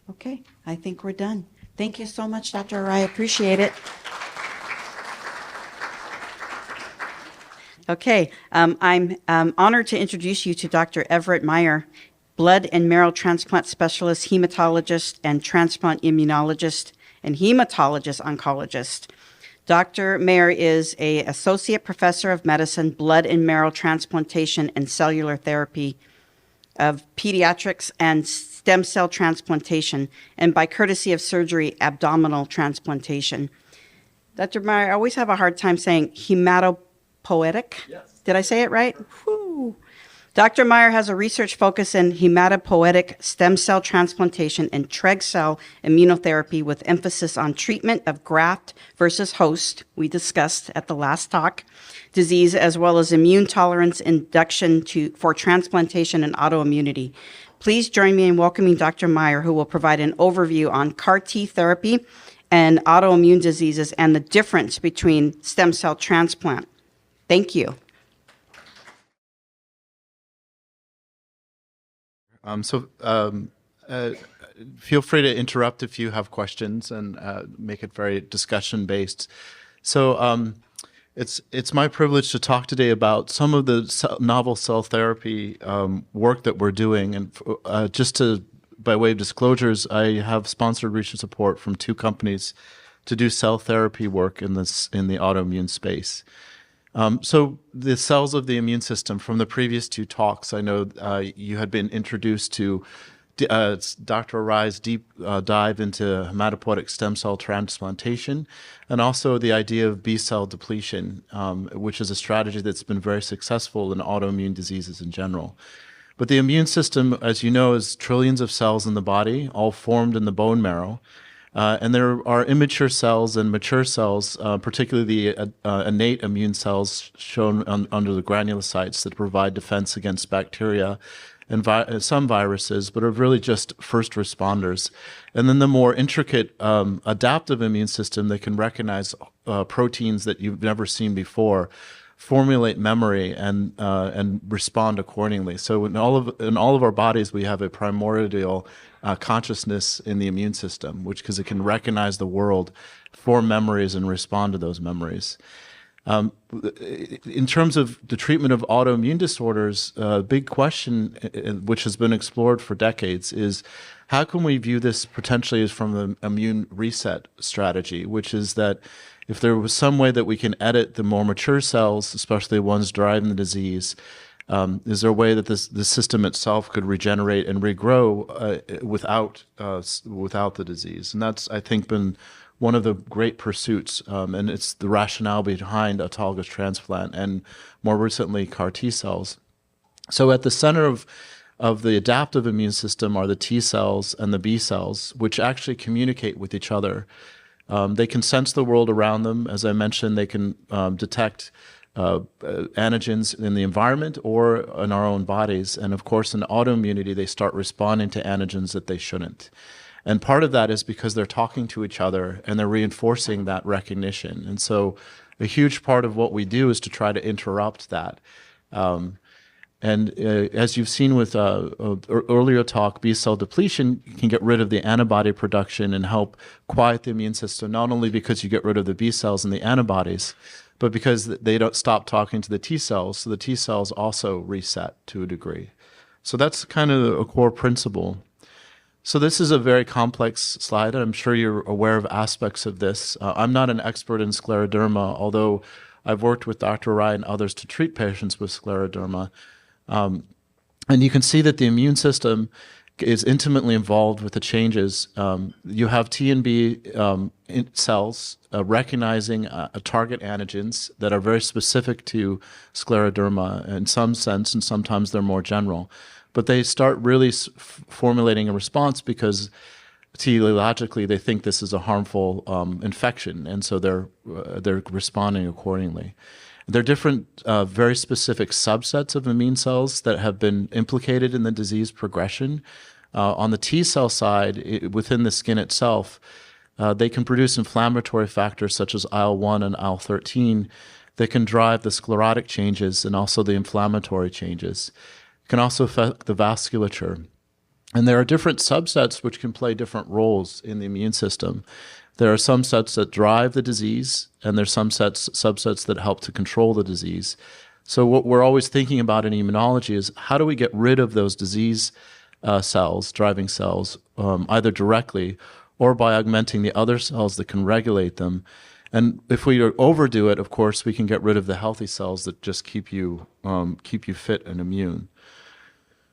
Okay, I think we're done. Thank you so much, Dr. Arai. I appreciate it. Okay, I'm honored to introduce you to Dr. Everett Meyer, blood and marrow transplant specialist, hematologist, and transplant immunologist, and hematologist oncologist. Dr. Meyer is an associate professor of medicine, blood and marrow transplantation and cellular therapy of pediatrics and stem cell transplantation, and by courtesy of surgery, abdominal transplantation. Dr. Meyer, I always have a hard time saying hematopoietic. Yes. Did I say it right? Whew. Dr. Meyer has a research focus in hematopoietic stem cell transplantation and Treg cell immunotherapy with emphasis on treatment of graft versus host, we discussed at the last talk, disease, as well as immune tolerance induction for transplantation and autoimmunity. Please join me in welcoming Dr. Meyer, who will provide an overview on CAR T therapy and autoimmune diseases and the difference between stem cell transplant. Thank you. Feel free to interrupt if you have questions and make it very discussion-based. So it's my privilege to talk today about some of the novel cell therapy work that we're doing. And by way of disclosures, I have sponsored research support from 2 companies to do cell therapy work in the autoimmune space. So the cells of the immune system, from the previous 2 talks, I know you had been introduced to Dr. Arai's deep dive into hematopoietic stem cell transplantation, and also the idea of B-cell depletion, which is a strategy that's been very successful in autoimmune diseases in general. But the immune system, as you know, is trillions of cells in the body, all formed in the bone marrow. And there are immature cells and mature cells, particularly the innate immune cells shown under the granulocytes that provide defense against bacteria and some viruses, but are really just first responders. And then the more intricate adaptive immune system that can recognize proteins that you've never seen before, formulate memory and respond accordingly. So in all of our bodies, we have a primordial consciousness in the immune system, because it can recognize the world, form memories, and respond to those memories. In terms of the treatment of autoimmune disorders, a big question, which has been explored for decades, is how can we view this potentially as from an immune reset strategy, which is that if there was some way that we can edit the more mature cells, especially the ones driving the disease, is there a way that the system itself could regenerate and regrow without the disease? And that's, I think, been one of the great pursuits, and it's the rationale behind autologous transplant and more recently CAR T cells. So at the center of the adaptive immune system are the T cells and the B cells, which actually communicate with each other. They can sense the world around them. As I mentioned, they can detect antigens in the environment or in our own bodies. And of course, in autoimmunity, they start responding to antigens that they shouldn't. And part of that is because they're talking to each other and they're reinforcing that recognition. And so a huge part of what we do is to try to interrupt that. As you've seen with earlier talk, B-cell depletion can get rid of the antibody production and help quiet the immune system, not only because you get rid of the B cells and the antibodies, but because they don't stop talking to the T cells, so the T cells also reset to a degree. So that's kind of a core principle. So this is a very complex slide, and I'm sure you're aware of aspects of this. I'm not an expert in scleroderma, although I've worked with Dr. Rai and others to treat patients with scleroderma. And you can see that the immune system is intimately involved with the changes. You have T and B cells recognizing target antigens that are very specific to scleroderma in some sense, and sometimes they're more general. But they start really formulating a response because teleologically they think this is a harmful infection, and so they're responding accordingly. There are different, very specific subsets of immune cells that have been implicated in the disease progression. On the T cell side, within the skin itself, they can produce inflammatory factors such as IL-1 and IL-13 that can drive the sclerotic changes and also the inflammatory changes. It can also affect the vasculature. And there are different subsets which can play different roles in the immune system. There are some sets that drive the disease, and there's some subsets that help to control the disease. So what we're always thinking about in immunology is how do we get rid of those disease cells, driving cells, either directly or by augmenting the other cells that can regulate them. And if we overdo it, of course, we can get rid of the healthy cells that just keep you fit and immune.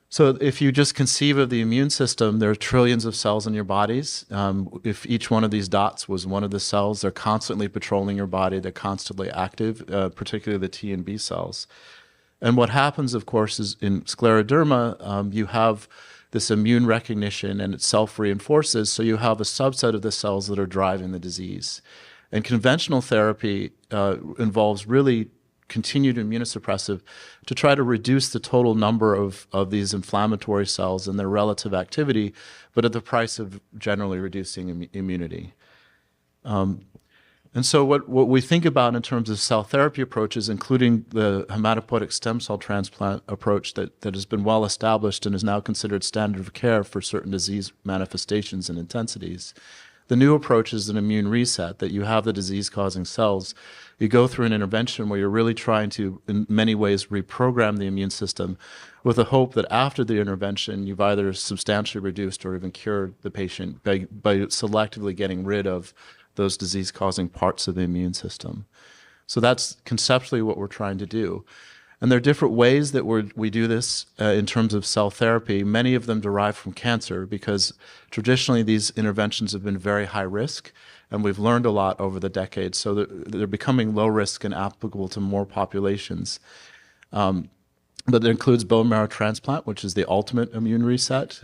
So if you just conceive of the immune system, there are trillions of cells in your bodies. If each one of these dots was one of the cells, they're constantly patrolling your body. They're constantly active, particularly the T and B cells. And what happens, of course, is in scleroderma, you have this immune recognition and it self-reinforces, so you have a subset of the cells that are driving the disease. And conventional therapy involves really continued immunosuppressive to try to reduce the total number of these inflammatory cells and their relative activity, but at the price of generally reducing immunity. And so what we think about in terms of cell therapy approaches, including the hematopoietic stem cell transplant approach that has been well established and is now considered standard of care for certain disease manifestations and intensities. The new approach is an immune reset, that you have the disease-causing cells. You go through an intervention where you're really trying to, in many ways, reprogram the immune system with the hope that after the intervention, you've either substantially reduced or even cured the patient by selectively getting rid of those disease-causing parts of the immune system. So that's conceptually what we're trying to do. And there are different ways that we do this in terms of cell therapy. Many of them derive from cancer because traditionally these interventions have been very high risk, and we've learned a lot over the decades. So they're becoming low risk and applicable to more populations. But it includes bone marrow transplant, which is the ultimate immune reset.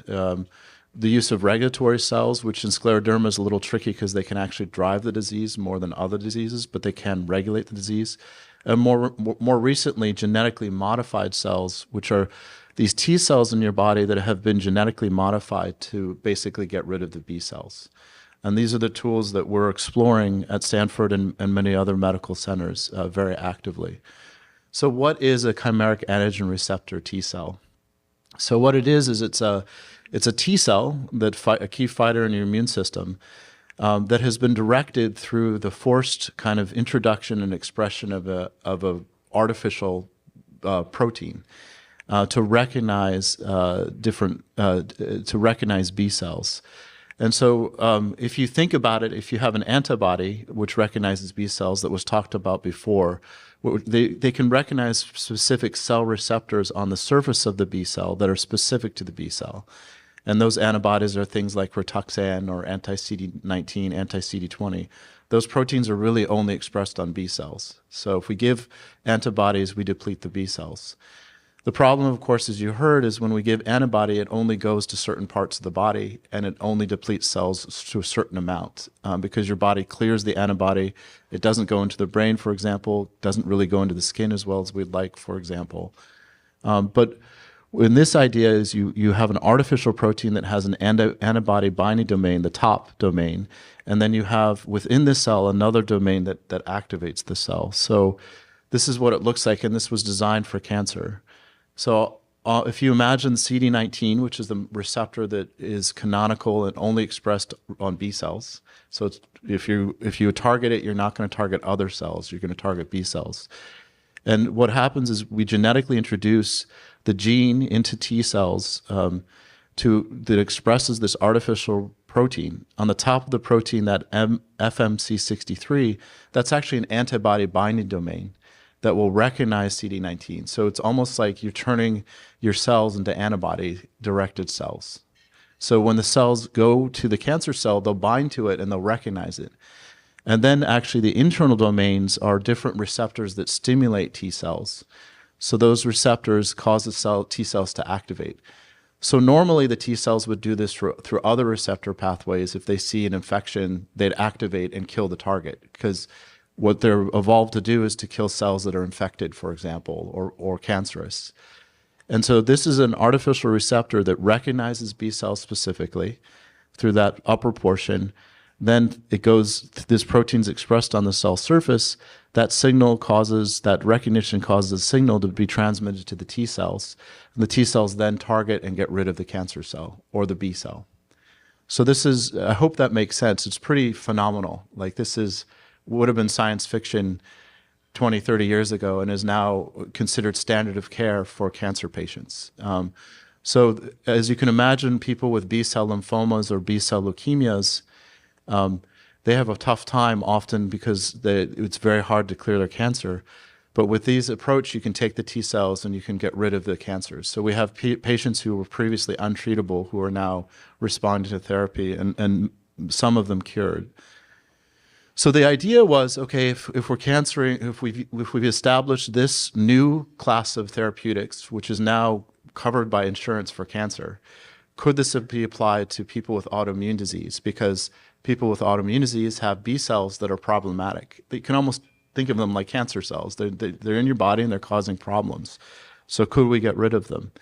The use of regulatory cells, which in scleroderma is a little tricky because they can actually drive the disease more than other diseases, but they can regulate the disease. And more recently, genetically modified cells, which are these T cells in your body that have been genetically modified to basically get rid of the B cells. And these are the tools that we're exploring at Stanford and many other medical centers very actively. So what is a chimeric antigen receptor T cell? So what it is it's a T cell, a key fighter in your immune system. that has been directed through the forced kind of introduction and expression of a artificial protein to recognize to recognize B cells. And so if you think about it, if you have an antibody which recognizes B cells that was talked about before, they can recognize specific cell receptors on the surface of the B cell that are specific to the B cell. And those antibodies are things like Rituxan or anti-CD19, anti-CD20. Those proteins are really only expressed on B cells. So if we give antibodies, we deplete the B cells. The problem, of course, as you heard, is when we give antibody, it only goes to certain parts of the body, and it only depletes cells to a certain amount because your body clears the antibody. It doesn't go into the brain, for example, doesn't really go into the skin as well as we'd like, for example. But in this idea is you have an artificial protein that has an antibody binding domain, the top domain, and then you have within the cell another domain that activates the cell. So this is what it looks like, and this was designed for cancer. So if you imagine CD19, which is the receptor that is canonical and only expressed on B cells. So if you target it, you're not going to target other cells. You're going to target B cells. And what happens is we genetically introduce the gene into T cells that expresses this artificial protein. On the top of the protein, that FMC63, that's actually an antibody binding domain that will recognize CD19. So it's almost like you're turning your cells into antibody-directed cells. So when the cells go to the cancer cell, they'll bind to it and they'll recognize it. And then actually the internal domains are different receptors that stimulate T cells. So those receptors cause the T cells to activate. So normally the T cells would do this through other receptor pathways. If they see an infection, they'd activate and kill the target, because what they're evolved to do is to kill cells that are infected, for example, or cancerous. And so this is an artificial receptor that recognizes B cells specifically through that upper portion. Then it goes, this protein's expressed on the cell surface. That recognition causes a signal to be transmitted to the T cells. And the T cells then target and get rid of the cancer cell or the B cell. So this is, I hope that makes sense. It's pretty phenomenal. Like would have been science fiction 20, 30 years ago and is now considered standard of care for cancer patients. So as you can imagine, people with B-cell lymphomas or B-cell leukemias, they have a tough time often because it's very hard to clear their cancer. But with these approach, you can take the T cells and you can get rid of the cancers. So we have patients who were previously untreatable who are now responding to therapy, and some of them cured. So the idea was, okay, if we've established this new class of therapeutics, which is now covered by insurance for cancer, could this be applied to people with autoimmune disease? Because people with autoimmune disease have B cells that are problematic. You can almost think of them like cancer cells. They're in your body and they're causing problems. So could we get rid of them?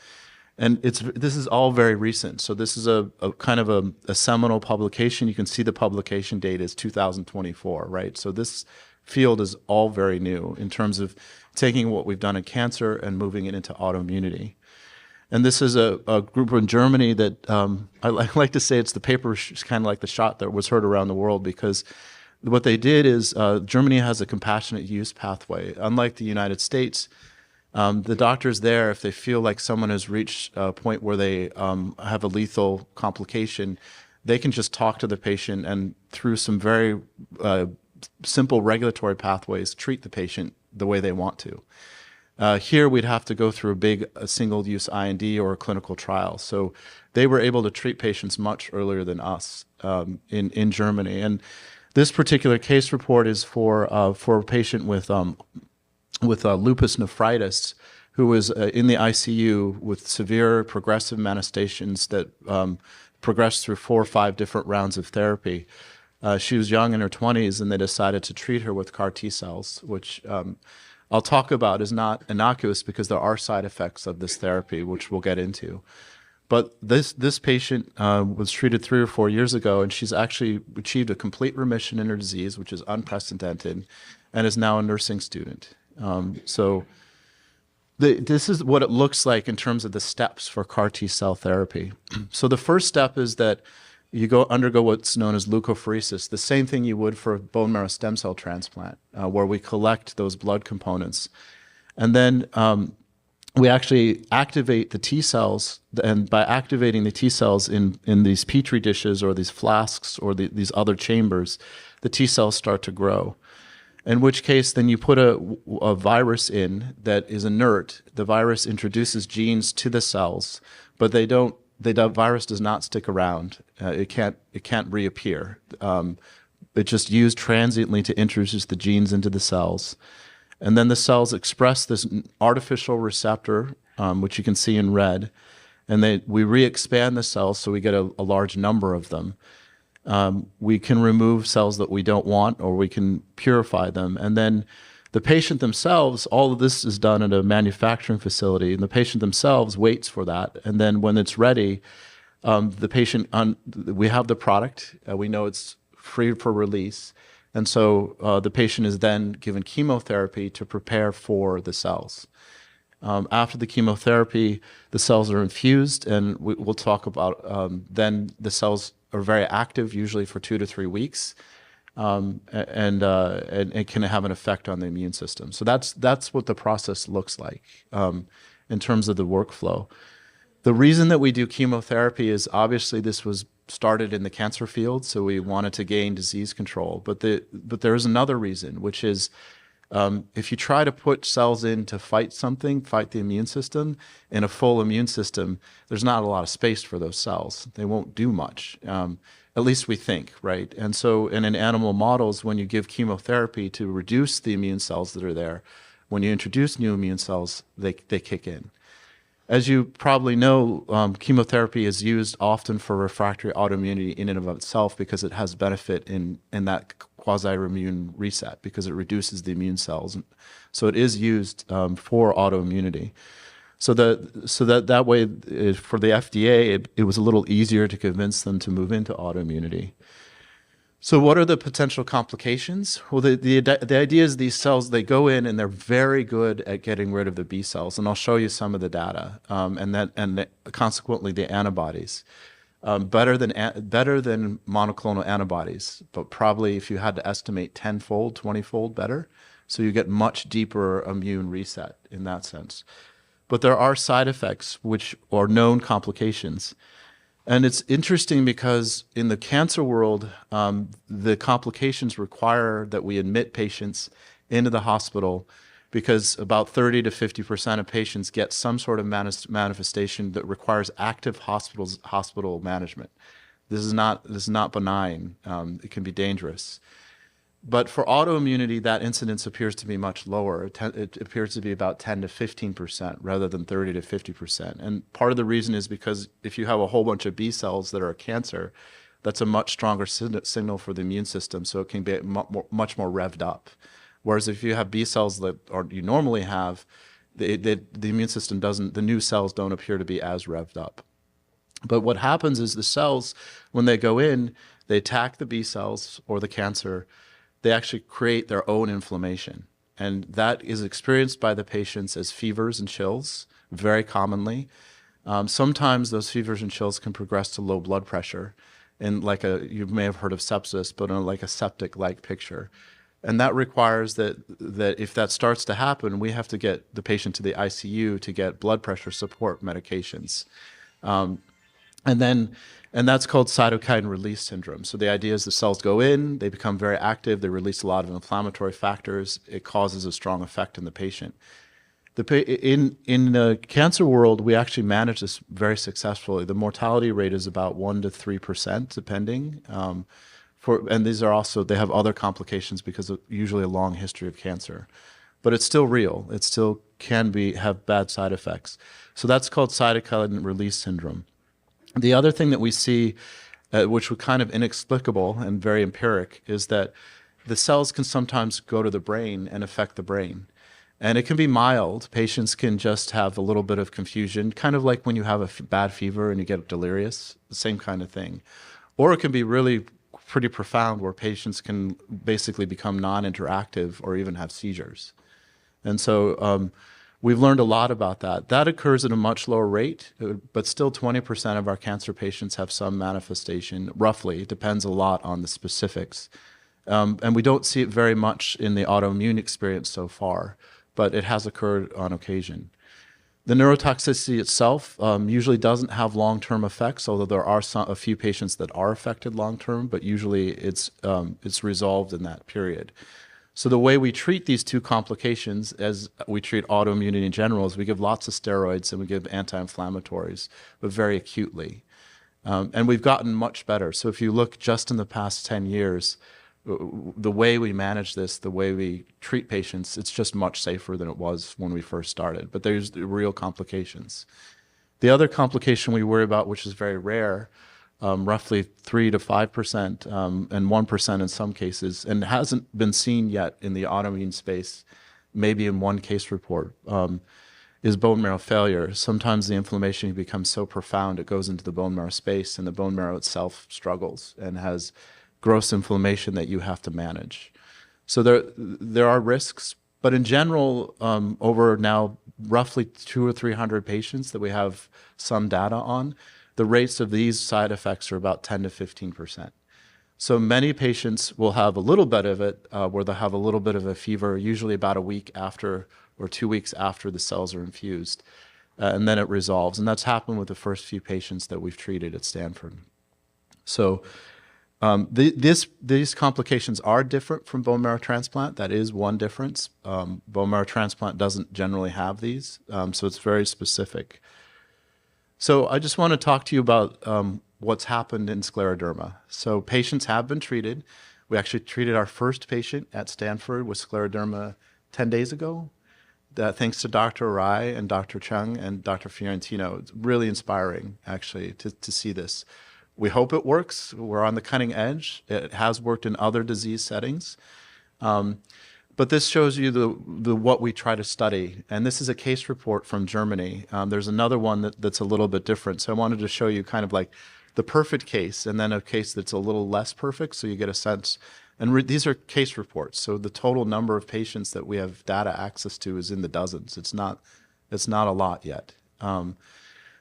And this is all very recent. So this is a kind of a seminal publication. You can see the publication date is 2024, right? So this field is all very new in terms of taking what we've done in cancer and moving it into autoimmunity. And this is a group in Germany that I like to say it's the paper, it's kind of like the shot that was heard around the world, because what they did is Germany has a compassionate use pathway. Unlike the United States, the doctors there, if they feel like someone has reached a point where they have a lethal complication, they can just talk to the patient and through some very simple regulatory pathways, treat the patient the way they want to. Here, we'd have to go through a single-use IND or a clinical trial. So they were able to treat patients much earlier than us in Germany. And this particular case report is for a patient with lupus nephritis who was in the ICU with severe progressive manifestations that progressed through 4 or 5 different rounds of therapy. She was young, in her 20s, and they decided to treat her with CAR T cells, which I'll talk about is not innocuous because there are side effects of this therapy, which we'll get into. But this patient was treated 3 or 4 years ago, and she's actually achieved a complete remission in her disease, which is unprecedented, and is now a nursing student. So this is what it looks like in terms of the steps for CAR T cell therapy. So the first step is that you undergo what's known as leukapheresis, the same thing you would for a bone marrow stem cell transplant, where we collect those blood components. And then we actually activate the T cells, and by activating the T cells in these petri dishes or these flasks or these other chambers, the T cells start to grow. In which case, then you put a virus in that is inert. The virus introduces genes to the cells, but the virus does not stick around. It can't reappear. It just used transiently to introduce the genes into the cells. And then the cells express this artificial receptor, which you can see in red, and we re-expand the cells so we get a large number of them. We can remove cells that we don't want, or we can purify them. And then the patient themselves, all of this is done at a manufacturing facility, and the patient themselves waits for that. And then when it's ready, we have the product. We know it's free for release. And so the patient is then given chemotherapy to prepare for the cells. After the chemotherapy, the cells are infused, and we'll talk about then the cells are very active, usually for 2 to 3 weeks, and it can have an effect on the immune system. So that's what the process looks like in terms of the workflow. The reason that we do chemotherapy is obviously this was started in the cancer field, so we wanted to gain disease control. But there is another reason, which is if you try to put cells in to fight the immune system, in a full immune system, there's not a lot of space for those cells. They won't do much, at least we think, right? And so in animal models, when you give chemotherapy to reduce the immune cells that are there, when you introduce new immune cells, they kick in. As you probably know, chemotherapy is used often for refractory autoimmunity in and of itself because it has benefit in that quasi-immune reset, because it reduces the immune cells. So it is used for autoimmunity. So that way, for the FDA, it was a little easier to convince them to move into autoimmunity. So what are the potential complications? Well, the idea is these cells, they go in and they're very good at getting rid of the B cells, and I'll show you some of the data, and consequently the antibodies. Better than monoclonal antibodies, but probably if you had to estimate 10-fold, 20-fold better. So you get much deeper immune reset in that sense. But there are side effects, which are known complications. And it's interesting because in the cancer world, the complications require that we admit patients into the hospital, because about 30 to 50% of patients get some sort of manifestation that requires active hospital management. This is not benign. It can be dangerous. But for autoimmunity, that incidence appears to be much lower. It appears to be about 10 to 15% rather than 30 to 50%. And part of the reason is because if you have a whole bunch of B cells that are cancer, that's a much stronger signal for the immune system, so it can be much more revved up. Whereas if you have B cells that you normally have, the immune system the new cells don't appear to be as revved up. But what happens is the cells, when they go in, they attack the B cells or the cancer. They actually create their own inflammation. And that is experienced by the patients as fevers and chills, very commonly. Sometimes those fevers and chills can progress to low blood pressure, and you may have heard of sepsis, but in like a septic-like picture. And that requires that if that starts to happen, we have to get the patient to the ICU to get blood pressure support medications. And that's called cytokine release syndrome. So the idea is the cells go in, they become very active, they release a lot of inflammatory factors, it causes a strong effect in the patient. In the cancer world, we actually manage this very successfully. The mortality rate is about 1 to 3%, depending. And these are also, they have other complications because of usually a long history of cancer. But it's still real. It still can have bad side effects. So that's called cytokine release syndrome. The other thing that we see, which was kind of inexplicable and very empiric, is that the cells can sometimes go to the brain and affect the brain. And it can be mild. Patients can just have a little bit of confusion, kind of like when you have a bad fever and you get delirious, the same kind of thing. Or it can be really pretty profound, where patients can basically become non-interactive or even have seizures. And so We've learned a lot about that. That occurs at a much lower rate, but still 20% of our cancer patients have some manifestation, roughly. It depends a lot on the specifics. And we don't see it very much in the autoimmune experience so far, but it has occurred on occasion. The neurotoxicity itself usually doesn't have long-term effects, although there are a few patients that are affected long-term, but usually it's resolved in that period. So the way we treat these two complications, as we treat autoimmunity in general, is we give lots of steroids and we give anti-inflammatories, but very acutely. And we've gotten much better. So if you look just in the past 10 years, the way we manage this, the way we treat patients, it's just much safer than it was when we first started. But there's the real complications. The other complication we worry about, which is very rare, roughly 3 to 5%, and 1% in some cases, and hasn't been seen yet in the autoimmune space, maybe in one case report, is bone marrow failure. Sometimes the inflammation becomes so profound it goes into the bone marrow space, and the bone marrow itself struggles and has gross inflammation that you have to manage. So there are risks, but in general, over now roughly 200 or 300 patients that we have some data on, the rates of these side effects are about 10 to 15%. So many patients will have a little bit of it, where they'll have a little bit of a fever, usually about a week after or 2 weeks after the cells are infused, and then it resolves. And that's happened with the first few patients that we've treated at Stanford. So these complications are different from bone marrow transplant. That is one difference. Bone marrow transplant doesn't generally have these, so it's very specific. So I just want to talk to you about what's happened in scleroderma. So patients have been treated. We actually treated our first patient at Stanford with scleroderma 10 days ago. Thanks to Dr. Arai and Dr. Chung and Dr. Fiorentino. It's really inspiring, actually, to see this. We hope it works. We're on the cutting edge. It has worked in other disease settings. But this shows you the what we try to study. And this is a case report from Germany. There's another one that's a little bit different. So I wanted to show you kind of like the perfect case and then a case that's a little less perfect so you get a sense. And these are case reports. So the total number of patients that we have data access to is in the dozens. It's not a lot yet.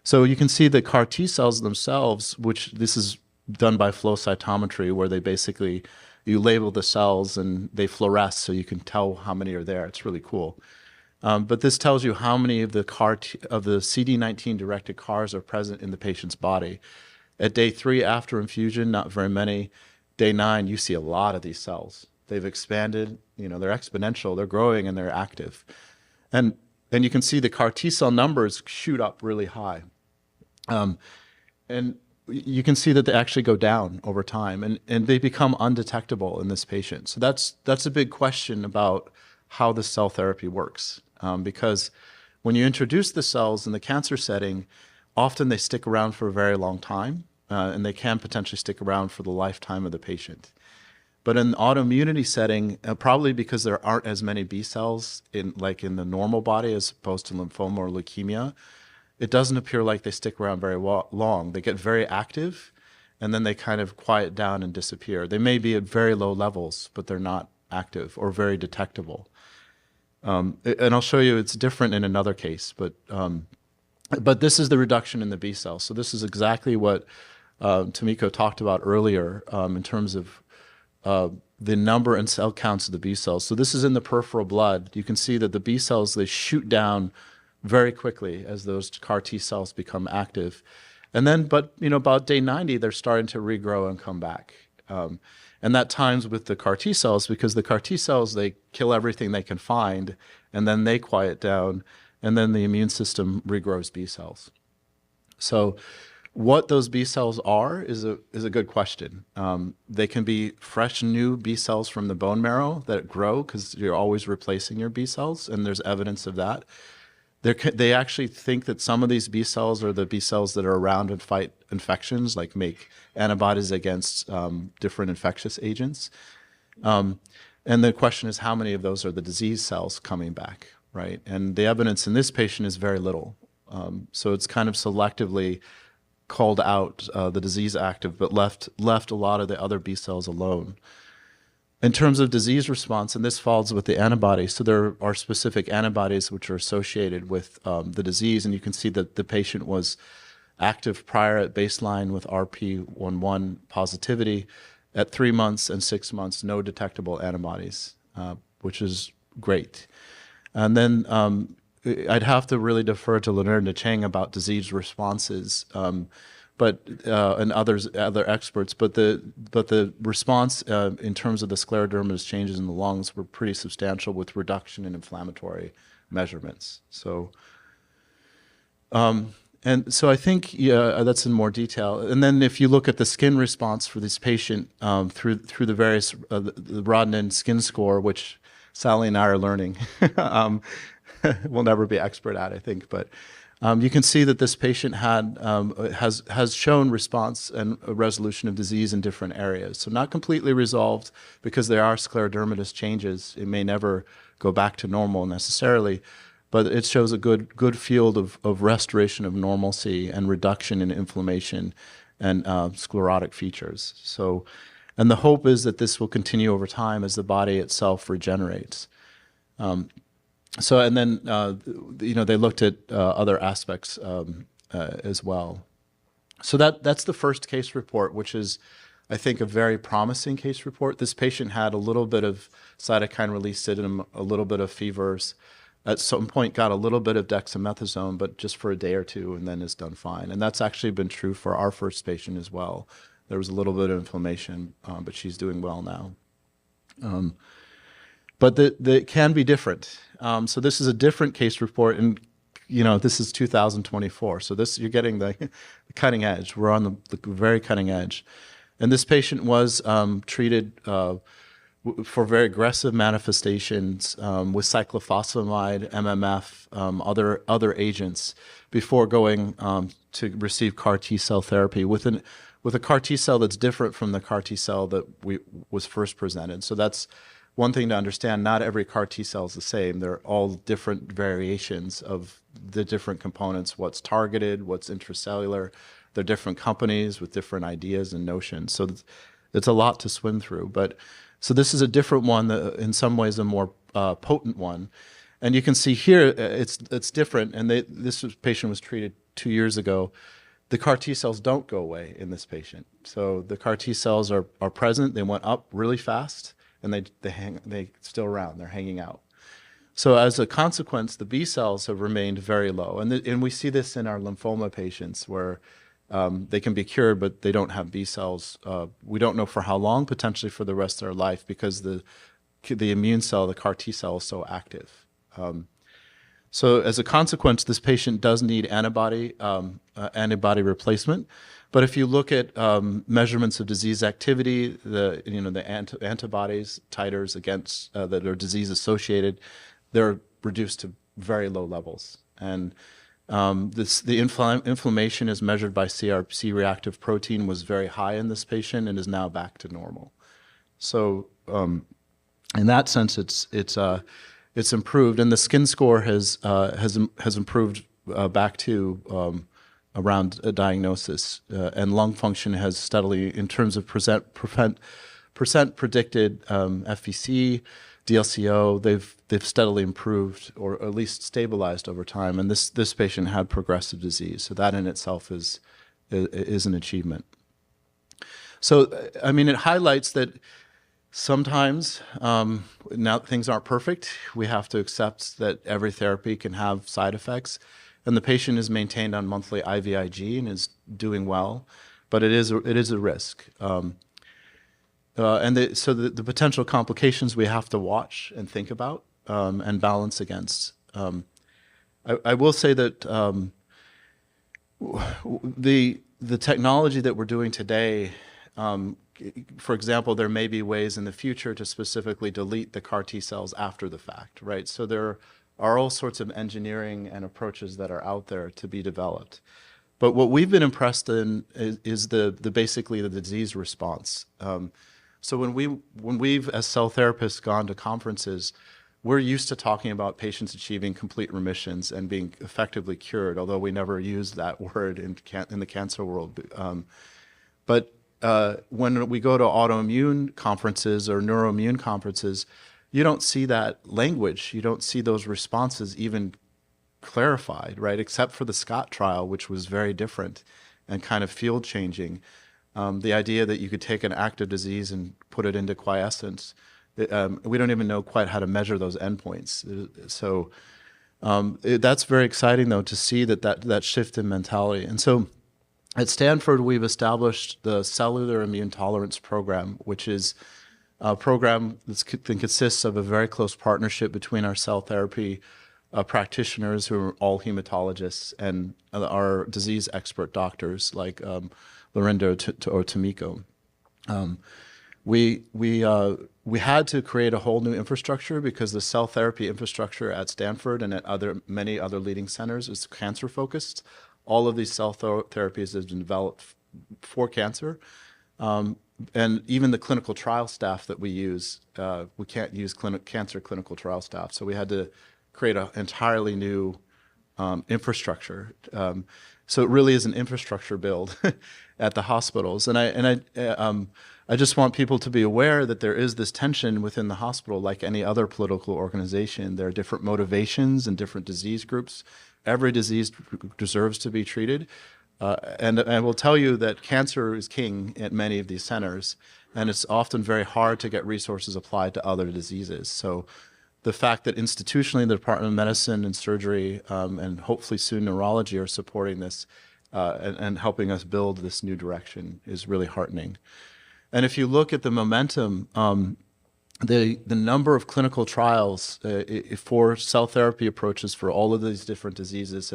So you can see the CAR T cells themselves, which this is done by flow cytometry, where they basically, you label the cells and they fluoresce so you can tell how many are there. It's really cool. But this tells you how many of the CD19 directed CARs are present in the patient's body. At day 3 after infusion, not very many. Day 9, you see a lot of these cells. They've expanded, they're exponential, they're growing and they're active. And you can see the CAR T cell numbers shoot up really high. And you can see that they actually go down over time and they become undetectable in this patient. So that's a big question about how the cell therapy works. Because when you introduce the cells in the cancer setting, often they stick around for a very long time, and they can potentially stick around for the lifetime of the patient. But in the autoimmunity setting, probably because there aren't as many B cells in the normal body as opposed to lymphoma or leukemia, it doesn't appear like they stick around very long. They get very active, and then they kind of quiet down and disappear. They may be at very low levels, but they're not active or very detectable. And I'll show you it's different in another case, but this is the reduction in the B cells. So this is exactly what Tamiko talked about earlier in terms of the number and cell counts of the B cells. So this is in the peripheral blood. You can see that the B cells, they shoot down very quickly as those CAR T cells become active. And then, about day 90, they're starting to regrow and come back. And that times with the CAR T cells because the CAR T cells, they kill everything they can find, and then they quiet down, and then the immune system regrows B cells. So what those B cells are is a good question. They can be fresh, new B cells from the bone marrow that grow because you're always replacing your B cells, and there's evidence of that. They actually think that some of these B cells are the B cells that are around and fight infections, like make antibodies against different infectious agents. And the question is, how many of those are the disease cells coming back, right? And the evidence in this patient is very little. So it's kind of selectively called out the disease active, but left a lot of the other B cells alone. In terms of disease response, and this falls with the antibodies, so there are specific antibodies which are associated with the disease, and you can see that the patient was active prior at baseline with RP11 positivity. At 3 months and 6 months, no detectable antibodies, which is great. And then I'd have to really defer to Leonard Chang about disease responses, and other experts. But the response in terms of the scleroderma's changes in the lungs were pretty substantial with reduction in inflammatory measurements. So. And so I think that's in more detail. And then if you look at the skin response for this patient through the various the Rodnan skin score, which Sally and I are learning, we'll never be expert at, I think, but you can see that this patient has shown response and a resolution of disease in different areas. So not completely resolved because there are sclerodermatous changes. It may never go back to normal necessarily, but it shows a good field of restoration of normalcy and reduction in inflammation and sclerotic features. So, and the hope is that this will continue over time as the body itself regenerates. So, and then, they looked at other aspects as well. So that's the first case report, which is, I think, a very promising case report. This patient had a little bit of cytokine release syndrome, a little bit of fevers. At some point got a little bit of dexamethasone, but just for a day or two, and then is done fine. And that's actually been true for our first patient as well. There was a little bit of inflammation, but she's doing well now. But it can be different. So this is a different case report, and this is 2024. So you're getting the cutting edge. We're on the very cutting edge. And this patient was treated for very aggressive manifestations with cyclophosphamide, MMF, other agents before going to receive CAR T cell therapy with a CAR T cell that's different from the CAR T cell that was first presented. So that's one thing to understand. Not every CAR T cell is the same. They're all different variations of the different components, what's targeted, what's intracellular. They're different companies with different ideas and notions. So it's a lot to swim through. So this is a different one, in some ways a more potent one. And you can see here it's different. And this patient was treated 2 years ago. The CAR T cells don't go away in this patient. So the CAR T cells are present. They went up really fast, and they still around. They're hanging out. So as a consequence, the B cells have remained very low. And we see this in our lymphoma patients where they can be cured, but they don't have B cells. We don't know for how long, potentially for the rest of their life, because the immune cell, the CAR T cell, is so active. So as a consequence, this patient does need antibody replacement. But if you look at measurements of disease activity, the antibodies titers against that are disease associated, they're reduced to very low levels. And the inflammation is measured by CRP reactive protein was very high in this patient and is now back to normal. So in that sense, it's improved, and the skin score has improved back to around a diagnosis, and lung function has steadily, in terms of percent predicted FVC, DLCO, they've steadily improved or at least stabilized over time. And this patient had progressive disease, so that in itself is an achievement. So I mean, it highlights that sometimes now things aren't perfect. We have to accept that every therapy can have side effects, and the patient is maintained on monthly IVIG and is doing well, but it is a risk. So the potential complications we have to watch and think about and balance against. I will say that the technology that we're doing today, for example, there may be ways in the future to specifically delete the CAR T cells after the fact, right? So there are all sorts of engineering and approaches that are out there to be developed. But what we've been impressed in is basically the disease response. So when we've as cell therapists gone to conferences, we're used to talking about patients achieving complete remissions and being effectively cured, although we never use that word in the cancer world. But when we go to autoimmune conferences or neuroimmune conferences, you don't see that language. You don't see those responses even clarified, right? Except for the Scott trial, which was very different and kind of field changing. The idea that you could take an active disease and put it into quiescence, we don't even know quite how to measure those endpoints. So that's very exciting, though, to see that shift in mentality. And so at Stanford, we've established the Cellular Immune Tolerance Program, which is a program that consists of a very close partnership between our cell therapy practitioners, who are all hematologists, and our disease expert doctors like Lorinda or Tamiko. We had to create a whole new infrastructure because the cell therapy infrastructure at Stanford and at many other leading centers is cancer focused. All of these cell therapies have been developed for cancer. And even the clinical trial staff that we use, we can't use cancer clinical trial staff. So we had to create an entirely new infrastructure. So it really is an infrastructure build at the hospitals. And I just want people to be aware that there is this tension within the hospital, like any other political organization. There are different motivations and different disease groups. Every disease deserves to be treated. And I will tell you that cancer is king at many of these centers, and it's often very hard to get resources applied to other diseases. So the fact that institutionally the Department of Medicine and Surgery and hopefully soon Neurology are supporting this and helping us build this new direction is really heartening. And if you look at the momentum, the number of clinical trials for cell therapy approaches for all of these different diseases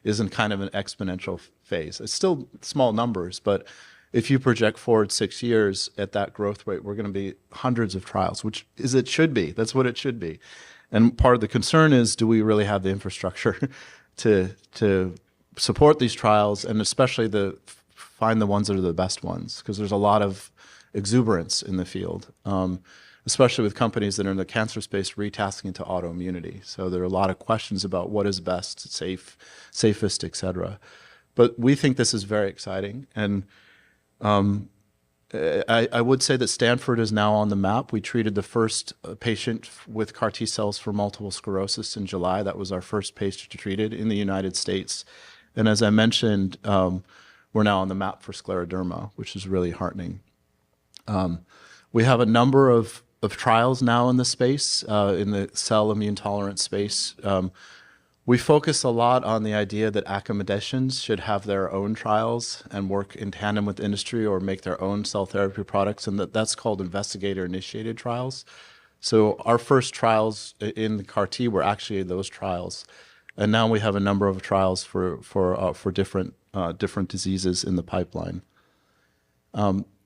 is in kind of an exponential phase. It's still small numbers, but if you project forward 6 years at that growth rate, we're going to be hundreds of trials, which is it should be. That's what it should be. And part of the concern is, do we really have the infrastructure to support these trials, and especially find the ones that are the best ones? Because there's a lot of exuberance in the field. Especially with companies that are in the cancer space retasking into autoimmunity. So there are a lot of questions about what is best, safest, et cetera. But we think this is very exciting. And I would say that Stanford is now on the map. We treated the first patient with CAR T cells for multiple sclerosis in July. That was our first patient treated in the United States. And as I mentioned, we're now on the map for scleroderma, which is really heartening. We have a number of trials now in the space, in the cell immune tolerance space. We focus a lot on the idea that academicians should have their own trials and work in tandem with industry or make their own cell therapy products, and that's called investigator-initiated trials. So our first trials in the CAR T were actually those trials, and now we have a number of trials for different diseases in the pipeline.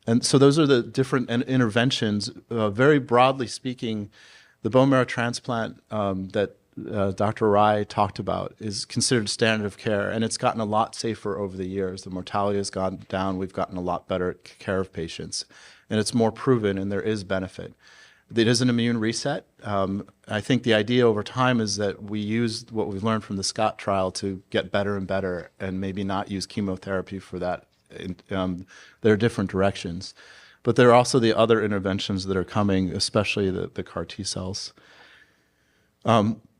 And so those are the different interventions. Very broadly speaking, the bone marrow transplant that Dr. Rai talked about is considered standard of care, and it's gotten a lot safer over the years. The mortality has gone down. We've gotten a lot better at care of patients, and it's more proven, and there is benefit. It is an immune reset. I think the idea over time is that we use what we've learned from the Scott trial to get better and better, and maybe not use chemotherapy for that. There are different directions, but there are also the other interventions that are coming, especially the CAR T cells.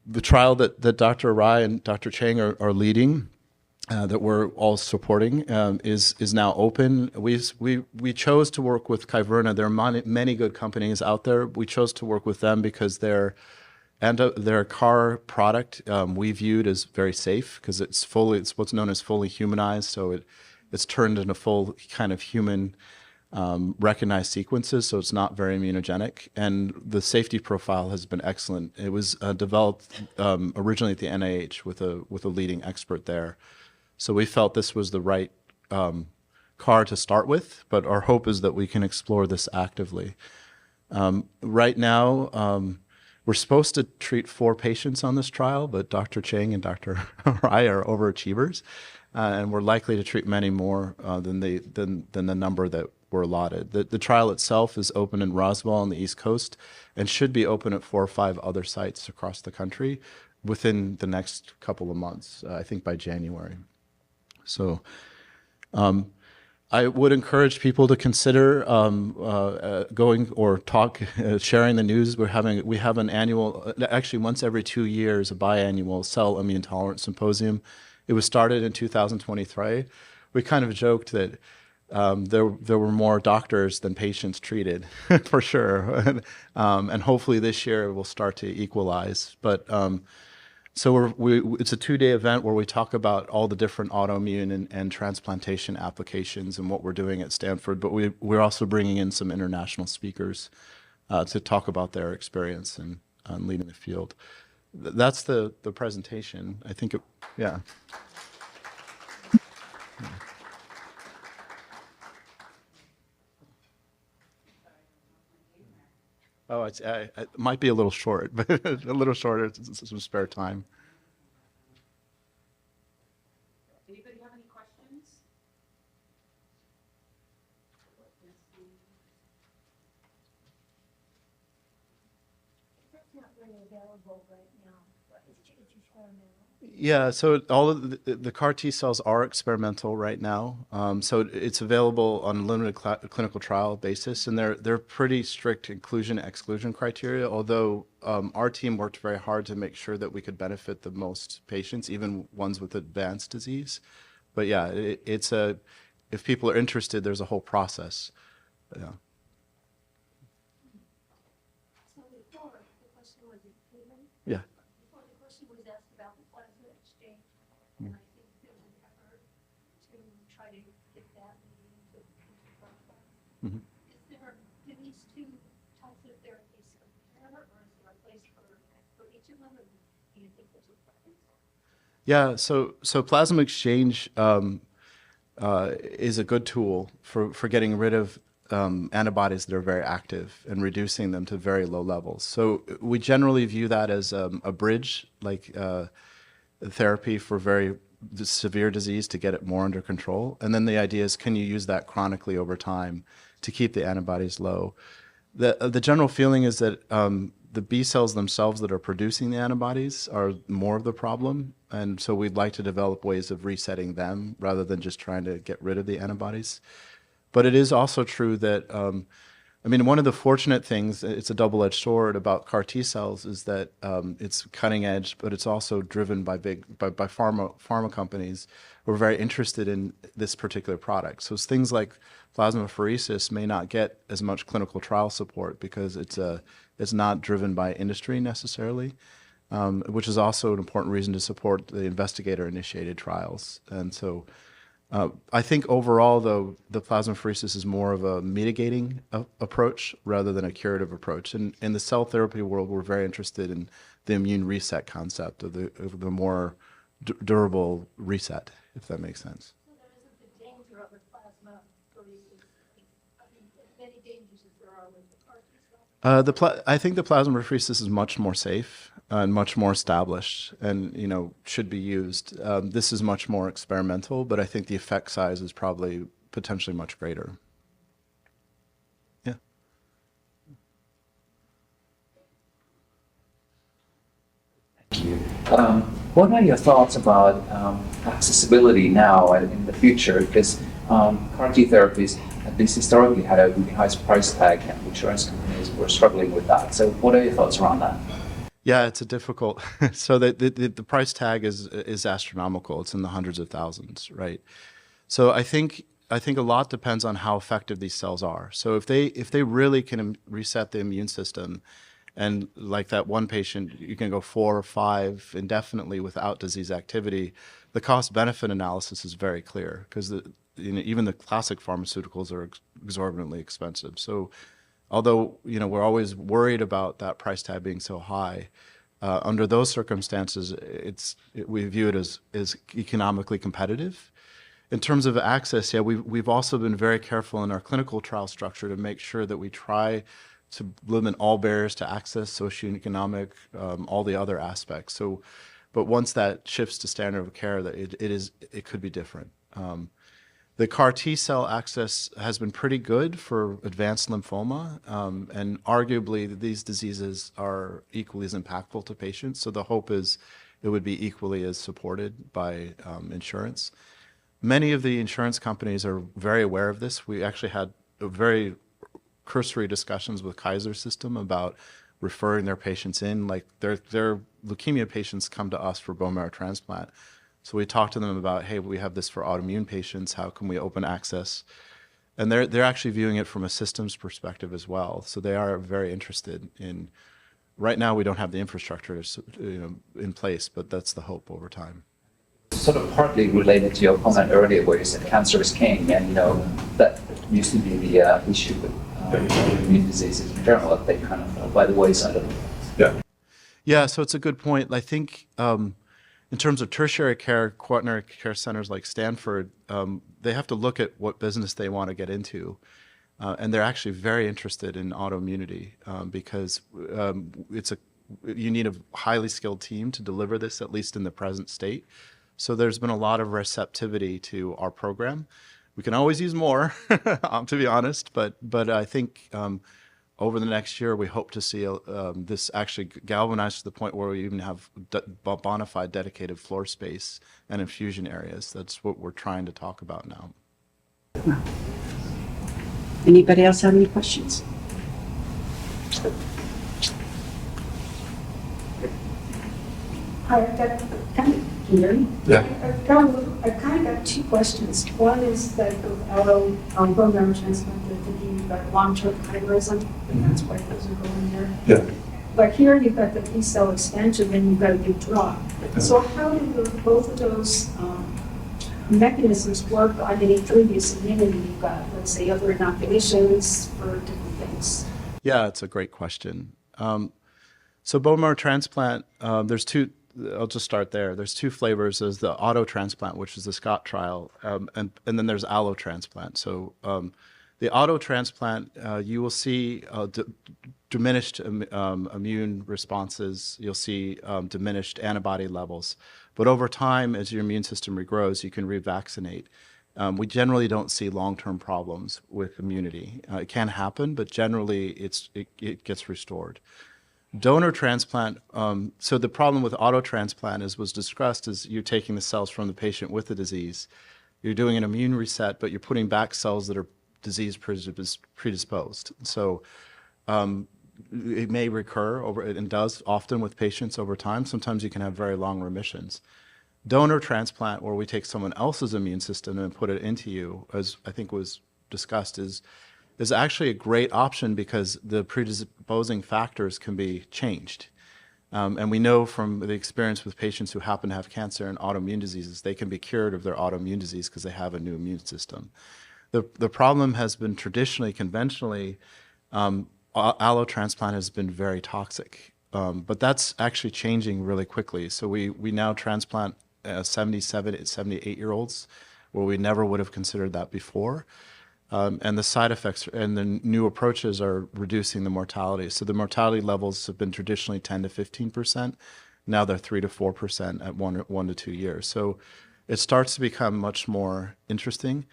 The trial that Dr. Rai and Dr. Chang are leading, that we're all supporting, is now open. We chose to work with Kyverna. There are many good companies out there. We chose to work with them because their CAR product we viewed as very safe because it's what's known as fully humanized. So it's turned into full kind of human recognized sequences, so it's not very immunogenic. And the safety profile has been excellent. It was developed originally at the NIH with a leading expert there. So we felt this was the right CAR to start with, but our hope is that we can explore this actively. Right now, we're supposed to treat 4 patients on this trial, but Dr. Chang and Dr. Rai are overachievers. And we're likely to treat many more than the number that were allotted. The trial itself is open in Roswell on the East Coast and should be open at 4 or 5 other sites across the country within the next couple of months, I think by January. So I would encourage people to consider going or sharing the news. We have an annual, actually once every 2 years, a biannual cell immune tolerance symposium. It was started in 2023. We kind of joked that there were more doctors than patients treated, for sure, and hopefully this year we'll start to equalize. But so it's a 2-day event where we talk about all the different autoimmune and transplantation applications and what we're doing at Stanford, but we're also bringing in some international speakers to talk about their experience and leading the field. That's the presentation. I think, yeah. Oh, it might be a little short, but a little shorter, some spare time. Anybody have any questions? That's not really available right now, but it's experimental. Yeah, so all of the CAR T cells are experimental right now. So it's available on a limited clinical trial basis, and they're pretty strict inclusion-exclusion criteria, although our team worked very hard to make sure that we could benefit the most patients, even ones with advanced disease. But yeah, if people are interested, there's a whole process. Yeah. So before, the question was, Yeah. before the question was asked about the plasma exchange, and I think there's an effort to try to get that maybe into the protocol. Mhm. Do these two types of therapies compare, or is there a place for each of them, and do you think there's a preference? Yeah, so plasma exchange is a good tool for getting rid of antibodies that are very active and reducing them to very low levels. So we generally view that as a bridge, like therapy for very severe disease to get it more under control. And then the idea is, can you use that chronically over time to keep the antibodies low? The general feeling is that the B cells themselves that are producing the antibodies are more of the problem. And so we'd like to develop ways of resetting them rather than just trying to get rid of the antibodies. But it is also true that, one of the fortunate things, it's a double-edged sword about CAR T cells, is that it's cutting edge, but it's also driven by pharma companies who are very interested in this particular product. So it's things like plasmapheresis may not get as much clinical trial support because it's not driven by industry necessarily, which is also an important reason to support the investigator-initiated trials. And so I think overall, though, the plasmapheresis is more of a mitigating approach rather than a curative approach. And in the cell therapy world, we're very interested in the immune reset concept of the more durable reset, if that makes sense. So there isn't the danger of the plasmapheresis, I mean, as many dangers as there are with the CAR T cells? I think the plasmapheresis is much more safe and much more established and, should be used. This is much more experimental, but I think the effect size is probably potentially much greater. Yeah. Thank you. What are your thoughts about accessibility now and in the future? Because CAR T therapies, at least historically, had a really high price tag, and insurance companies were struggling with that. So what are your thoughts around that? Yeah, it's a difficult. So the price tag is astronomical. It's in the hundreds of thousands, right? So I think a lot depends on how effective these cells are. So if they really can reset the immune system, and like that one patient, you can go 4 or 5 indefinitely without disease activity, the cost-benefit analysis is very clear because even the classic pharmaceuticals are exorbitantly expensive. So although we're always worried about that price tag being so high, under those circumstances, we view it as economically competitive. In terms of access, yeah, we've also been very careful in our clinical trial structure to make sure that we try to limit all barriers to access, socioeconomic, all the other aspects. So, but once that shifts to standard of care, it could be different. The CAR T cell access has been pretty good for advanced lymphoma, and arguably these diseases are equally as impactful to patients. So the hope is it would be equally as supported by insurance. Many of the insurance companies are very aware of this. We actually had a very cursory discussions with Kaiser System about referring their patients in. Like their leukemia patients come to us for bone marrow transplant. So we talked to them about, hey, we have this for autoimmune patients. How can we open access? And they're actually viewing it from a systems perspective as well. So they are very interested in. Right now, we don't have the infrastructure, in place, but that's the hope over time. Sort of partly related to your comment earlier where you said cancer is king, and that used to be the issue with immune diseases in general, that they kind of fell by the wayside of it. Yeah. Yeah, so it's a good point. I think in terms of tertiary care, quaternary care centers like Stanford, they have to look at what business they want to get into. And they're actually very interested in autoimmunity because you need a highly skilled team to deliver this, at least in the present state. So there's been a lot of receptivity to our program. We can always use more, to be honest, but I think over the next year, we hope to see this actually galvanized to the point where we even have bona fide dedicated floor space and infusion areas. That's what we're trying to talk about now. Wow. Anybody else have any questions? Hi, I've got can you hear me? Yeah. I've kind of got two questions. One is that of allo bone marrow transplant, that you've got long-term chimerism, and that's why those are going there. Yeah. But here you've got the B cell expansion, then you've got a big drop. So how do both of those mechanisms work on any previous immunity you've got, let's say other inoculations for different things? Yeah, it's a great question. So bone marrow transplant, there's two, I'll just start there. There's two flavors. There's the auto transplant, which is the Scott trial, and then there's allo transplant. So the auto transplant, you will see diminished immune responses. You'll see diminished antibody levels. But over time, as your immune system regrows, you can revaccinate. We generally don't see long-term problems with immunity. It can happen, but generally it gets restored. Donor transplant, so the problem with auto transplant was discussed, is you're taking the cells from the patient with the disease. You're doing an immune reset, but you're putting back cells that are disease predisposed. So it may recur and does often with patients over time. Sometimes you can have very long remissions. Donor transplant, where we take someone else's immune system and put it into you, as I think was discussed, is actually a great option because the predisposing factors can be changed. And we know from the experience with patients who happen to have cancer and autoimmune diseases, they can be cured of their autoimmune disease because they have a new immune system. The problem has been traditionally, conventionally, allotransplant has been very toxic. But that's actually changing really quickly. So we now transplant 78-year-olds where we never would have considered that before. And the side effects and the new approaches are reducing the mortality. So the mortality levels have been traditionally 10 to 15%. Now they're 3 to 4% at 1 to 2 years. So it starts to become much more interesting.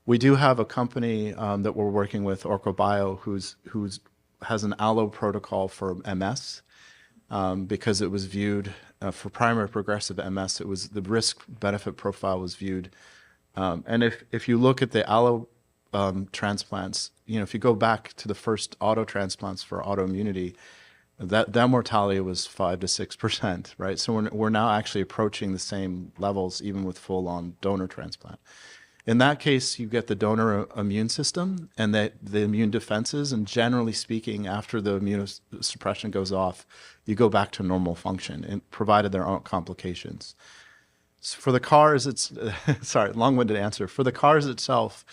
We do have a company that we're working with, OrcoBio, who's has an allo protocol for MS because it was viewed for primary progressive MS. It was the risk benefit profile was viewed, and if you look at the allo transplants, if you go back to the first auto transplants for autoimmunity, that mortality was 5 to 6%, right? So we're now actually approaching the same levels even with full-on donor transplant. In that case, you get the donor immune system and the immune defenses, and generally speaking, after the immunosuppression goes off, you go back to normal function, and provided there aren't complications. So for the CARs, it's sorry, long-winded answer. For the CARs itself,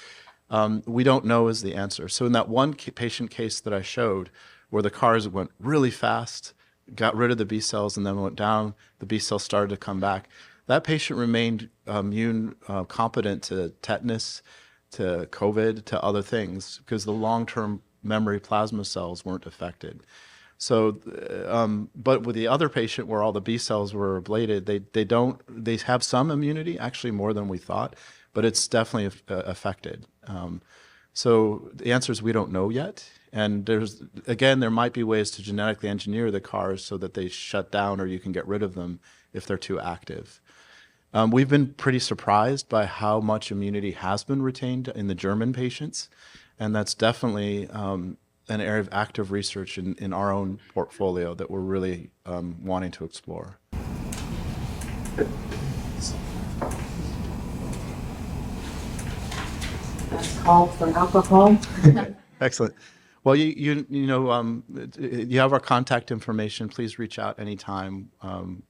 we don't know is the answer. So in that one patient case that I showed, where the CARs went really fast, got rid of the B cells, and then went down, the B cells started to come back. That patient remained immune competent to tetanus, to COVID, to other things, because the long-term memory plasma cells weren't affected. So, but with the other patient where all the B cells were ablated, they have some immunity, actually more than we thought, but it's definitely affected. So the answer is we don't know yet. And there might be ways to genetically engineer the CARs so that they shut down or you can get rid of them if they're too active. We've been pretty surprised by how much immunity has been retained in the German patients, and that's definitely an area of active research in our own portfolio that we're really wanting to explore. Last call for alcohol. Excellent. Well, you have our contact information. Please reach out anytime.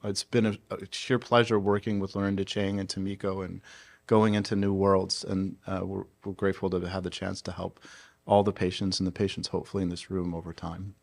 It's been a sheer pleasure working with Lorinda Chang and Tamiko and going into new worlds. And we're grateful to have the chance to help all the patients and the patients hopefully in this room over time.